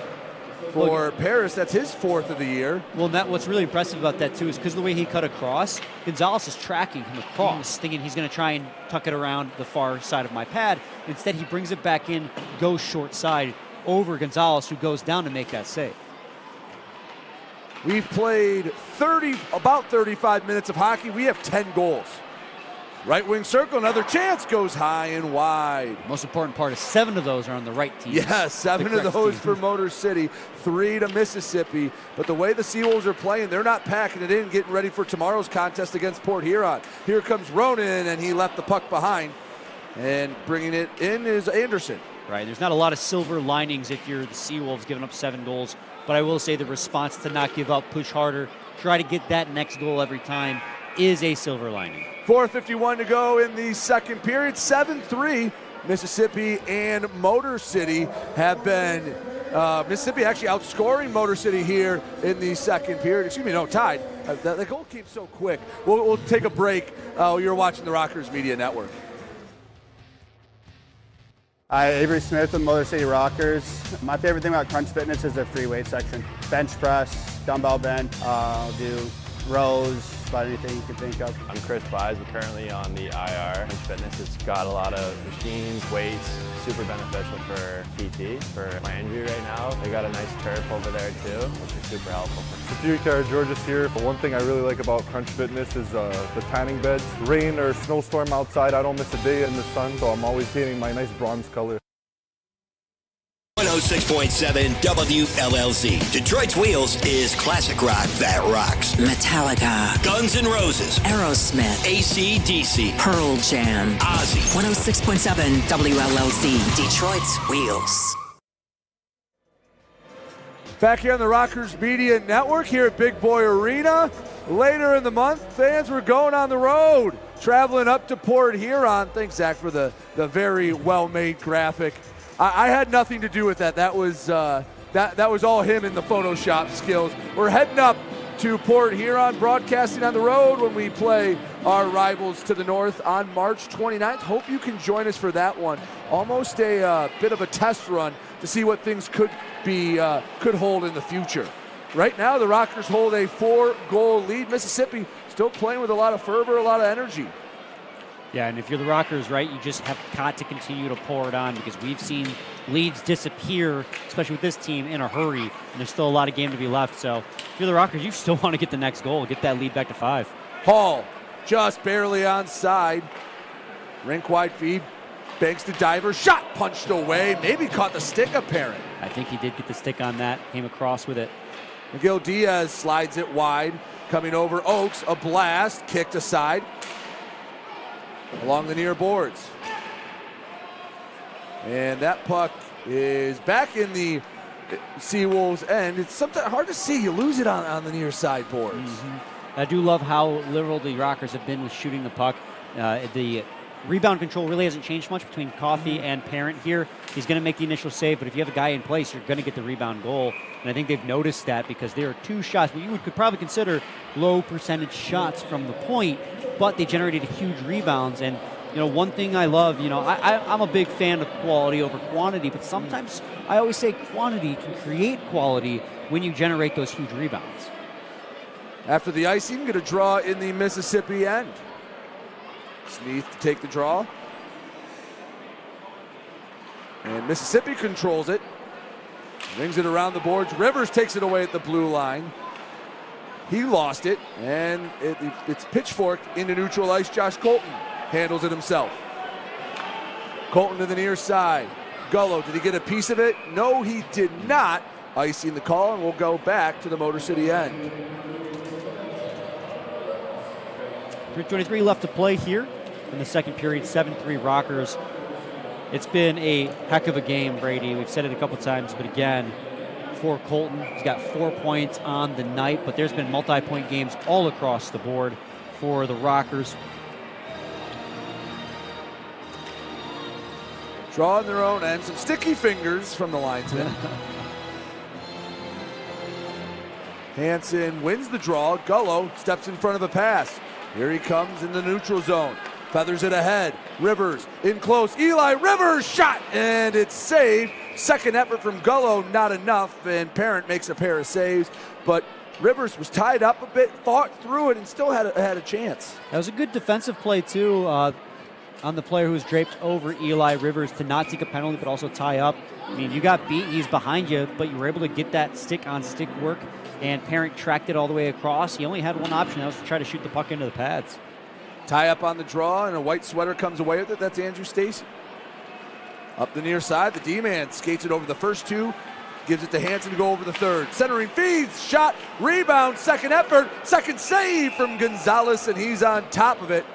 For Paris, that's his 4th of the year. Well, what's really impressive about that, too, is because of the way he cut across, Gonzalez is tracking him across, thinking he's going to try and tuck it around the far side of my pad. Instead, he brings it back in, goes short side over Gonzalez, who goes down to make that save. We've played about 35 minutes of hockey. We have 10 goals. Right wing circle, another chance, goes high and wide. Most important part is 7 of those are on the right team. Yeah, 7 of those for Motor City, 3 to Mississippi. But the way the Seawolves are playing, they're not packing it in, getting ready for tomorrow's contest against Port Huron. Here comes Ronan, and he left the puck behind. And bringing it in is Anderson. Right, there's not a lot of silver linings if you're the Seawolves giving up 7 goals. But I will say the response to not give up, push harder, try to get that next goal every time is a silver lining. 4:51 to go in the second period. 7-3. Mississippi and Motor City have been, Mississippi actually outscoring Motor City here in the second period. Excuse me, no, tied. The goal came so quick. We'll take a break. You're watching the Rockers Media Network. Hi, Avery Smith with Motor City Rockers. My favorite thing about Crunch Fitness is their free weight section. Bench press, dumbbell bench, do rows, about anything you can think of. I'm Chris Buys. We're currently on the IR. Crunch Fitness has got a lot of machines, weights, super beneficial for PT, for my injury right now. They got a nice turf over there too, which is super helpful. Superior Georges here. But one thing I really like about Crunch Fitness is the tanning beds. Rain or snowstorm outside, I don't miss a day in the sun, so I'm always getting my nice bronze color. 106.7 WLLZ. Detroit's Wheels is classic rock that rocks. Metallica, Guns N' Roses, Aerosmith, AC/DC, Pearl Jam, Ozzy. 106.7 WLLZ, Detroit's Wheels. Back here on the Rockers Media Network here at Big Boy Arena. Later in the month, fans were going on the road, traveling up to Port Huron. Thanks, Zach, for the very well-made graphic. I had nothing to do with that. That was all him and the Photoshop skills. We're heading up to Port Huron, broadcasting on the road when we play our rivals to the north on March 29th. Hope you can join us for that one. Almost a bit of a test run to see what things could hold in the future. Right now, the Rockers hold a 4-goal lead. Mississippi still playing with a lot of fervor, a lot of energy. Yeah, and if you're the Rockers, right, you just have got to continue to pour it on because we've seen leads disappear, especially with this team, in a hurry, and there's still a lot of game to be left. So if you're the Rockers, you still want to get the next goal, get that lead back to 5. Hall just barely onside. Rink wide feed, banks the diver, shot punched away, maybe caught the stick apparent. I think he did get the stick on that, came across with it. Miguel Diaz slides it wide, coming over Oaks, a blast, kicked aside. Along the near boards. And that puck is back in the Seawolves end. It's sometimes hard to see. You lose it on the near side boards. Mm-hmm. I do love how liberal the Rockers have been with shooting the puck. The rebound control really hasn't changed much between Coffey and Parent here. He's going to make the initial save, but if you have a guy in place, you're going to get the rebound goal. And I think they've noticed that because there are 2 shots, what you could probably consider low percentage shots from the point, but they generated huge rebounds. And, one thing I love, I'm a big fan of quality over quantity, but sometimes I always say quantity can create quality when you generate those huge rebounds. After the icing, going to draw in the Mississippi end. Sneath to take the draw. And Mississippi controls it. Rings it around the boards. Rivers takes it away at the blue line. He lost it, and it's pitchforked into neutral ice. Josh Colton handles it himself. Colton to the near side. Gullo, did he get a piece of it? No, he did not. Icing the call, and we'll go back to the Motor City end. 3:23 left to play here. in the second period, 7-3 Rockers. It's been a heck of a game, Brady. We've said it a couple times, but again, for Colton, he's got 4 points on the night, but there's been multi-point games all across the board for the Rockers. Drawing their own end, some sticky fingers from the linesman. Hansen wins the draw. Gullo steps in front of a pass. Here he comes in the neutral zone. Feathers it ahead. Rivers in close. Eli Rivers shot, and it's saved. Second effort from Gullo, not enough, and Parent makes a pair of saves. But Rivers was tied up a bit, fought through it, and still had a chance. That was a good defensive play, too, on the player who was draped over Eli Rivers to not take a penalty, but also tie up. I mean, you got beat, he's behind you, but you were able to get that stick-on-stick work, and Parent tracked it all the way across. He only had one option, that was to try to shoot the puck into the pads. Tie up on the draw, and a white sweater comes away with it. That's Andrew Stacy. Up the near side, the D-man skates it over the first two, gives it to Hansen to go over the third. Centering feeds, shot, rebound, second effort, second save from Gonzalez, and he's on top of it.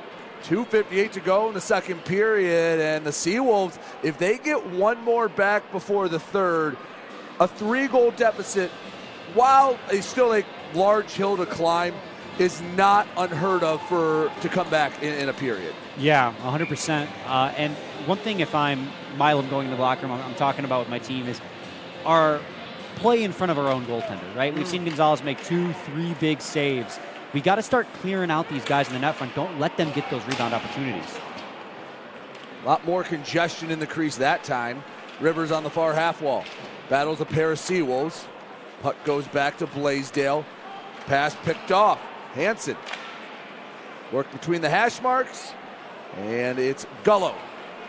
2:58 to go in the second period, and the Seawolves, if they get one more back before the third, a 3-goal deficit, while still a large hill to climb, is not unheard of to come back in a period. Yeah, 100%. And one thing, if I'm Milam going into the locker room, I'm talking about with my team is our play in front of our own goaltender, right? We've seen Gonzalez make 2-3 big saves. We got to start clearing out these guys in the net front. Don't let them get those rebound opportunities. A lot more congestion in the crease that time. Rivers on the far half wall. Battles a pair of Seawolves. Puck goes back to Blaisdell. Pass picked off. Hansen. Work between the hash marks. And it's Gullo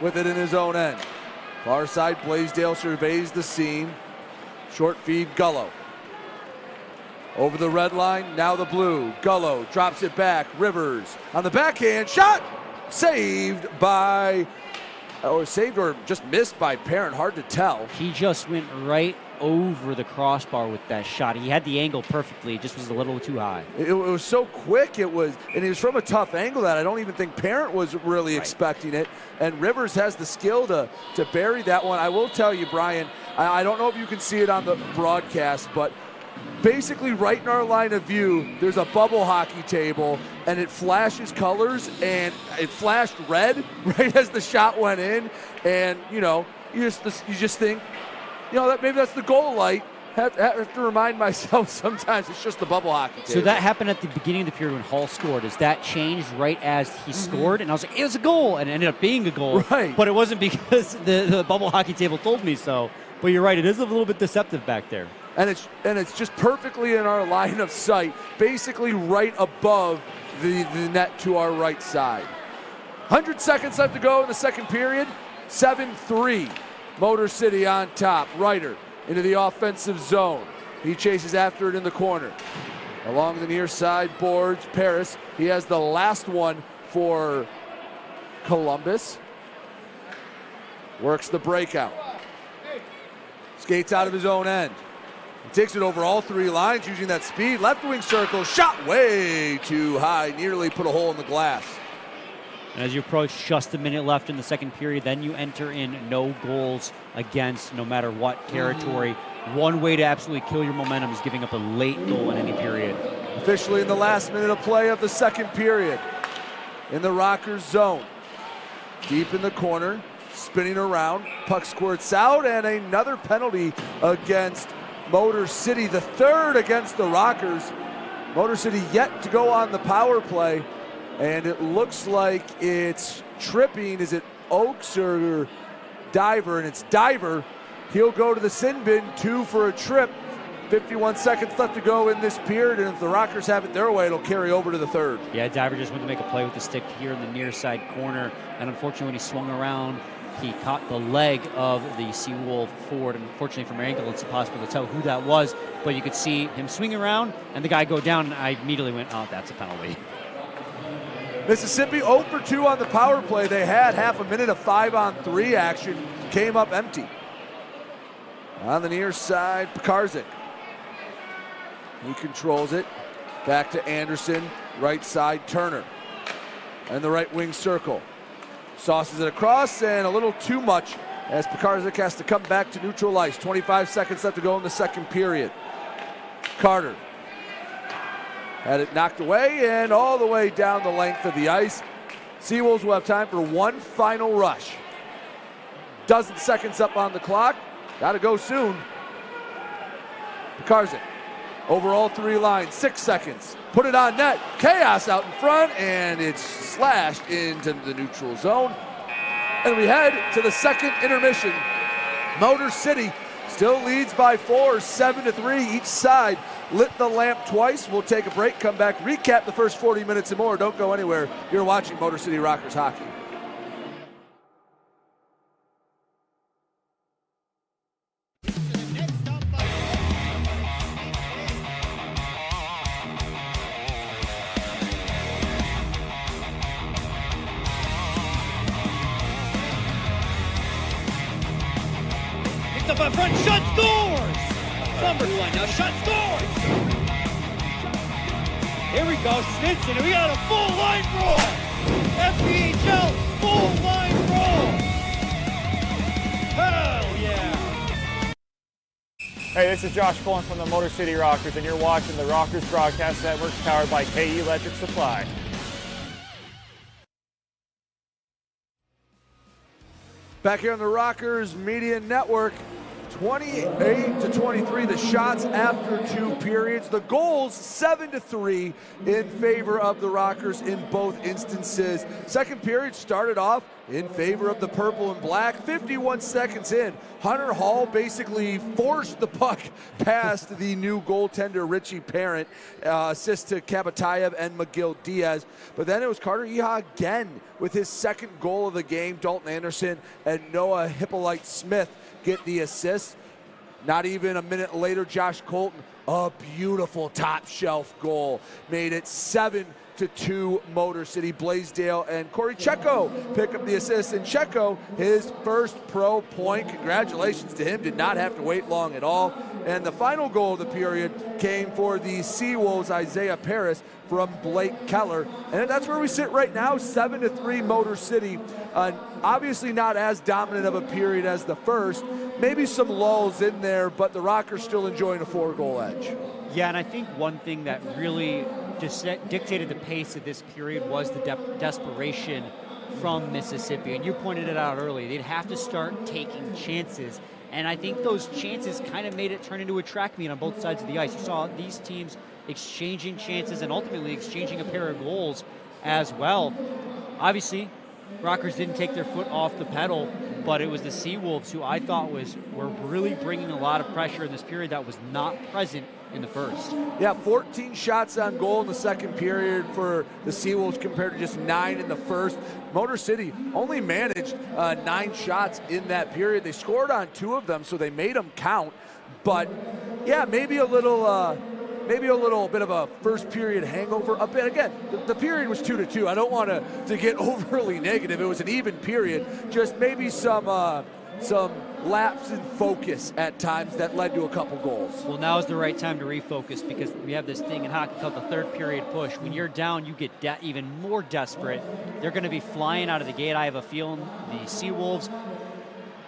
with it in his own end. Far side, Blaisdell surveys the scene. Short feed, Gullo. Over the red line, now the blue. Gullo drops it back. Rivers on the backhand. Shot! Saved or just missed by Parent. Hard to tell. He just went right over the crossbar with that shot. He had the angle perfectly. It just was a little too high. It was so quick. And it was from a tough angle that I don't even think Parent was really expecting it. And Rivers has the skill to bury that one. I will tell you, Brian, I don't know if you can see it on the broadcast, but basically right in our line of view, there's a bubble hockey table, and it flashes colors, and it flashed red right as the shot went in. And, you just think, that maybe that's the goal light. Have to remind myself sometimes it's just the bubble hockey table. So that happened at the beginning of the period when Hall scored. Is that changed right as he scored? And I was like, it was a goal, and it ended up being a goal. Right. But it wasn't because the bubble hockey table told me so. But you're right, it is a little bit deceptive back there. And it's just perfectly in our line of sight, basically right above the net to our right side. 100 seconds left to go in the second period. 7-3. Motor City on top. Ryder into the offensive zone. He chases after it in the corner. Along the near side boards, Paris. He has the last one for Columbus. Works the breakout. Skates out of his own end. He takes it over all three lines using that speed. Left wing circle, shot way too high. Nearly put a hole in the glass. And as you approach just a minute left in the second period, then you enter in no goals against no matter what territory. One way to absolutely kill your momentum is giving up a late goal in any period. Officially in the last minute of play of the second period. In the Rockers zone. Deep in the corner, spinning around. Puck squirts out, and another penalty against Motor City. The third against the Rockers. Motor City yet to go on the power play. And it looks like it's tripping. Is it Oaks or Diver? And it's Diver. He'll go to the sin bin, 2 for a trip. 51 seconds left to go in this period, and if the Rockers have it their way, it'll carry over to the third. Yeah, Diver just went to make a play with the stick here in the near side corner, and unfortunately when he swung around, he caught the leg of the Seawolf forward. And unfortunately from our angle, it's impossible to tell who that was, but you could see him swing around and the guy go down, and I immediately went, oh, that's a penalty. Mississippi 0 for 2 on the power play. They had half a minute of 5-on-3 action, came up empty. On the near side, Pekarzik. He controls it. Back to Anderson, right side, Turner. And the right wing circle. Sauces it across, and a little too much as Pekarzik has to come back to neutral ice. 25 seconds left to go in the second period. Carter had it knocked away and all the way down the length of the ice. Seawolves will have time for one final rush. Dozen seconds up on the clock. Got to go soon. Pekarzik over all three lines, 6 seconds. Put it on net. Chaos out in front, and it's slashed into the neutral zone. And we head to the second intermission. Motor City still leads by 4, 7-3 each side. Lit the lamp twice. We'll take a break, come back, recap the first 40 minutes and more. Don't go anywhere. You're watching Motor City Rockers hockey. Up in front, shot, scores! SummerSlam now, shot, scores! Here we go, Snitson, and we got a full line roll! FPHL, full line roll! Hell yeah! Hey, this is Josh Cullen from the Motor City Rockers, and you're watching the Rockers Broadcast Network powered by KE Electric Supply. Back here on the Rockers Media Network, 28-23, the shots after 2 periods. The goals 7-3 in favor of the Rockers in both instances. Second period started off in favor of the purple and black. 51 seconds in, Hunter Hall basically forced the puck past the new goaltender Richie Parent. Assist to Kabatayev and McGill Diaz. But then it was Carter Eha again with his second goal of the game. Dalton Anderson and Noah Hippolyte Smith get the assist. Not even a minute later, Josh Colton, a beautiful top shelf goal. Made it 7-2 Motor City. Blaisdell and Corey Checo pick up the assist, and Checo, his first pro point. Congratulations to him. Did not have to wait long at all. And the final goal of the period came for the Seawolves, Isaiah Paris from Blake Keller. And that's where we sit right now, 7-3 Motor City. Obviously not as dominant of a period as the first. Maybe some lulls in there, but the Rockers still enjoying a 4-goal edge. Yeah, and I think one thing that really just dictated the pace of this period was the desperation from Mississippi. And you pointed it out early. They'd have to start taking chances. And I think those chances kind of made it turn into a track meet on both sides of the ice. You saw these teams exchanging chances and ultimately exchanging a pair of goals as well. Obviously, Rockers didn't take their foot off the pedal, but it was the Seawolves who I thought were really bringing a lot of pressure in this period that was not present in the first. Yeah, 14 shots on goal in the second period for the Seawolves compared to just 9 in the first. Motor City only managed 9 shots in that period. They scored on 2 of them, so they made them count. But yeah, maybe a little bit of a first period hangover. A bit again. The period was 2-2. I don't want to get overly negative. It was an even period. Just maybe some lapse in focus at times that led to a couple goals. Well, now is the right time to refocus because we have this thing in hockey called the third period push. When you're down, you get even more desperate. They're going to be flying out of the gate. I have a feeling the Seawolves,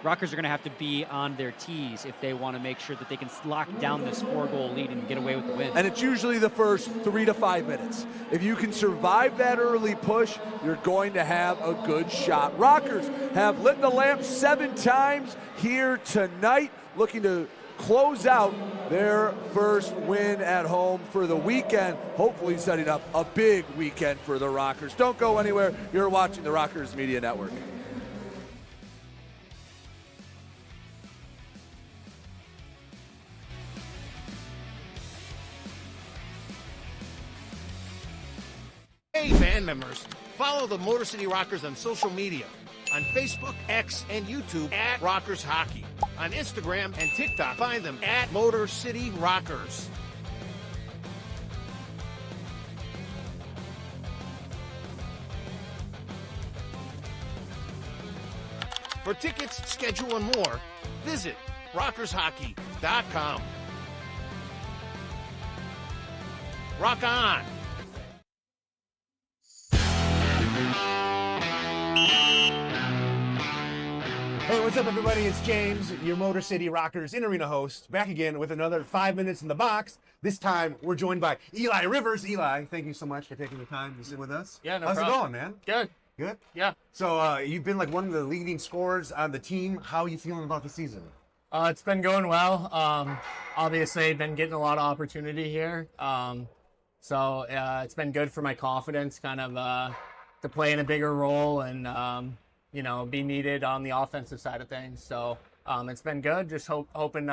Rockers are going to have to be on their T's if they want to make sure that they can lock down this 4-goal lead and get away with the win. And it's usually the first 3 to 5 minutes. If you can survive that early push, you're going to have a good shot. Rockers have lit the lamp 7 times here tonight, looking to close out their first win at home for the weekend, hopefully setting up a big weekend for the Rockers. Don't go anywhere. You're watching the Rockers Media Network. Hey, band members, follow the Motor City Rockers on social media. On Facebook, X, and YouTube at Rockers Hockey. On Instagram and TikTok, find them at Motor City Rockers. For tickets, schedule, and more, visit rockershockey.com. Rock on! Hey, what's up, everybody? It's James, your Motor City Rockers in-arena host, back again with another 5 minutes in the box. This time, we're joined by Eli Rivers. Eli, thank you so much for taking the time to sit with us. Yeah, no How's problem. it going, man? Good. Good? Yeah. So, you've been like one of the leading scorers on the team. How are you feeling about the season? It's been going well. Obviously, been getting a lot of opportunity here. So it's been good for my confidence, kind of to play in a bigger role and you know, be needed on the offensive side of things. So it's been good. Just hoping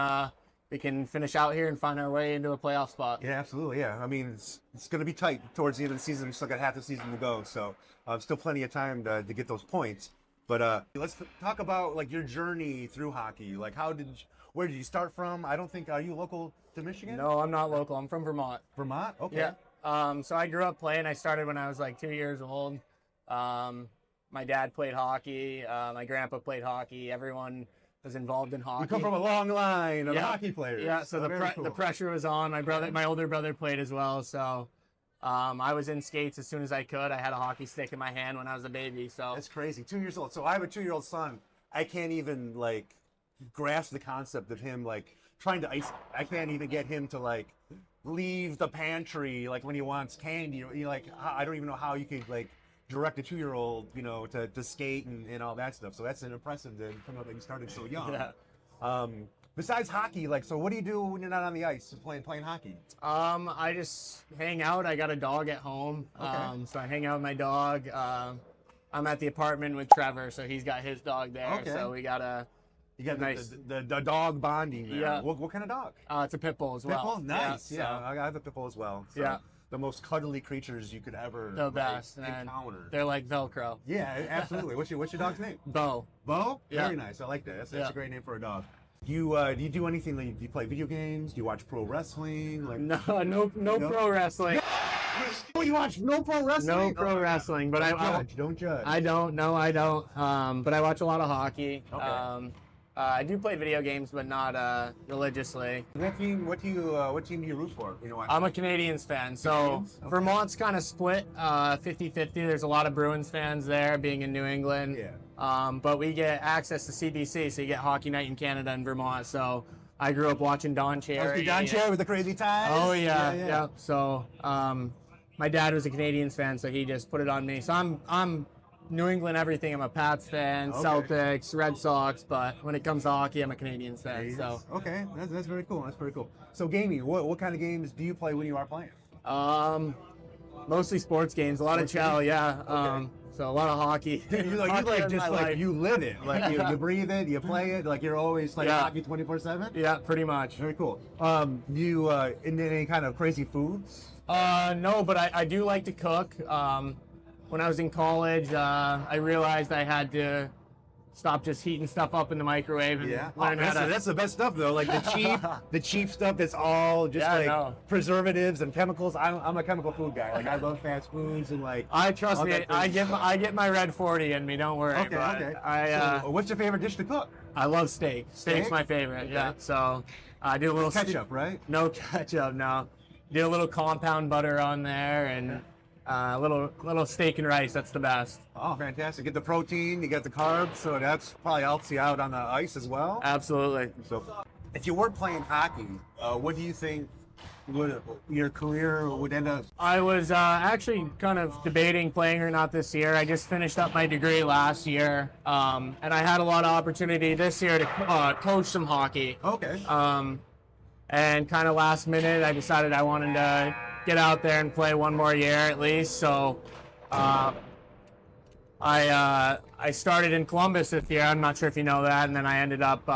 we can finish out here and find our way into a playoff spot. Yeah, absolutely. Yeah, I mean, it's going to be tight towards the end of the season. We still got half the season to go, so still plenty of time to get those points. But let's talk about like your journey through hockey. Like, where did you start from? I don't think, are you local to Michigan? No, I'm not local. I'm from Vermont. Vermont? Okay. Yeah. So I grew up playing. I started when I was like 2 years old. My dad played hockey. My grandpa played hockey. Everyone was involved in hockey. You come from a long line of hockey players. Yeah, so the pressure was on. My older brother played as well. So I was in skates as soon as I could. I had a hockey stick in my hand when I was a baby. So that's crazy. 2 years old. So I have a 2-year-old son. I can't even like grasp the concept of him like trying to ice. I can't even get him to like leave the pantry like when he wants candy. You like, I don't even know how you could like direct a 2-year-old, you know, to skate and all that stuff. So that's an impressive to come up that you started so young. Yeah. Besides hockey, like, so what do you do when you're not on the ice playing hockey? I just hang out. I got a dog at home. Okay. So I hang out with my dog. I'm at the apartment with Trevor, so he's got his dog there. Okay. So we got You got nice. the dog bonding there. Yeah. What kind of dog? It's a pit bull as well. Pit bull? Nice. Yeah. I have a pit bull as well. So Yeah. The most cuddly creatures you could ever The best. encounter. They're like Velcro. Yeah, absolutely. What's your dog's name? Bo. Bo? Yeah. Very nice. I like that. That's a great name for a dog. Do you do anything? Like, do you play video games? Do you watch pro wrestling? Like No pro wrestling. Oh, you watch no pro wrestling? No pro wrestling, but Don't judge. I don't. No, I don't. But I watch a lot of hockey. Okay. I do play video games, but not religiously. What team do you root for? You know, I'm a Canadiens fan, so Canadiens? Okay. Vermont's kind of split 50-50. There's a lot of Bruins fans there, being in New England. Yeah. But we get access to CBC, so you get Hockey Night in Canada and Vermont. So I grew up watching Don Cherry. Don Cherry with the crazy ties? Oh, yeah. So my dad was a Canadiens fan, so he just put it on me. So I'm New England everything. I'm a Pats fan, Okay. Celtics, Red Sox, but when it comes to hockey, I'm a Canadiens fan. So okay, that's very cool. That's very cool. So gaming, what kind of games do you play when you are playing? Mostly sports games, a lot of chow, yeah. Okay. So a lot of hockey. You live it, like you breathe it, you play it, like you're always like hockey 24/7. Yeah, pretty much. Very cool. You into any kind of crazy foods? No, but I do like to cook. When I was in college, I realized I had to stop just heating stuff up in the microwave and learn how to... That's the best stuff though. Like the cheap stuff that's all just preservatives and chemicals. I'm a chemical food guy. Like I love fast foods and like. Trust me. I get my red 40 in me. Don't worry. Okay. So what's your favorite dish to cook? I love steak. Steak's my favorite. Okay. Yeah. So I do a little ketchup, right? No ketchup. No. Do a little compound butter on there and. Little steak and rice, that's the best. Oh, fantastic. Get the protein, you get the carbs, so that's probably helps you out on the ice as well. Absolutely. So if you weren't playing hockey, what do you think your career would end up? I was actually kind of debating playing or not this year. I just finished up my degree last year, and I had a lot of opportunity this year to coach some hockey. Okay. And kind of last minute, I decided I wanted to get out there and play one more year at least. So I started in Columbus this year. I'm not sure if you know that. And then I ended up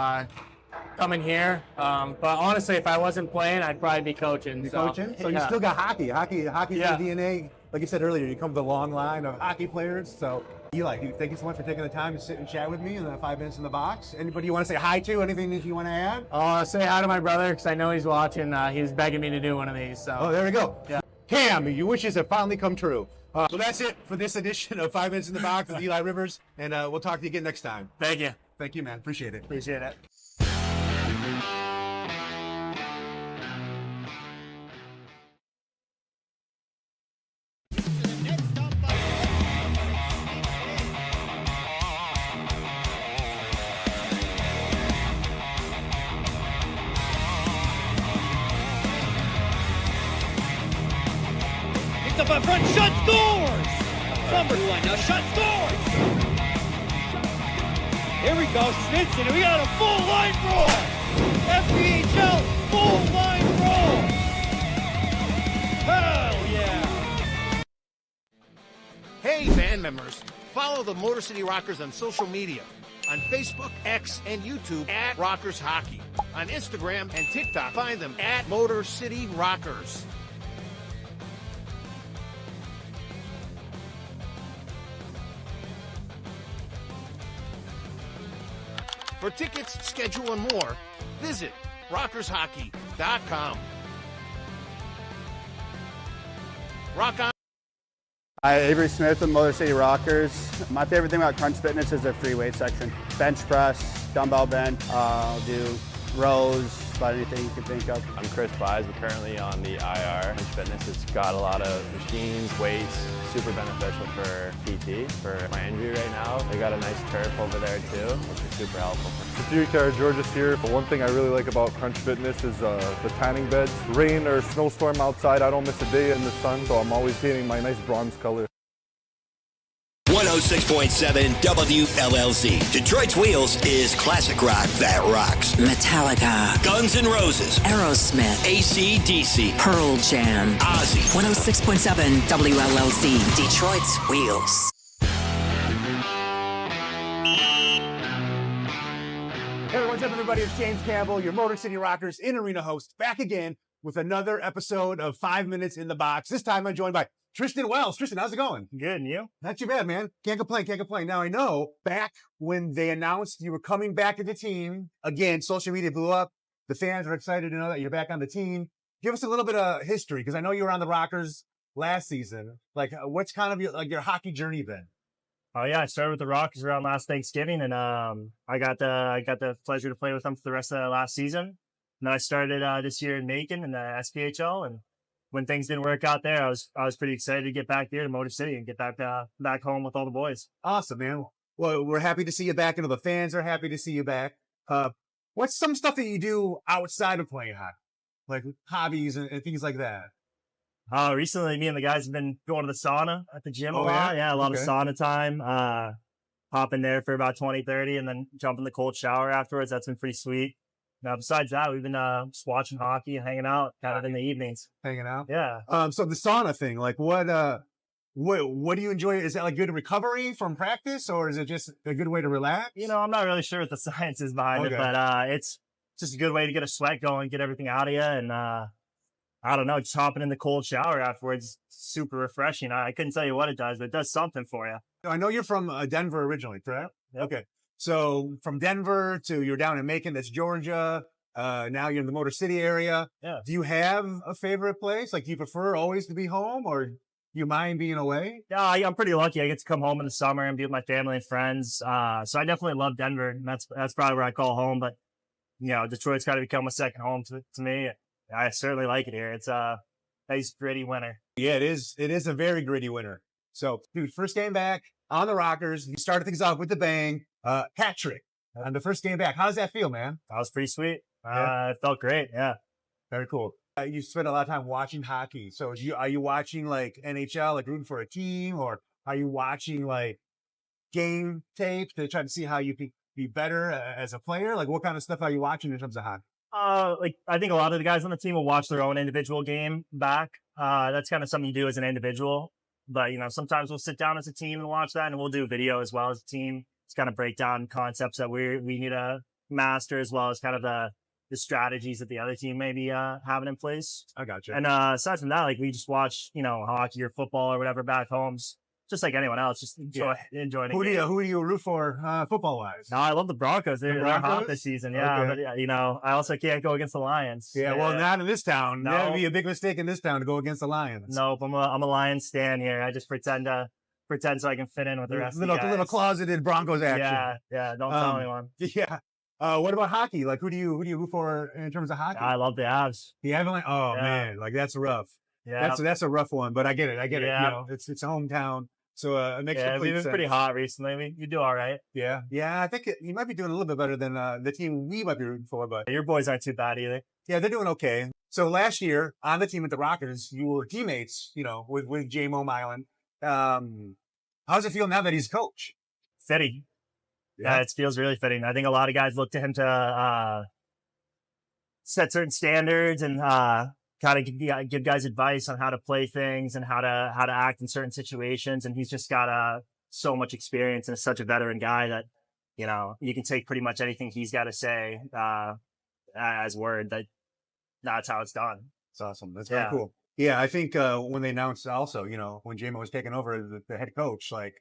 coming here. But honestly, if I wasn't playing, I'd probably be coaching. So you still got hockey. Hockey's your DNA. Like you said earlier, you come from the long line of hockey players. So Eli, thank you so much for taking the time to sit and chat with me in the 5 minutes in the box. Anybody you want to say hi to? Anything that you want to add? Say hi to my brother because I know he's watching. He was begging me to do one of these. So. Oh, there we go. Yeah. Cam, your wishes have finally come true. So that's it for this edition of 5 Minutes in the Box with Eli Rivers, and we'll talk to you again next time. Thank you. Thank you, man. Appreciate it. Appreciate it. up in front, shot, scores! Number one, now shot, scores! Here we go, Smithson, and we got a full line roll! FBHL, full line roll! Hell yeah! Hey, band members, follow the Motor City Rockers on social media. On Facebook, X, and YouTube at Rockers Hockey. On Instagram and TikTok, find them at Motor City Rockers. For tickets, schedule, and more, visit rockershockey.com. Rock on. Hi, Avery Smith with Motor City Rockers. My favorite thing about Crunch Fitness is their free weight section. Bench press, dumbbell bench, do rows, about anything you can think of. I'm Chris Buys. We're currently on the IR. Crunch Fitness has got a lot of machines, weights, super beneficial for PT, for my injury right now. They got a nice turf over there too, which is super helpful. George's here. One thing I really like about Crunch Fitness is the tanning beds. Rain or snowstorm outside, I don't miss a day in the sun, so I'm always getting my nice bronze color. 106.7 WLLZ. Detroit's Wheels is classic rock that rocks. Metallica, Guns N' Roses, Aerosmith, AC/DC, Pearl Jam, Ozzy. 106.7 WLLZ, Detroit's Wheels. Hey, what's up, everybody? It's James Campbell, your Motor City Rockers in-arena host, back again with another episode of 5 Minutes in the Box. This time I'm joined by Tristan Wells. Tristan, how's it going? Good, and you? Not too bad, man. Can't complain, can't complain. Now, I know back when they announced you were coming back to the team, again, social media blew up. The fans are excited to know that you're back on the team. Give us a little bit of history, because I know you were on the Rockers last season. Like, what's kind of your hockey journey been? Oh yeah, I started with the Rockers around last Thanksgiving, and I got the pleasure to play with them for the rest of the last season. And then I started this year in Macon in the SPHL, and when things didn't work out there, I was pretty excited to get back here to Motor City and get back home with all the boys. Awesome, man. Well, we're happy to see you back, and the fans are happy to see you back. What's some stuff that you do outside of playing hockey, like hobbies and things like that? Recently, me and the guys have been going to the sauna at the gym a Oh, lot. yeah? Yeah, a lot Okay. of sauna time. Hop in there for about 20, 30, and then jump in the cold shower afterwards. That's been pretty sweet. Now, besides that, we've been just watching hockey and hanging out kind of in the evenings. Hanging out? Yeah. So the sauna thing, like what do you enjoy? Is that like good recovery from practice, or is it just a good way to relax? You know, I'm not really sure what the science is behind it, Okay. but it's just a good way to get a sweat going, get everything out of you, and I don't know, just hopping in the cold shower afterwards, super refreshing. I couldn't tell you what it does, but it does something for you. I know you're from Denver originally, correct? Yep. Okay. So from Denver to you're down in Macon, that's Georgia. Now you're in the Motor City area. Yeah. Do you have a favorite place? Like, do you prefer always to be home, or do you mind being away? Yeah, I'm pretty lucky. I get to come home in the summer and be with my family and friends. So I definitely love Denver. And that's probably where I call home. But you know, Detroit's got to become a second home to me. I certainly like it here. It's a nice gritty winter. Yeah, it is. It is a very gritty winter. So, dude, first game back on the Rockers. You started things off with the bang, hat trick on the first game back. How does that feel, man? That was pretty sweet. Yeah. It felt great. Yeah. Very cool. You spend a lot of time watching hockey. So are you watching like NHL, like rooting for a team, or are you watching like game tape to try to see how you can be better as a player? Like, what kind of stuff are you watching in terms of hockey? Like I think a lot of the guys on the team will watch their own individual game back. That's kind of something you do as an individual. But you know, sometimes we'll sit down as a team and watch that, and we'll do video as well as a team. It's kind of break down concepts that we need to master, as well as kind of the strategies that the other team may be having in place. I gotcha. And aside from that, like we just watch, you know, hockey or football or whatever back home, just like anyone else, just enjoying it. Who do you root for football wise? No, I love the Broncos. They're hot this season. Yeah, Okay. but you know, I also can't go against the Lions. Yeah, well, not in this town. No. That would be a big mistake in this town to go against the Lions. Nope, I'm a Lions stan here. I just pretend so I can fit in with the rest of the guys. Little closeted Broncos action. Yeah. Don't tell anyone. Yeah. What about hockey? Like, who do you root for in terms of hockey? I love the Avs. The Avalanche. Oh man, like that's rough. Yeah, That's a rough one. But I get it. Yeah. You know, it's hometown. So it makes Yeah, complete we've been sense. pretty hot recently. We do all right. Yeah, I think you might be doing a little bit better than the team we might be rooting for, but Your boys aren't too bad either. yeah, they're doing okay. So last year on the team at the Rockers, you were teammates, with J-Mo Milan. How does it feel now that he's coach? Fitting. Yeah, it feels really fitting. I think a lot of guys look to him to set certain standards and kind of give guys advice on how to play things and how to act in certain situations. And he's just got so much experience and is such a veteran guy that you can take pretty much anything he's got to say as word. That's how it's done. It's awesome. That's very cool. Yeah, I think when they announced also, when J-Mo was taking over as the head coach, like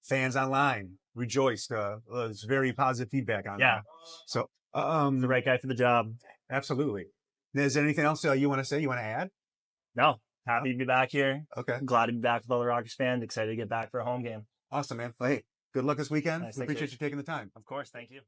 fans online rejoiced. It was very positive feedback on that. So the right guy for the job. Absolutely. Is there anything else you want to say? You want to add? No. Happy to be back here. Okay. Glad to be back with all the Rockers fans. Excited to get back for a home game. Awesome, man. Well, hey, good luck this weekend. Nice, we appreciate you taking the time. Of course. Thank you.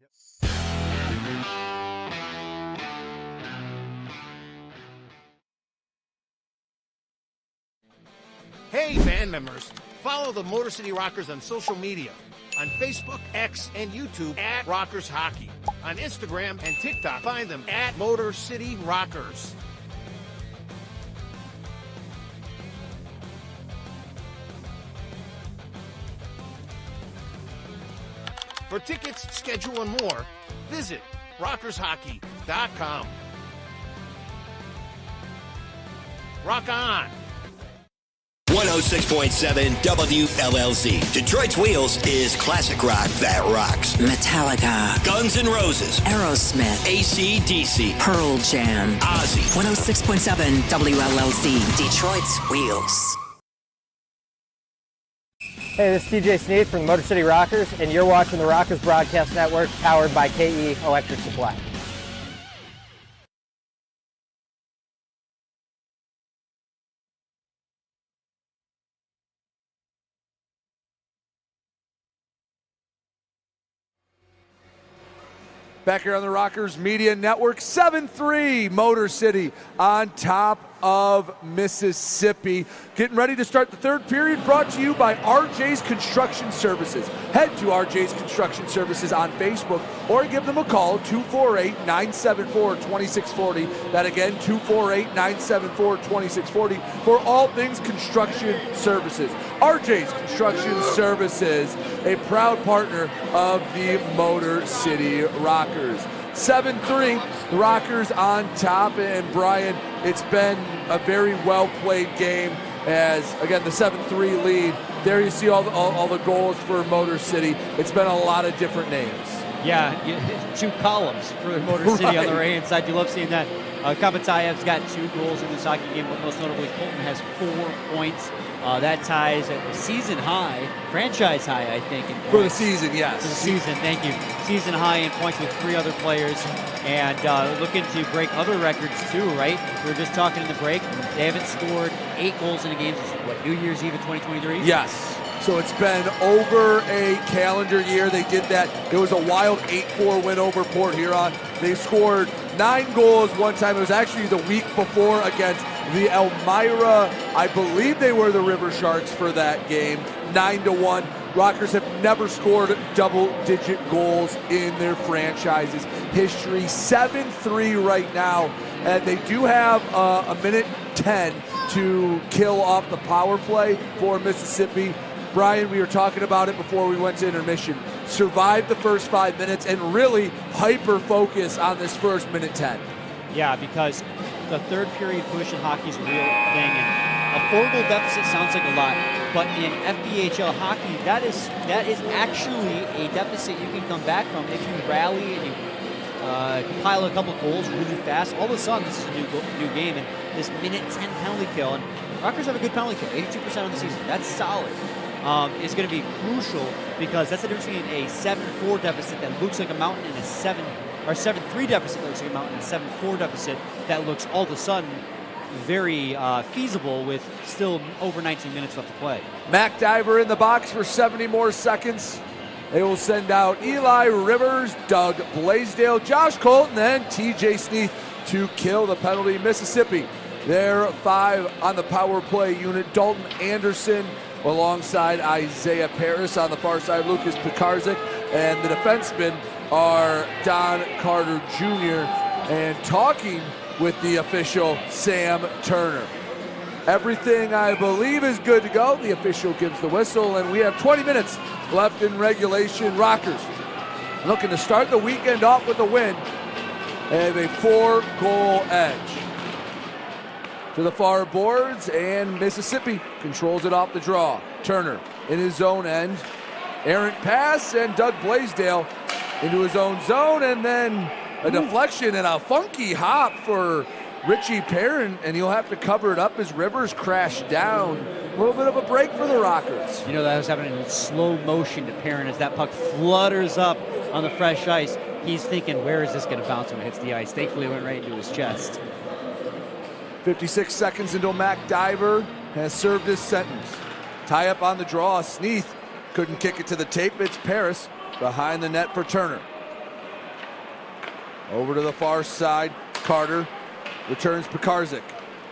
Hey, band members, follow the Motor City Rockers on social media. On Facebook, X, and YouTube at Rockers Hockey. On Instagram and TikTok, find them at Motor City Rockers. For tickets, schedule, and more, visit rockershockey.com. Rock on! 106.7 WLLZ. Detroit's Wheels is classic rock that rocks. Metallica, Guns N' Roses, Aerosmith, AC/DC, Pearl Jam, Ozzy. 106.7 WLLZ, Detroit's Wheels. Hey, this is TJ Sneed from the Motor City Rockers, and you're watching the Rockers Broadcast Network, powered by KE Electric Supply. Back here on the Rockers Media Network, 7-3 Motor City on top of Mississippi. Getting ready to start the third period, brought to you by RJ's Construction Services. Head to RJ's Construction Services on Facebook or give them a call, 248-974-2640. That again, 248-974-2640 for all things construction services. RJ's Construction Services, a proud partner of the Motor City Rockers. 7-3, the Rockers on top, and Brian, it's been a very well-played game as, again, the 7-3 lead. There you see all the goals for Motor City. It's been a lot of different names. Yeah, two columns for Motor City on the right-hand side. You love seeing that. Kapatayev's got 2 goals in this hockey game, but most notably Colton has 4 points. That ties a season high, franchise high, I think. In for the season, yes. For the season, thank you. Season high in points with 3 other players, and looking to break other records too, right? We were just talking in the break. They haven't scored 8 goals in a game since, New Year's Eve of 2023? Yes. So it's been over a calendar year. They did that. It was a wild 8-4 win over Port Huron. They scored 9 goals one time. It was actually the week before against the Elmira. I believe they were the River Sharks for that game. 9-1. Rockers have never scored double-digit goals in their franchise's history. 7-3 right now. And they do have a minute 10 to kill off the power play for Mississippi. Brian, we were talking about it before we went to intermission. Survive the first 5 minutes and really hyper-focus on this first minute 10. Yeah, because the third period push in hockey is a real thing. And a 4-goal deficit sounds like a lot, but in FBHL hockey, that is actually a deficit you can come back from if you rally and you compile a couple goals really fast. All of a sudden, this is a new game, and this minute 10 penalty kill. And Rockers have a good penalty kill, 82% of the season. That's solid. Is going to be crucial because that's the difference between a 7-4 deficit that looks like a mountain and a 7-3 deficit that looks like a mountain, and a 7-4 deficit that looks all of a sudden very feasible with still over 19 minutes left to play. Mac Diver in the box for 70 more seconds. They will send out Eli Rivers, Doug Blaisdell, Josh Colton, and TJ Sneath to kill the penalty. Mississippi, they're 5 on the power play unit. Dalton Anderson alongside Isaiah Paris. On the far side, Lucas Pekarzik, and the defensemen are Don Carter Jr. and talking with the official, Sam Turner. Everything, I believe, is good to go. The official gives the whistle, and we have 20 minutes left in regulation. Rockers looking to start the weekend off with a win. They have a 4-goal edge. To the far boards, and Mississippi controls it off the draw. Turner in his own end. Errant pass, and Doug Blaisdell into his own zone, and then a deflection and a funky hop for Richie Perrin, and he'll have to cover it up as Rivers crashed down. A little bit of a break for the Rockers. You know, that was happening in slow motion to Perrin as that puck flutters up on the fresh ice. He's thinking, where is this going to bounce when it hits the ice? Thankfully, it went right into his chest. 56 seconds until Mac Diver has served his sentence. Tie up on the draw. Sneath couldn't kick it to the tape. It's Paris behind the net for Turner. Over to the far side. Carter returns Pekarzik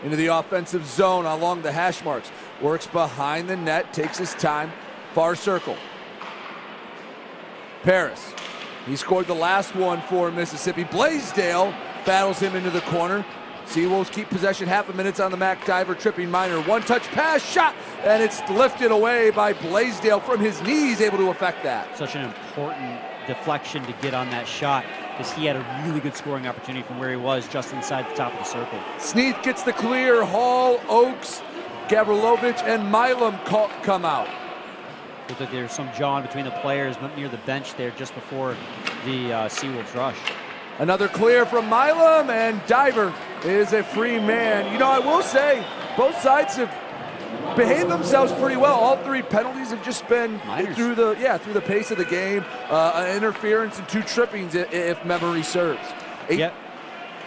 into the offensive zone along the hash marks. Works behind the net, takes his time. Far circle. Paris. He scored the last one for Mississippi. Blaisdell battles him into the corner. Seawolves keep possession, half a minute on the Mac Diver, tripping Minor. One-touch pass, shot, and it's lifted away by Blaisdell from his knees, able to affect that. Such an important deflection to get on that shot, because he had a really good scoring opportunity from where he was, just inside the top of the circle. Sneath gets the clear. Hall, Oakes, Gavrilovich, and Milam come out. Looks like there's some jawing between the players near the bench there just before the Seawolves rush. Another clear from Milam, and Diver is a free man. You know, I will say, both sides have behaved themselves pretty well. All 3 penalties have just been through the pace of the game. An interference and 2 trippings, if memory serves. Yep.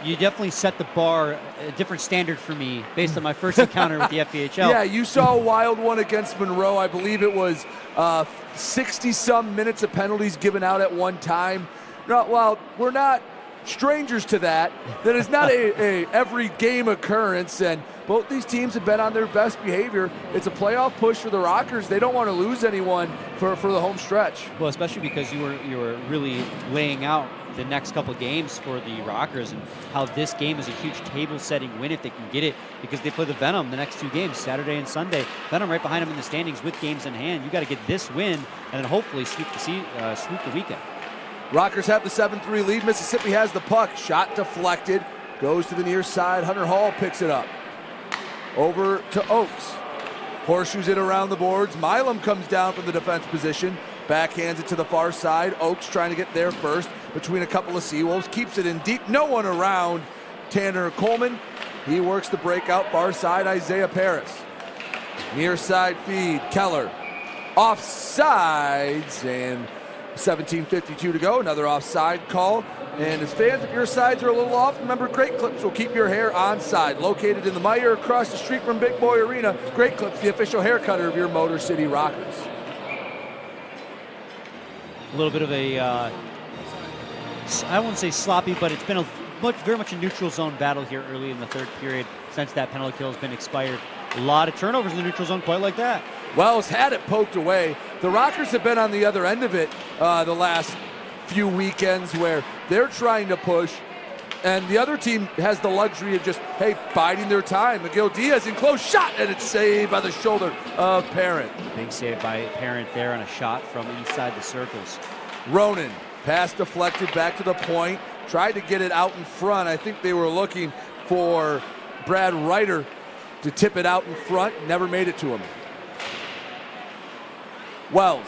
You definitely set the bar a different standard for me based on my first encounter with the FPHL. Yeah, you saw a wild one against Monroe. I believe it was 60-some minutes of penalties given out at one time. No, well, we're not strangers to that. That is not a every game occurrence, and both these teams have been on their best behavior. It's a playoff push for the Rockers. They don't want to lose anyone for the home stretch. Well, especially because you were really laying out the next couple of games for the Rockers and how this game is a huge table-setting win if they can get it, because they play the Venom the next 2 games, Saturday and Sunday. Venom right behind them in the standings with games in hand. You got to get this win and then hopefully sweep the weekend. Rockers have the 7-3 lead. Mississippi has the puck. Shot deflected. Goes to the near side. Hunter Hall picks it up. Over to Oakes. Horseshoes it around the boards. Milam comes down from the defense position. Backhands it to the far side. Oakes trying to get there first between a couple of Seawolves. Keeps it in deep. No one around. Tanner Coleman. He works the breakout. Far side, Isaiah Paris. Near side feed. Keller. Offsides, and 17:52 to go. Another offside call. And as fans, if your sides are a little off, remember Great Clips will keep your hair on side. Located in the Meyer across the street from Big Boy Arena, Great Clips, the official hair cutter of your Motor City Rockers. A little bit of a, I wouldn't say sloppy, but it's been very much a neutral zone battle here early in the third period since that penalty kill has been expired. A lot of turnovers in the neutral zone, quite like that. Wells had it poked away. The Rockers have been on the other end of it the last few weekends where they're trying to push, and the other team has the luxury of just, hey, biding their time. McGill Diaz in close shot, and it's saved by the shoulder of Parent. Big save by Parent there on a shot from inside the circles. Ronan, pass deflected back to the point, tried to get it out in front. I think they were looking for Brad Ryder to tip it out in front, never made it to him. Wells.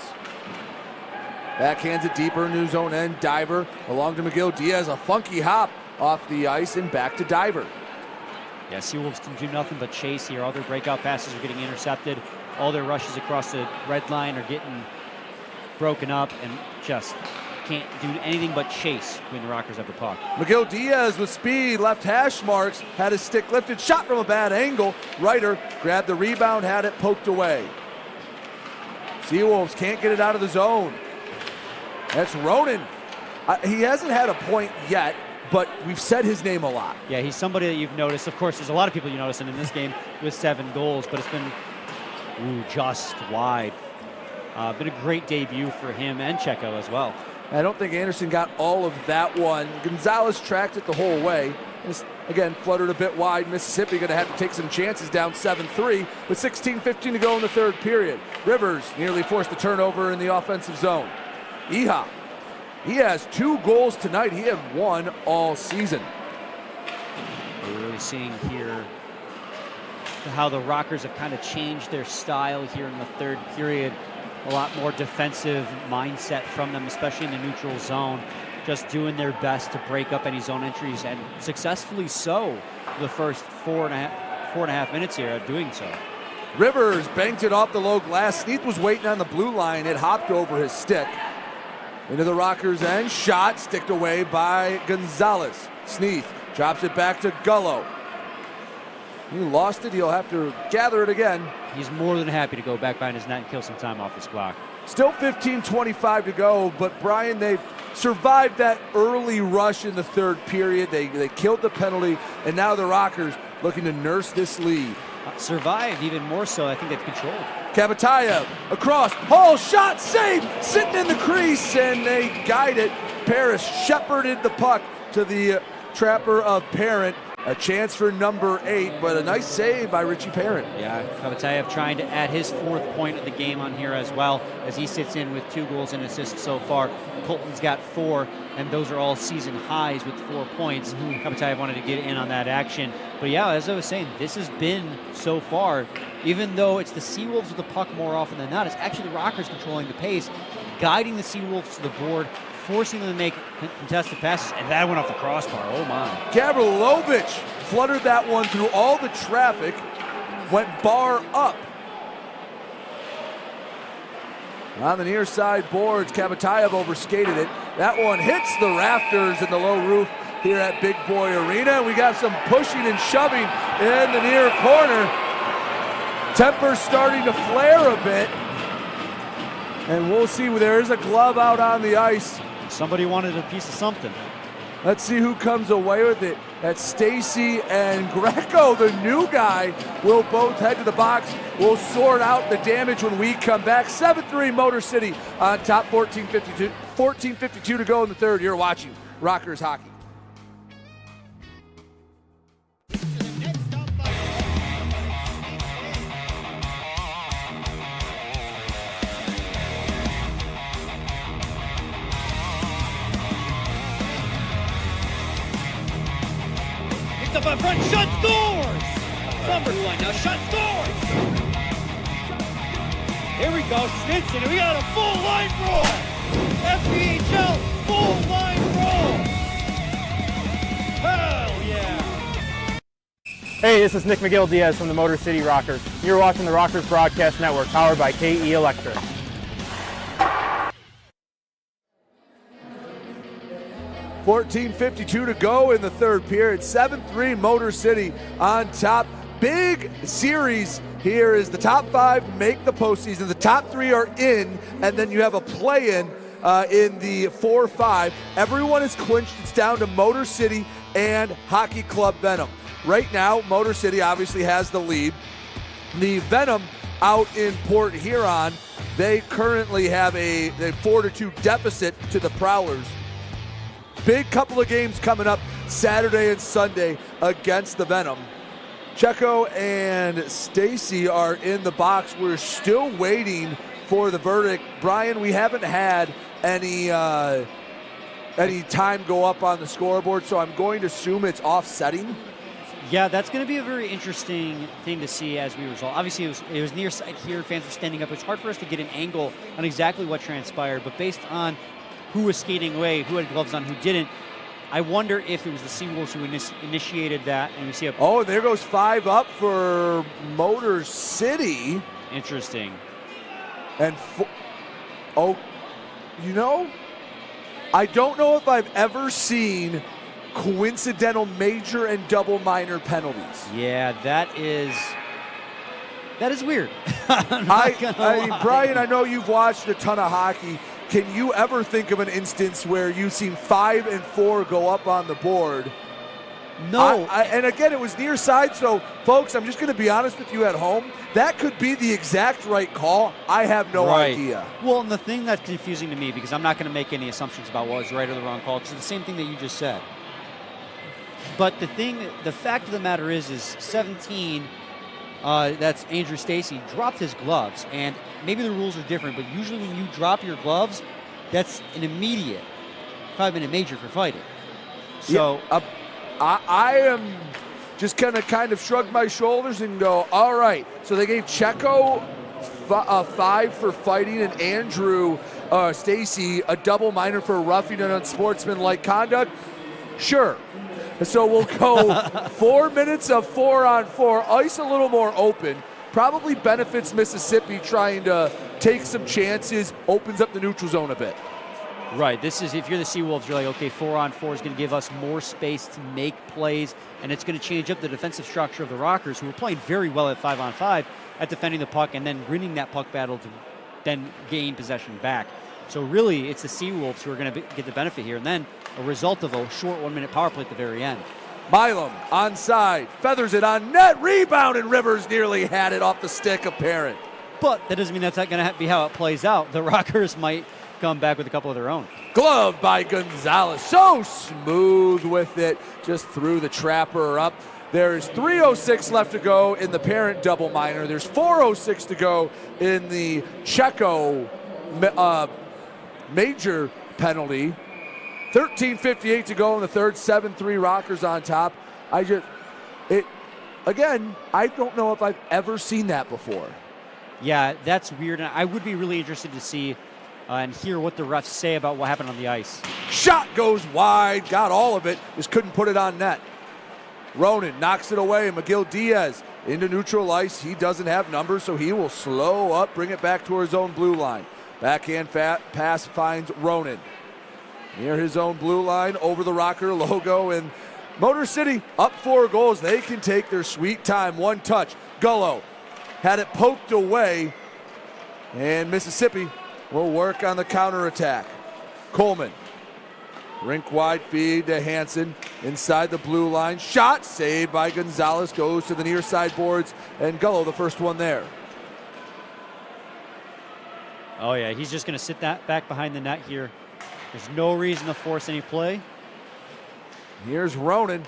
Backhands it deeper into his own end. Diver along to McGill Diaz. A funky hop off the ice and back to Diver. Yeah, Seawolves can do nothing but chase here. All their breakout passes are getting intercepted. All their rushes across the red line are getting broken up and just can't do anything but chase when the Rockers have the puck. McGill Diaz with speed, left hash marks, had his stick lifted, shot from a bad angle. Ryder grabbed the rebound, had it poked away. Seawolves can't get it out of the zone. That's Ronan. He hasn't had a point yet, but we've said his name a lot. Yeah, he's somebody that you've noticed. Of course, there's a lot of people you notice in this game with 7 goals, but it's been Ooh, just wide. Been a great debut for him and Checo as well. I don't think Anderson got all of that one. Gonzalez tracked it the whole way. Just, again, fluttered a bit wide. Mississippi going to have to take some chances down 7-3 with 16:15 to go in the third period. Rivers nearly forced the turnover in the offensive zone. Iha, he has 2 goals tonight. He had 1 all season. We're really seeing here how the Rockers have kind of changed their style here in the third period. A lot more defensive mindset from them, especially in the neutral zone. Just doing their best to break up any zone entries, and successfully so the first four and a half minutes here of doing so. Rivers banked it off the low glass. Sneath was waiting on the blue line. It hopped over his stick. Into the Rockers' end. Shot sticked away by Gonzalez. Sneath drops it back to Gullo. He lost it. He'll have to gather it again. He's more than happy to go back behind his net and kill some time off his clock. Still 15:25 to go, but Brian, they've survived that early rush in the third period. They killed the penalty, and now the Rockers looking to nurse this lead. Survived even more so. I think they've controlled. Kabatayev across. Hall shot saved, sitting in the crease, and they guide it. Paris shepherded the puck to the trapper of Parent. A chance for number 8, but a nice save by Richie Parent. Yeah, Kabatayev trying to add his 4th point of the game on here as well, as he sits in with 2 goals and assists so far. Colton's got 4, and those are all season highs with 4 points. Kabatayev wanted to get in on that action. But yeah, as I was saying, this has been so far, even though it's the Seawolves with the puck more often than not, it's actually the Rockers controlling the pace, guiding the Seawolves to the board, forcing them to make contested passes, and that went off the crossbar. Oh my. Gavrilovich fluttered that one through all the traffic, went bar up. On the near side boards, Kabatayev overskated it. That one hits the rafters in the low roof here at Big Boy Arena. We got some pushing and shoving in the near corner. Temper's starting to flare a bit. And we'll see, there is a glove out on the ice. Somebody wanted a piece of something. Let's see who comes away with it. That's Stacy and Greco, the new guy, will both head to the box. We'll sort out the damage when we come back. 7-3 Motor City on top, 14:52 to go in the third. You're watching Rockers Hockey. Up in front, shot, scores! Numbers line now, shot, scores! Here we go, Snitson, and we got a full line roll! FPHL, full line roll! Hell yeah! Hey, this is Nick McGill-Diaz from the Motor City Rockers. You're watching the Rockers Broadcast Network, powered by KE Electric. 14:52 to go in the third period. 7-3 Motor City on top. Big series here is the top 5 make the postseason. The top 3 are in, and then you have a play-in in the 4-5. Everyone is clinched. It's down to Motor City and Hockey Club Venom. Right now, Motor City obviously has the lead. The Venom out in Port Huron, they currently have a 4-2 deficit to the Prowlers. Big couple of games coming up Saturday and Sunday against the Venom. Checo and Stacy are in the box. We're still waiting for the verdict. Brian, we haven't had any time go up on the scoreboard, so I'm going to assume it's offsetting. Yeah, that's going to be a very interesting thing to see as we resolve. Obviously, it was near side here. Fans were standing up. It's hard for us to get an angle on exactly what transpired, but based on who was skating away, who had gloves on, who didn't, I wonder if it was the Seawolves who initiated that. And we see oh, there goes 5 up for Motor City. Interesting. And you know, I don't know if I've ever seen coincidental major and double minor penalties. Yeah, that is weird. Brian, I know you've watched a ton of hockey. Can you ever think of an instance where you've seen 5 and 4 go up on the board No. And again, it was near side, so folks, I'm just going to be honest with you at home. That could be the exact right call. I have no idea. Well, and the thing that's confusing to me, because I'm not going to make any assumptions about what was right or the wrong call, because it's the same thing that you just said. But the fact of the matter is 17, that's Andrew Stacy, dropped his gloves. And maybe the rules are different, but usually when you drop your gloves, that's an immediate 5-minute major for fighting. So I am just kind of shrug my shoulders and go, all right. So they gave Checo 5 for fighting and Andrew Stacy a double minor for roughing and unsportsmanlike conduct. Sure. So we'll go 4 minutes of 4-on-4. Ice a little more open. Probably benefits Mississippi trying to take some chances, opens up the neutral zone a bit. Right. This is, if you're the Seawolves, you're like, okay, 4-on-4 is going to give us more space to make plays, and it's going to change up the defensive structure of the Rockers, who were playing very well at 5-on-5 at defending the puck and then winning that puck battle to then gain possession back. So really, it's the Seawolves who are going to get the benefit here, and then a result of a short 1-minute power play at the very end. Milam onside, feathers it on net, rebound, and Rivers nearly had it off the stick of Parent. But that doesn't mean that's not going to be how it plays out. The Rockers might come back with a couple of their own. Glove by Gonzalez, so smooth with it, just threw the trapper up. There's 3:06 left to go in the Parent double minor. There's 4:06 to go in the Checo major penalty. 13:58 to go in the third, 7-3 Rockers on top. I don't know if I've ever seen that before. Yeah, that's weird, and I would be really interested to see and hear what the refs say about what happened on the ice. Shot goes wide, got all of it, just couldn't put it on net. Ronan knocks it away, and McGill Diaz into neutral ice. He doesn't have numbers, so he will slow up, bring it back to his own blue line. Backhand pass finds Ronan. Near his own blue line, over the Rocker logo, and Motor City up 4 goals. They can take their sweet time. One touch. Gullo had it poked away, and Mississippi will work on the counterattack. Coleman, rink-wide feed to Hansen inside the blue line. Shot saved by Gonzalez, goes to the near side boards, and Gullo the first one there. Oh yeah, he's just going to sit that back behind the net here. There's no reason to force any play. Here's Ronan.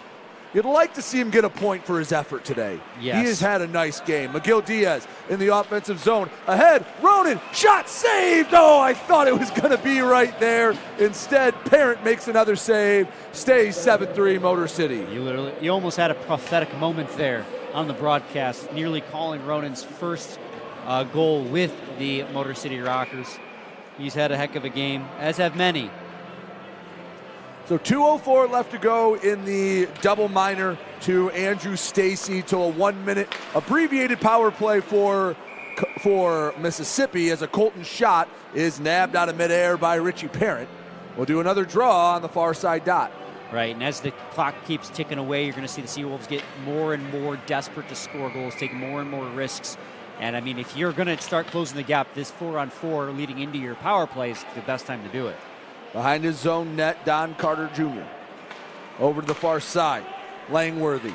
You'd like to see him get a point for his effort today. Yes. He has had a nice game. McGill Diaz in the offensive zone. Ahead, Ronan, shot saved! Oh, I thought it was going to be right there. Instead, Parent makes another save. Stays 7-3 Motor City. You almost had a prophetic moment there on the broadcast, nearly calling Ronan's first goal with the Motor City Rockers. He's had a heck of a game, as have many. So 2:04 left to go in the double minor to Andrew Stacy to a 1-minute abbreviated power play for Mississippi as a Colton shot is nabbed out of midair by Richie Parent. We'll do another draw on the far side dot. Right, and as the clock keeps ticking away, you're going to see the Seawolves get more and more desperate to score goals, take more and more risks. And I mean, if you're going to start closing the gap, this 4-on-4 leading into your power play is the best time to do it. Behind his zone net, Don Carter Jr. Over to the far side, Langworthy.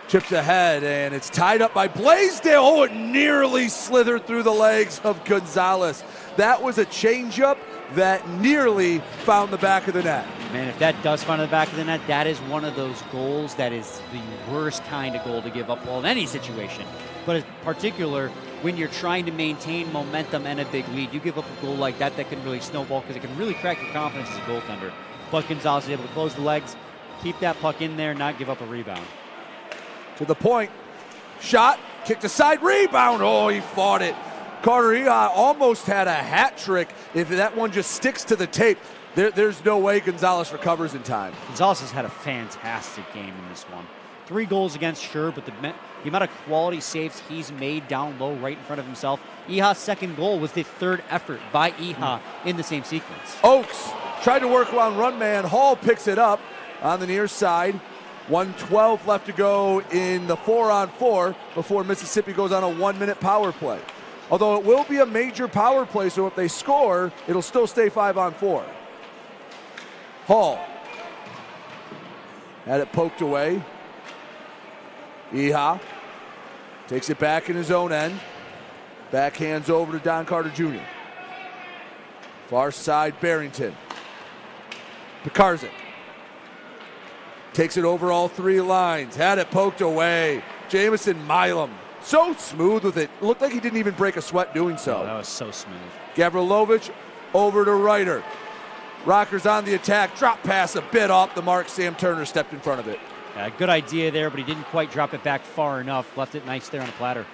Chips ahead, and it's tied up by Blaisdell. Oh, it nearly slithered through the legs of Gonzalez. That was a changeup that nearly found the back of the net. Man, if that does find the back of the net, that is one of those goals that is the worst kind of goal to give up, well, in any situation. But in particular, when you're trying to maintain momentum and a big lead, you give up a goal like that can really snowball because it can really crack your confidence as a goaltender. But Gonzalez is able to close the legs, keep that puck in there, not give up a rebound. To the point, shot, kicked aside, rebound. Oh, he fought it. Carter Eha almost had a hat trick. If that one just sticks to the tape, there's no way Gonzalez recovers in time. Gonzalez has had a fantastic game in this one. 3 goals against, sure, but the amount of quality saves he's made down low right in front of himself. Eha's second goal was the 3rd effort by Eha in the same sequence. Oakes tried to work around run man. Hall picks it up on the near side. 1:12 left to go in the 4-on-4 before Mississippi goes on a 1-minute power play. Although it will be a major power play, so if they score, it'll still stay 5-on-4. Hall Had it poked away. Iha takes it back in his own end. Backhands over to Don Carter Jr. Far side, Barrington. Pekarzik takes it over all three lines. Had it poked away. Jamison Milam, so smooth with it. Looked like he didn't even break a sweat doing so. Oh, that was so smooth. Gavrilovich over to Reiter. Rockers on the attack. Drop pass a bit off the mark. Sam Turner stepped in front of it. Good idea there, but he didn't quite drop it back far enough. Left it nice there on a platter.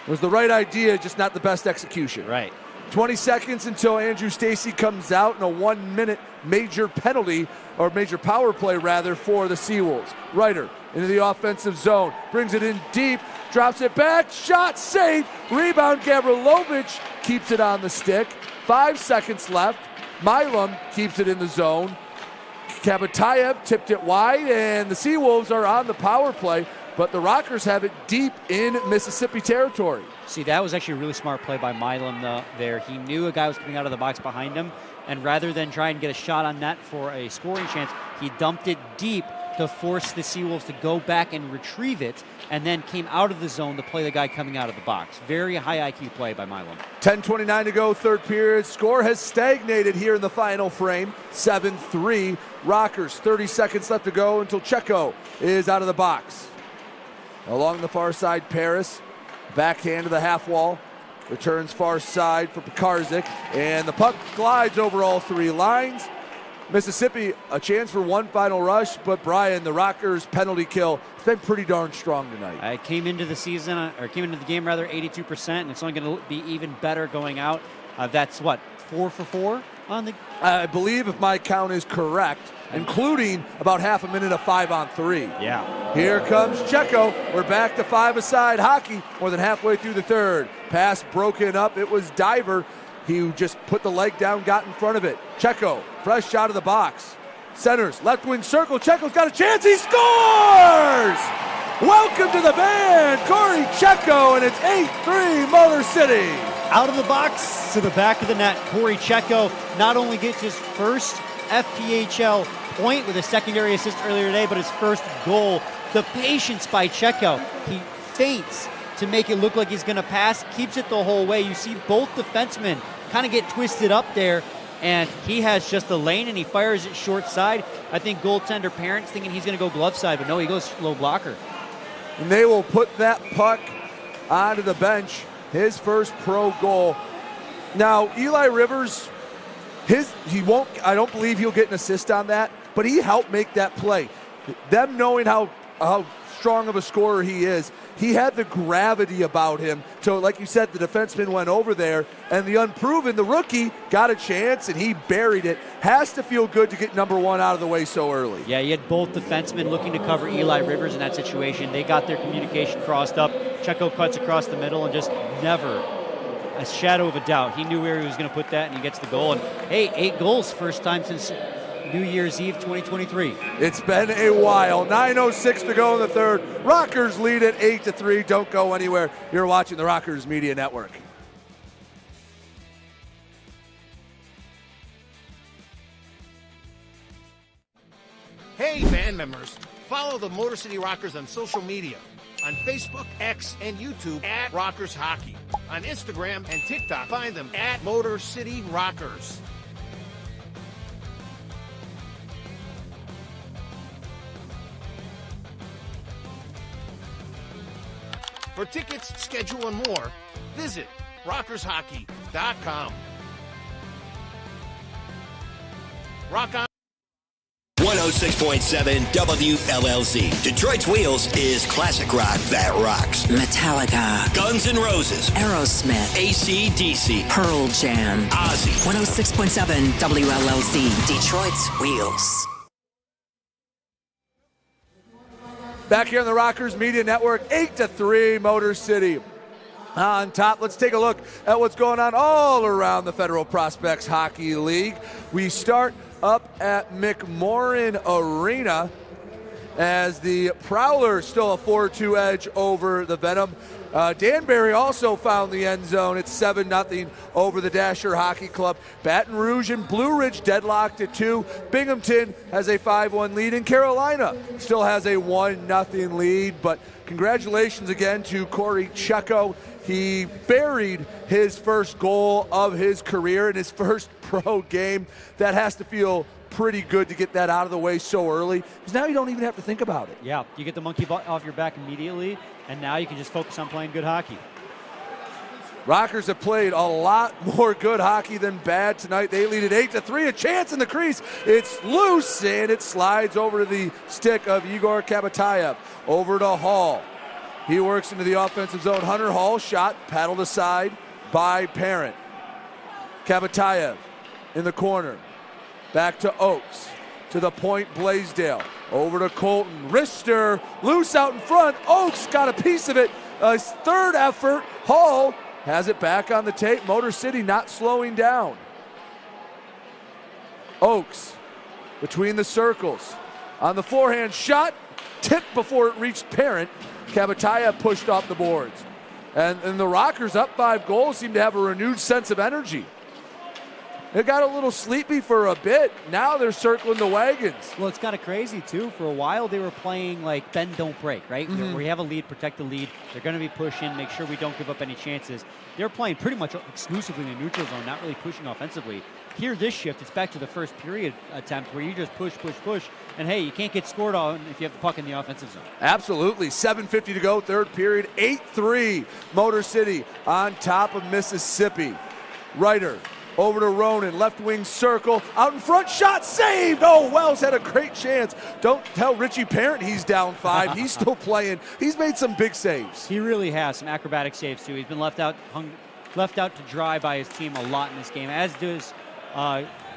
It was the right idea, just not the best execution. Right. 20 seconds until Andrew Stacy comes out, and a 1 minute major penalty, or major power play rather, for the Seawolves. Reiter into the offensive zone, brings it in deep, drops it back, shot saved, rebound Gavrilovich keeps it on the stick. 5 seconds left. Milam keeps it in the zone. Kabatayev tipped it wide, and the Seawolves are on the power play, but the Rockers have it deep in Mississippi territory. See, that was actually a really smart play by Milam there. He knew a guy was coming out of the box behind him, and rather than try and get a shot on net for a scoring chance, he dumped it deep to force the Seawolves to go back and retrieve it, and then came out of the zone to play the guy coming out of the box. Very high IQ play by Milam. 10:29 to go, third period. Score has stagnated here in the final frame. 7-3 Rockers. 30 seconds left to go until Checo is out of the box. Along the far side, Paris. Backhand to the half wall. Returns far side for Pekarzik. And the puck glides over all three lines. Mississippi, a chance for one final rush, but Brian, the Rockers' penalty kill, has been pretty darn strong tonight. I came into the game 82%, and it's only going to be even better going out. That's what, 4 for 4 on the. I believe, if my count is correct, including about half a minute of 5-on-3. Yeah. Here comes Checo. We're back to 5-a-side hockey, more than halfway through the third. Pass broken up. It was Diver. He just put the leg down, got in front of it. Checo, fresh out of the box. Centers, left wing circle. Checo's got a chance. He scores! Welcome to the band, Corey Checo, and it's 8-3 Motor City. Out of the box to the back of the net. Corey Checo not only gets his first FPHL point with a secondary assist earlier today, but his first goal. The patience by Checo. He feints to make it look like he's going to pass, keeps it the whole way. You see both defensemen kind of get twisted up there, and he has just the lane, and he fires it short side. I think goaltender Parents thinking he's going to go glove side, but no, he goes low blocker. And they will put that puck onto the bench. His first pro goal. Now, Eli Rivers, I don't believe he'll get an assist on that, but he helped make that play. Them knowing how strong of a scorer he is, he had the gravity about him. So, like you said, the defenseman went over there, and the unproven, the rookie, got a chance, and he buried it. Has to feel good to get number one out of the way so early. Yeah, you had both defensemen looking to cover Eli Rivers in that situation. They got their communication crossed up. Checo cuts across the middle and just never a shadow of a doubt. He knew where he was going to put that, and he gets the goal. And, hey, 8 goals, first time since New Year's Eve 2023. It's been a while. 9:06 to go in the third. Rockers lead at 8-3. Don't go anywhere. You're watching the Rockers Media Network. Hey, band members, follow the Motor City Rockers on social media. On Facebook, X, and YouTube at Rockers Hockey. On Instagram and TikTok, find them at Motor City Rockers. For tickets, schedule, and more, visit rockershockey.com. Rock on. 106.7 WLLZ. Detroit's Wheels is classic rock that rocks. Metallica, Guns N' Roses, Aerosmith, AC/DC, Pearl Jam, Ozzy. 106.7 WLLZ. Detroit's Wheels. Back here on the Rockers Media Network, 8-3 Motor City. On top, let's take a look at what's going on all around the Federal Prospects Hockey League. We start up at McMorran Arena, as the Prowler still a 4-2 edge over the Venom. Danbury also found the end zone. It's 7-0 over the Dasher Hockey Club. Baton Rouge and Blue Ridge deadlocked at 2. Binghamton has a 5-1 lead, and Carolina still has a 1-0 lead. But congratulations again to Corey Checo. He buried his first goal of his career in his first pro game. That has to feel pretty good to get that out of the way so early, because now you don't even have to think about it. Yeah, you get the monkey off your back immediately, and now you can just focus on playing good hockey. Rockers have played a lot more good hockey than bad tonight. They lead at 8-3, a chance in the crease. It's loose, and it slides over to the stick of Igor Kabatayev. Over to Hall. He works into the offensive zone. Hunter Hall shot, paddled aside by Parent. Kabatayev in the corner. Back to Oakes, to the point, Blaisdell. Over to Colton. Rister, loose out in front. Oakes got a piece of it. His third effort. Hall has it back on the tape. Motor City not slowing down. Oakes between the circles. On the forehand shot, tipped before it reached Parent. Kabatayev pushed off the boards. And the Rockers, up 5 goals, seem to have a renewed sense of energy. They got a little sleepy for a bit. Now they're circling the wagons. Well, it's kind of crazy, too. For a while, they were playing like bend, don't break, right? Where you have a lead, protect the lead. They're going to be pushing, make sure we don't give up any chances. They're playing pretty much exclusively in the neutral zone, not really pushing offensively. Here, this shift, it's back to the first period attempt where you just push, and hey, you can't get scored on if you have the puck in the offensive zone. Absolutely. 7:50 to go, third period. 8-3, Motor City on top of Mississippi. Ryder over to Ronan, left wing circle, out in front, shot saved. Oh, Wells had a great chance. Don't tell Richie Parent he's down 5. He's still playing. He's made some big saves. He really has some acrobatic saves too. He's been left out to dry by his team a lot in this game, as does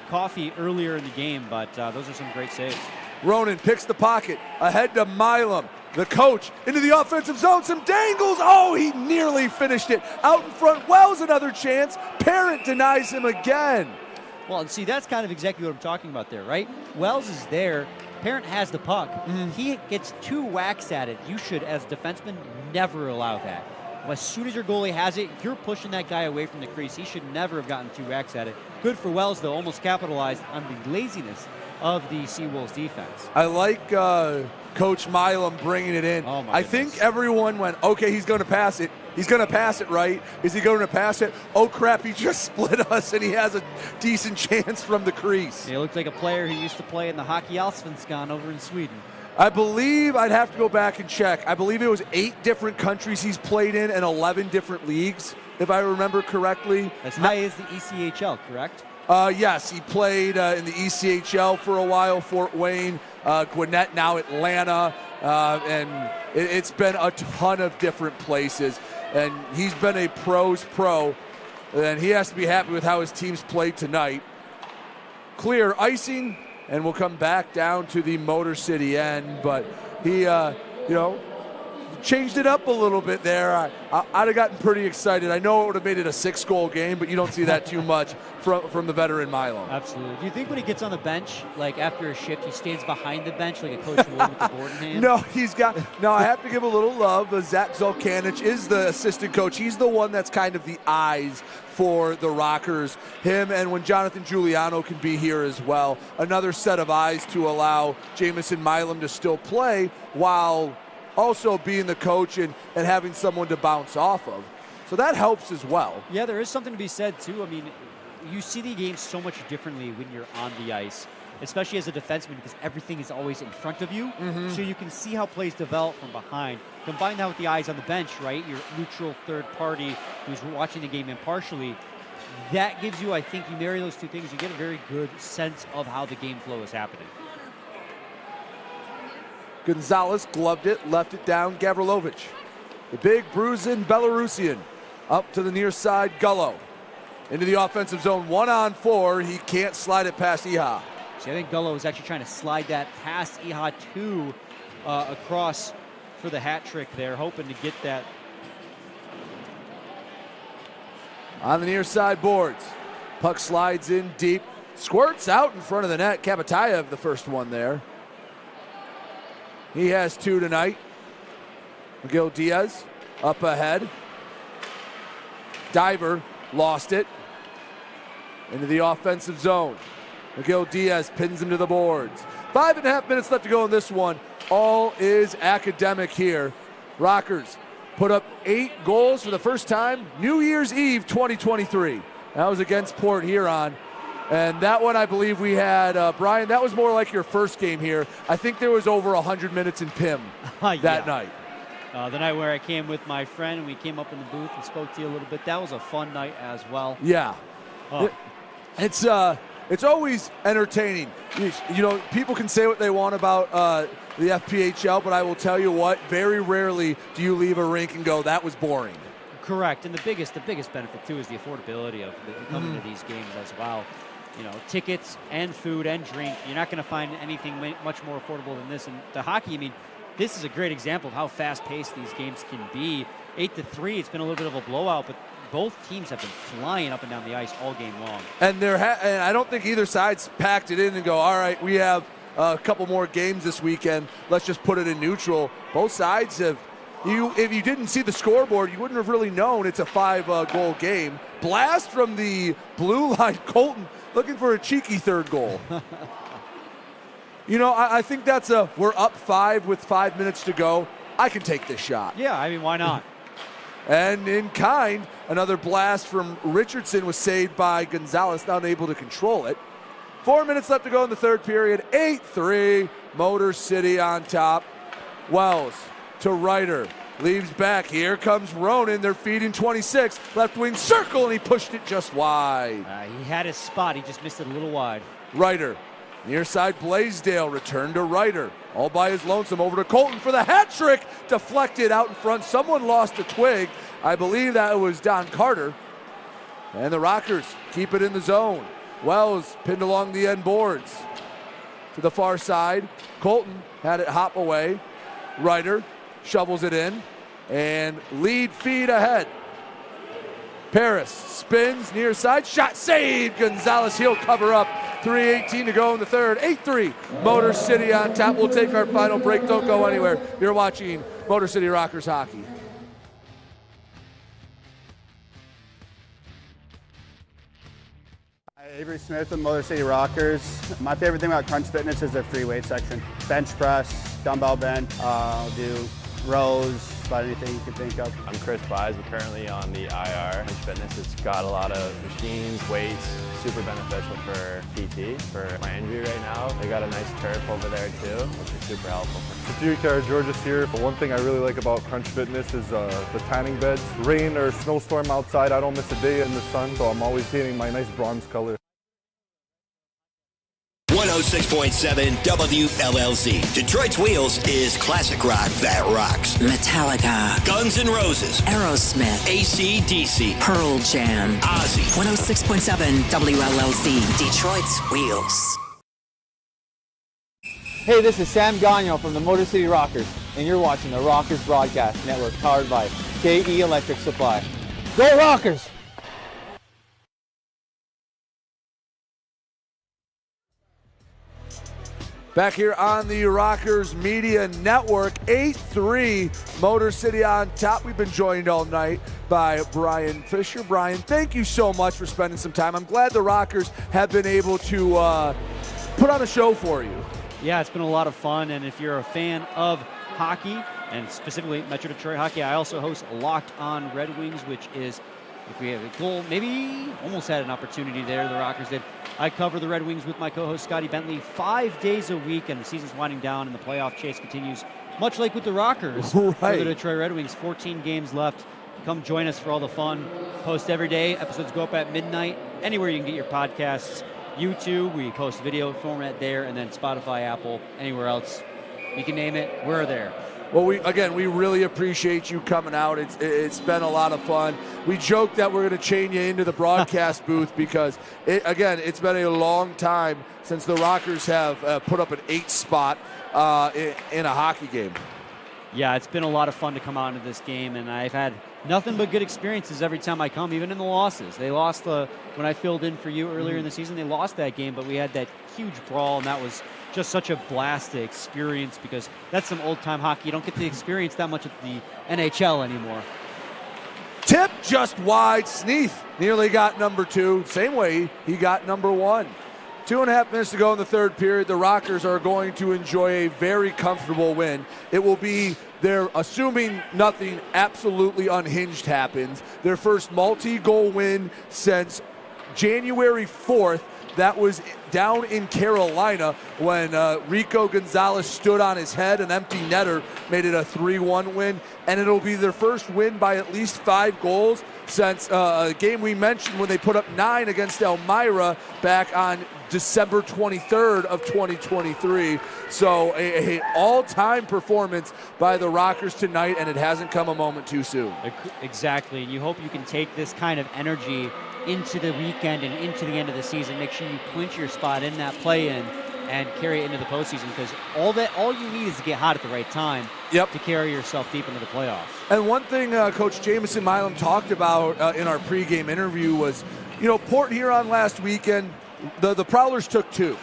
Coffey earlier in the game, but those are some great saves. Ronan picks the pocket, ahead to Milam. The coach into the offensive zone, some dangles. Oh, he nearly finished it. Out in front, Wells another chance. Parent denies him again. Well, and see, that's kind of exactly what I'm talking about there, right? Wells is there. Parent has the puck. He gets 2 whacks at it. You should, as a defenseman, never allow that. As soon as your goalie has it, you're pushing that guy away from the crease. He should never have gotten 2 whacks at it. Good for Wells, though, almost capitalized on the laziness of the Seawolves defense. I like Coach Milam bringing it in. Oh my I goodness. think everyone went, okay, he's going to pass it. He's going to pass it, right? Is he going to pass it? Oh, crap, he just split us, and he has a decent chance from the crease. He looked like a player who used to play in the Hockey Allsvenskan over in Sweden. I believe, I'd have to go back and check, I believe it was 8 different countries he's played in and 11 different leagues, if I remember correctly. As high as the ECHL, correct? Yes, he played in the ECHL for a while, Fort Wayne, Gwinnett, now Atlanta, and it's been a ton of different places. And he's been a pro's pro, and he has to be happy with how his team's played tonight. Clear icing, and we'll come back down to the Motor City end, but he, changed it up a little bit there. I'd have gotten pretty excited. I know it would have made it a 6-goal game, but you don't see that too much from the veteran Milo. Absolutely. Do you think when he gets on the bench, like after a shift, he stands behind the bench like a coach would with the board in hand? No, I have to give a little love. Zach Zolkanich is the assistant coach. He's the one that's kind of the eyes for the Rockers. Him, and when Jonathan Giuliano can be here as well, another set of eyes to allow Jamison Milam to still play while also being the coach and having someone to bounce off of. So that helps as well. Yeah, there is something to be said, too. I mean, you see the game so much differently when you're on the ice, especially as a defenseman, because everything is always in front of you. So you can see how plays develop from behind. Combine that with the eyes on the bench, right? Your neutral third party who's watching the game impartially. That gives you, I think, you marry those two things, you get a very good sense of how the game flow is happening. Gonzalez gloved it, left it down. Gavrilovich, the big bruising Belarusian, up to the near side. Gullo into the offensive zone, 1-on-4. He can't slide it past Iha. See, I think Gullo was actually trying to slide that past Iha 2 across for the hat trick there, hoping to get that. On the near side boards, puck slides in deep, squirts out in front of the net. Kabatayev, the first one there. He has 2 tonight. Miguel Diaz up ahead. Diver lost it into the offensive zone. Miguel Diaz pins him to the boards. 5.5 minutes left to go in this one. All is academic here. Rockers put up 8 goals for the first time New Year's Eve 2023. That was against Port Huron. And that one, I believe we had, Brian, that was more like your first game here. I think there was over 100 minutes in PIM that night. The night where I came with my friend and we came up in the booth and spoke to you a little bit. That was a fun night as well. Yeah. It's always entertaining. You know, people can say what they want about the FPHL, but I will tell you what, very rarely do you leave a rink and go, that was boring. Correct, and the biggest benefit too is the affordability of coming to these games as well. You know, tickets and food and drink. You're not going to find anything much more affordable than this. And the hockey, I mean, this is a great example of how fast-paced these games can be. 8-3, it's been a little bit of a blowout, but both teams have been flying up and down the ice all game long. And and I don't think either side's packed it in and go, all right, we have a couple more games this weekend. Let's just put it in neutral. Both sides have. If you didn't see the scoreboard, you wouldn't have really known it's a 5-goal game. Blast from the blue line. Colton looking for a cheeky third goal. You know, I think that's we're up 5 with 5 minutes to go. I can take this shot. Yeah, I mean, why not? And in kind, another blast from Richardson was saved by Gonzalez, not able to control it. 4 minutes left to go in the third period. 8-3, Motor City on top. Wells to Ryder, leaves back. Here comes Ronan. They're feeding 26. Left wing circle, and he pushed it just wide. He had his spot. He just missed it a little wide. Ryder, near side Blaisdell, return to Ryder. All by his lonesome, over to Colton for the hat trick. Deflected out in front. Someone lost a twig. I believe that was Don Carter. And the Rockers keep it in the zone. Wells pinned along the end boards. To the far side, Colton had it hop away. Ryder shovels it in, and lead feed ahead. Paris spins near side, shot saved. Gonzalez, he'll cover up. 3:18 to go in the third. 8-3, Motor City on top. We'll take our final break. Don't go anywhere. You're watching Motor City Rockers hockey. Avery Smith with Motor City Rockers. My favorite thing about Crunch Fitness is their free weight section. Bench press, dumbbell bench, I'll do rows, about anything you can think of. I'm Chris Buys. I'm currently on the IR. Crunch Fitness, it's got a lot of machines, weights, super beneficial for PT, for my injury right now. They got a nice turf over there too, which is super helpful. Security Georges here. But one thing I really like about Crunch Fitness is the tanning beds. Rain or snowstorm outside, I don't miss a day in the sun, so I'm always getting my nice bronze color. 106.7 WLLZ. Detroit's Wheels is classic rock that rocks. Metallica, Guns N' Roses, Aerosmith, AC/DC, Pearl Jam, Ozzy. 106.7 WLLZ, Detroit's Wheels. Hey, this is Sam Gagnon from the Motor City Rockers, and you're watching the Rockers Broadcast Network, powered by KE Electric Supply. Go Rockers! Back here on the Rockers Media Network, 8-3, Motor City on top. We've been joined all night by Brian Fisher. Brian, thank you so much for spending some time. I'm glad the Rockers have been able to put on a show for you. Yeah, it's been a lot of fun, and if you're a fan of hockey, and specifically Metro Detroit hockey, I also host Locked On Red Wings, which is, if we have a goal, maybe almost had an opportunity there, the Rockers did. I cover the Red Wings with my co-host Scotty Bentley 5 days a week, and the season's winding down, and the playoff chase continues, much like with the Rockers. Right. For the Detroit Red Wings, 14 games left. Come join us for all the fun. Post every day. Episodes go up at midnight. Anywhere you can get your podcasts. YouTube, we post video format there, and then Spotify, Apple, anywhere else. You can name it. We're there. Well, we really appreciate you coming out. It's been a lot of fun. We joked that we're going to chain you into the broadcast booth because, it's been a long time since the Rockers have put up an 8 spot in a hockey game. Yeah, it's been a lot of fun to come out into this game, and I've had nothing but good experiences every time I come, even in the losses. They lost when I filled in for you earlier in the season, they lost that game, but we had that huge brawl, and that was just such a blast to experience because that's some old-time hockey. You don't get to experience that much at the NHL anymore. Tip just wide. Sneath nearly got number 2. Same way he got number 1. 2.5 minutes to go in the third period. The Rockers are going to enjoy a very comfortable win. It will be their, assuming nothing absolutely unhinged happens, their first multi-goal win since January 4th. That was down in Carolina when Rico Gonzalez stood on his head. An empty netter made it a 3-1 win. And it'll be their first win by at least 5 goals since a game we mentioned when they put up 9 against Elmira back on December 23rd of 2023. So a all-time performance by the Rockers tonight, and it hasn't come a moment too soon. Exactly, and you hope you can take this kind of energy into the weekend and into the end of the season. Make sure you clinch your spot in that play-in and carry it into the postseason, because all you need is to get hot at the right time to carry yourself deep into the playoffs. And one thing Coach Jamison Milam talked about in our pregame interview was, Port Huron last weekend, the Prowlers took 2.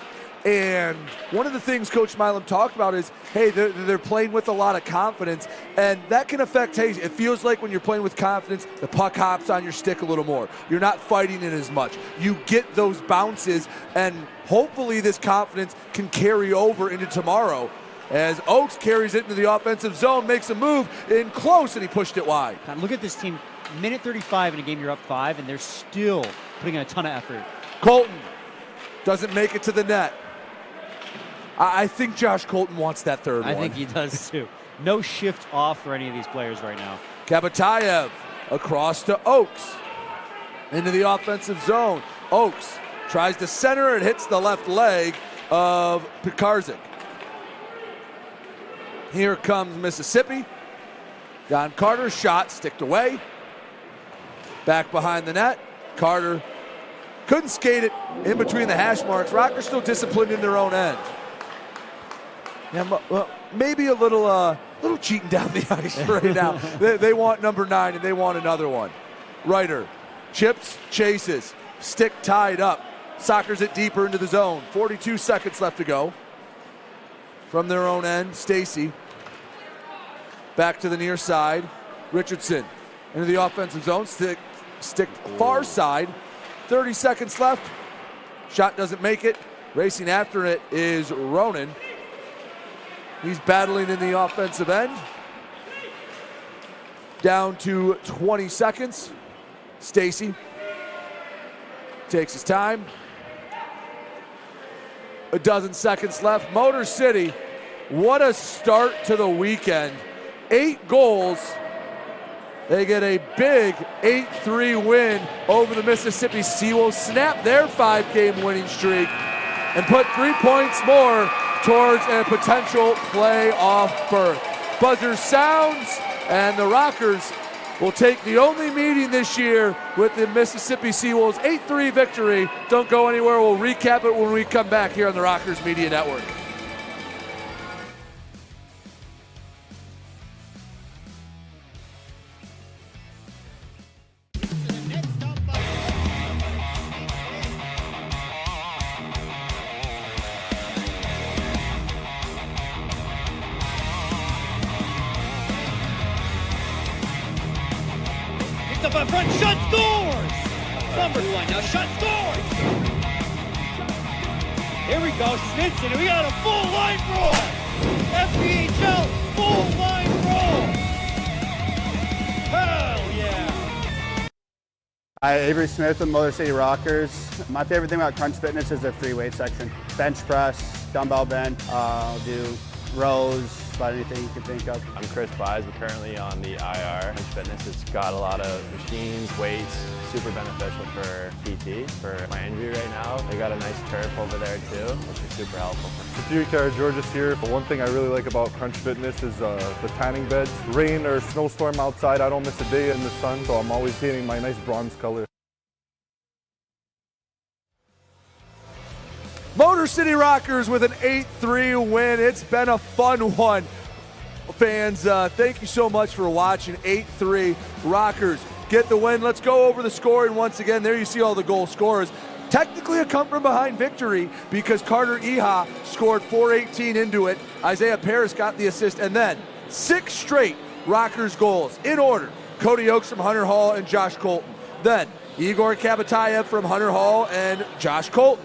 And one of the things Coach Milam talked about is, hey, they're playing with a lot of confidence, and that can affect, hey, it feels like when you're playing with confidence, the puck hops on your stick a little more. You're not fighting it as much. You get those bounces, and hopefully this confidence can carry over into tomorrow as Oakes carries it into the offensive zone, makes a move in close, and he pushed it wide. God, look at this team. Minute 35 in a game, you're up 5, and they're still putting in a ton of effort. Colton doesn't make it to the net. I think Josh Colton wants that third one. I think he does too. No shift off for any of these players right now. Kabatayev across to Oakes. Into the offensive zone. Oakes tries to center and hits the left leg of Pekarzik. Here comes Mississippi. John Carter's shot sticked away. Back behind the net. Carter couldn't skate it in between the hash marks. Rockers still disciplined in their own end. Yeah, well, maybe a little cheating down the ice right now. They want number 9 and they want another one. Ryder chips, chases, stick tied up, soccers it deeper into the zone. 42 seconds left to go. From their own end, Stacy back to the near side. Richardson into the offensive zone, stick far side. 30 seconds left. Shot doesn't make it. Racing after it is Ronan. He's battling in the offensive end. Down to 20 seconds. Stacy takes his time. A dozen seconds left. Motor City, what a start to the weekend. 8 goals. They get a big 8-3 win over the Mississippi Seawolves, snap their 5-game winning streak, and put 3 points more towards a potential playoff berth. Buzzer sounds, and the Rockers will take the only meeting this year with the Mississippi Seawolves 8-3 victory. Don't go anywhere. We'll recap it when we come back here on the Rockers Media Network. Up in front, Shutt scores! Numbers line now, Shutt scores! Here we go, Snitson, and we got a full line roll! FPHL, full line roll! Hell yeah! Hi, Avery Smith with Motor City Rockers. My favorite thing about Crunch Fitness is their free weight section. Bench press, dumbbell bench, do rows, about anything you can think of. I'm Chris Buys. We're currently on the IR. Crunch Fitness has got a lot of machines, weights, super beneficial for PT, for my injury right now. They got a nice turf over there too, which is super helpful. Security Georgia here. But one thing I really like about Crunch Fitness is the tanning beds. Rain or snowstorm outside, I don't miss a day in the sun, so I'm always getting my nice bronze color. Motor City Rockers with an 8-3 win. It's been a fun one. Fans, thank you so much for watching. 8-3 Rockers get the win. Let's go over the scoring once again. There you see all the goal scorers. technically a come-from-behind victory because Carter Iha scored 4:18 into it. Isaiah Paris got the assist, and then 6 straight Rockers goals in order. Cody Oakes from Hunter Hall and Josh Colton. Then Igor Kabatayev from Hunter Hall and Josh Colton.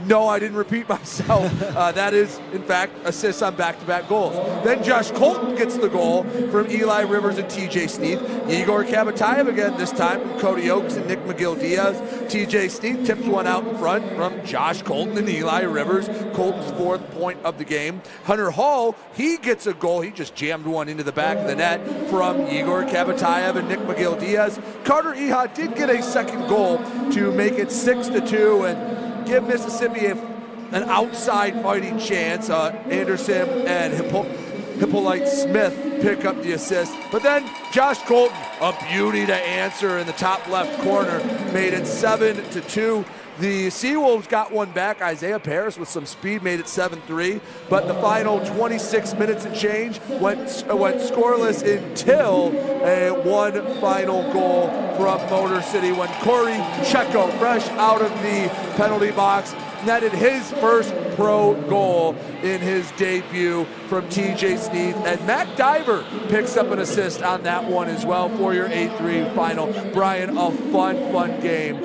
No, I didn't repeat myself. That is, in fact, assists on back-to-back goals. Then Josh Colton gets the goal from Eli Rivers and TJ Sneed. Igor Kabatayev again, this time from Cody Oakes and Nick McGill-Diaz. TJ Sneed tips one out in front from Josh Colton and Eli Rivers. Colton's 4th point of the game. Hunter Hall, he gets a goal. He just jammed one into the back of the net from Igor Kabatayev and Nick McGill-Diaz. Carter Iha did get a second goal to make it 6-2 and give Mississippi an outside fighting chance. Anderson and Hippolyte Smith pick up the assist. But then Josh Colton, a beauty to answer in the top left corner, made it 7-2. The Seawolves got one back. Isaiah Paris with some speed made it 7-3. But the final 26 minutes and change went scoreless until one final goal from Motor City when Corey Checo, fresh out of the penalty box, netted his first pro goal in his debut from TJ Sneed. And Mac Diver picks up an assist on that one as well for your 8-3 final. Brian, a fun game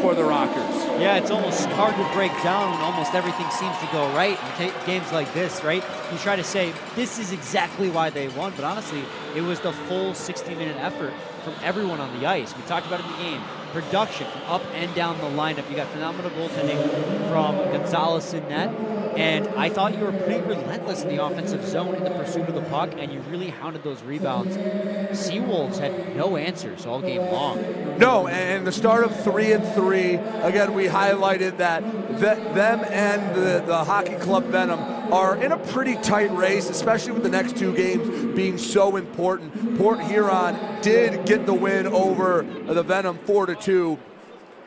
for the Rockers. Yeah, it's almost hard to break down when almost everything seems to go right in games like this, right? You try to say, this is exactly why they won, but honestly, it was the full 60-minute effort from everyone on the ice. We talked about it in the game. Production from up and down the lineup. You got phenomenal goaltending from Gonzalez in net. And I thought you were pretty relentless in the offensive zone in the pursuit of the puck, and you really hounded those rebounds. Seawolves had no answers all game long. No, and the start of 3-3, again, we highlighted that them and the Hockey Club Venom are in a pretty tight race, especially with the next 2 games being so important. Port Huron did get the win over the Venom 4-2.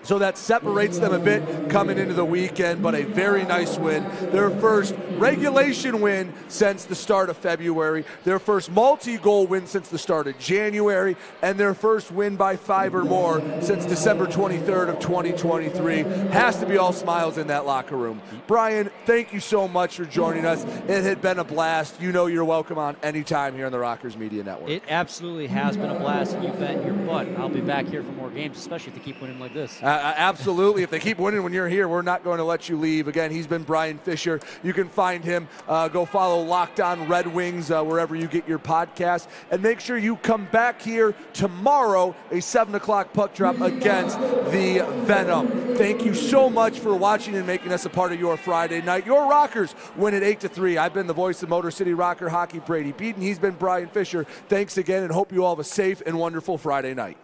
So that separates them a bit coming into the weekend, but a very nice win. Their first regulation win since the start of February, their first multi-goal win since the start of January, and their first win by 5 or more since December 23rd of 2023. Has to be all smiles in that locker room. Brian, thank you so much for joining us. It had been a blast. You know you're welcome on anytime here on the Rockers Media Network. It absolutely has been a blast, and you bet your butt I'll be back here for more games, especially if they keep winning like this. Absolutely. If they keep winning when you're here, we're not going to let you leave. Again, he's been Brian Fisher. You can find him. Go follow Locked On Red Wings wherever you get your podcast. And make sure you come back here tomorrow, a 7 o'clock puck drop against the Venom. Thank you so much for watching and making us a part of your Friday night. Your Rockers win at 8-3. I've been the voice of Motor City Rocker Hockey, Brady Beaton. He's been Brian Fisher. Thanks again, and hope you all have a safe and wonderful Friday night.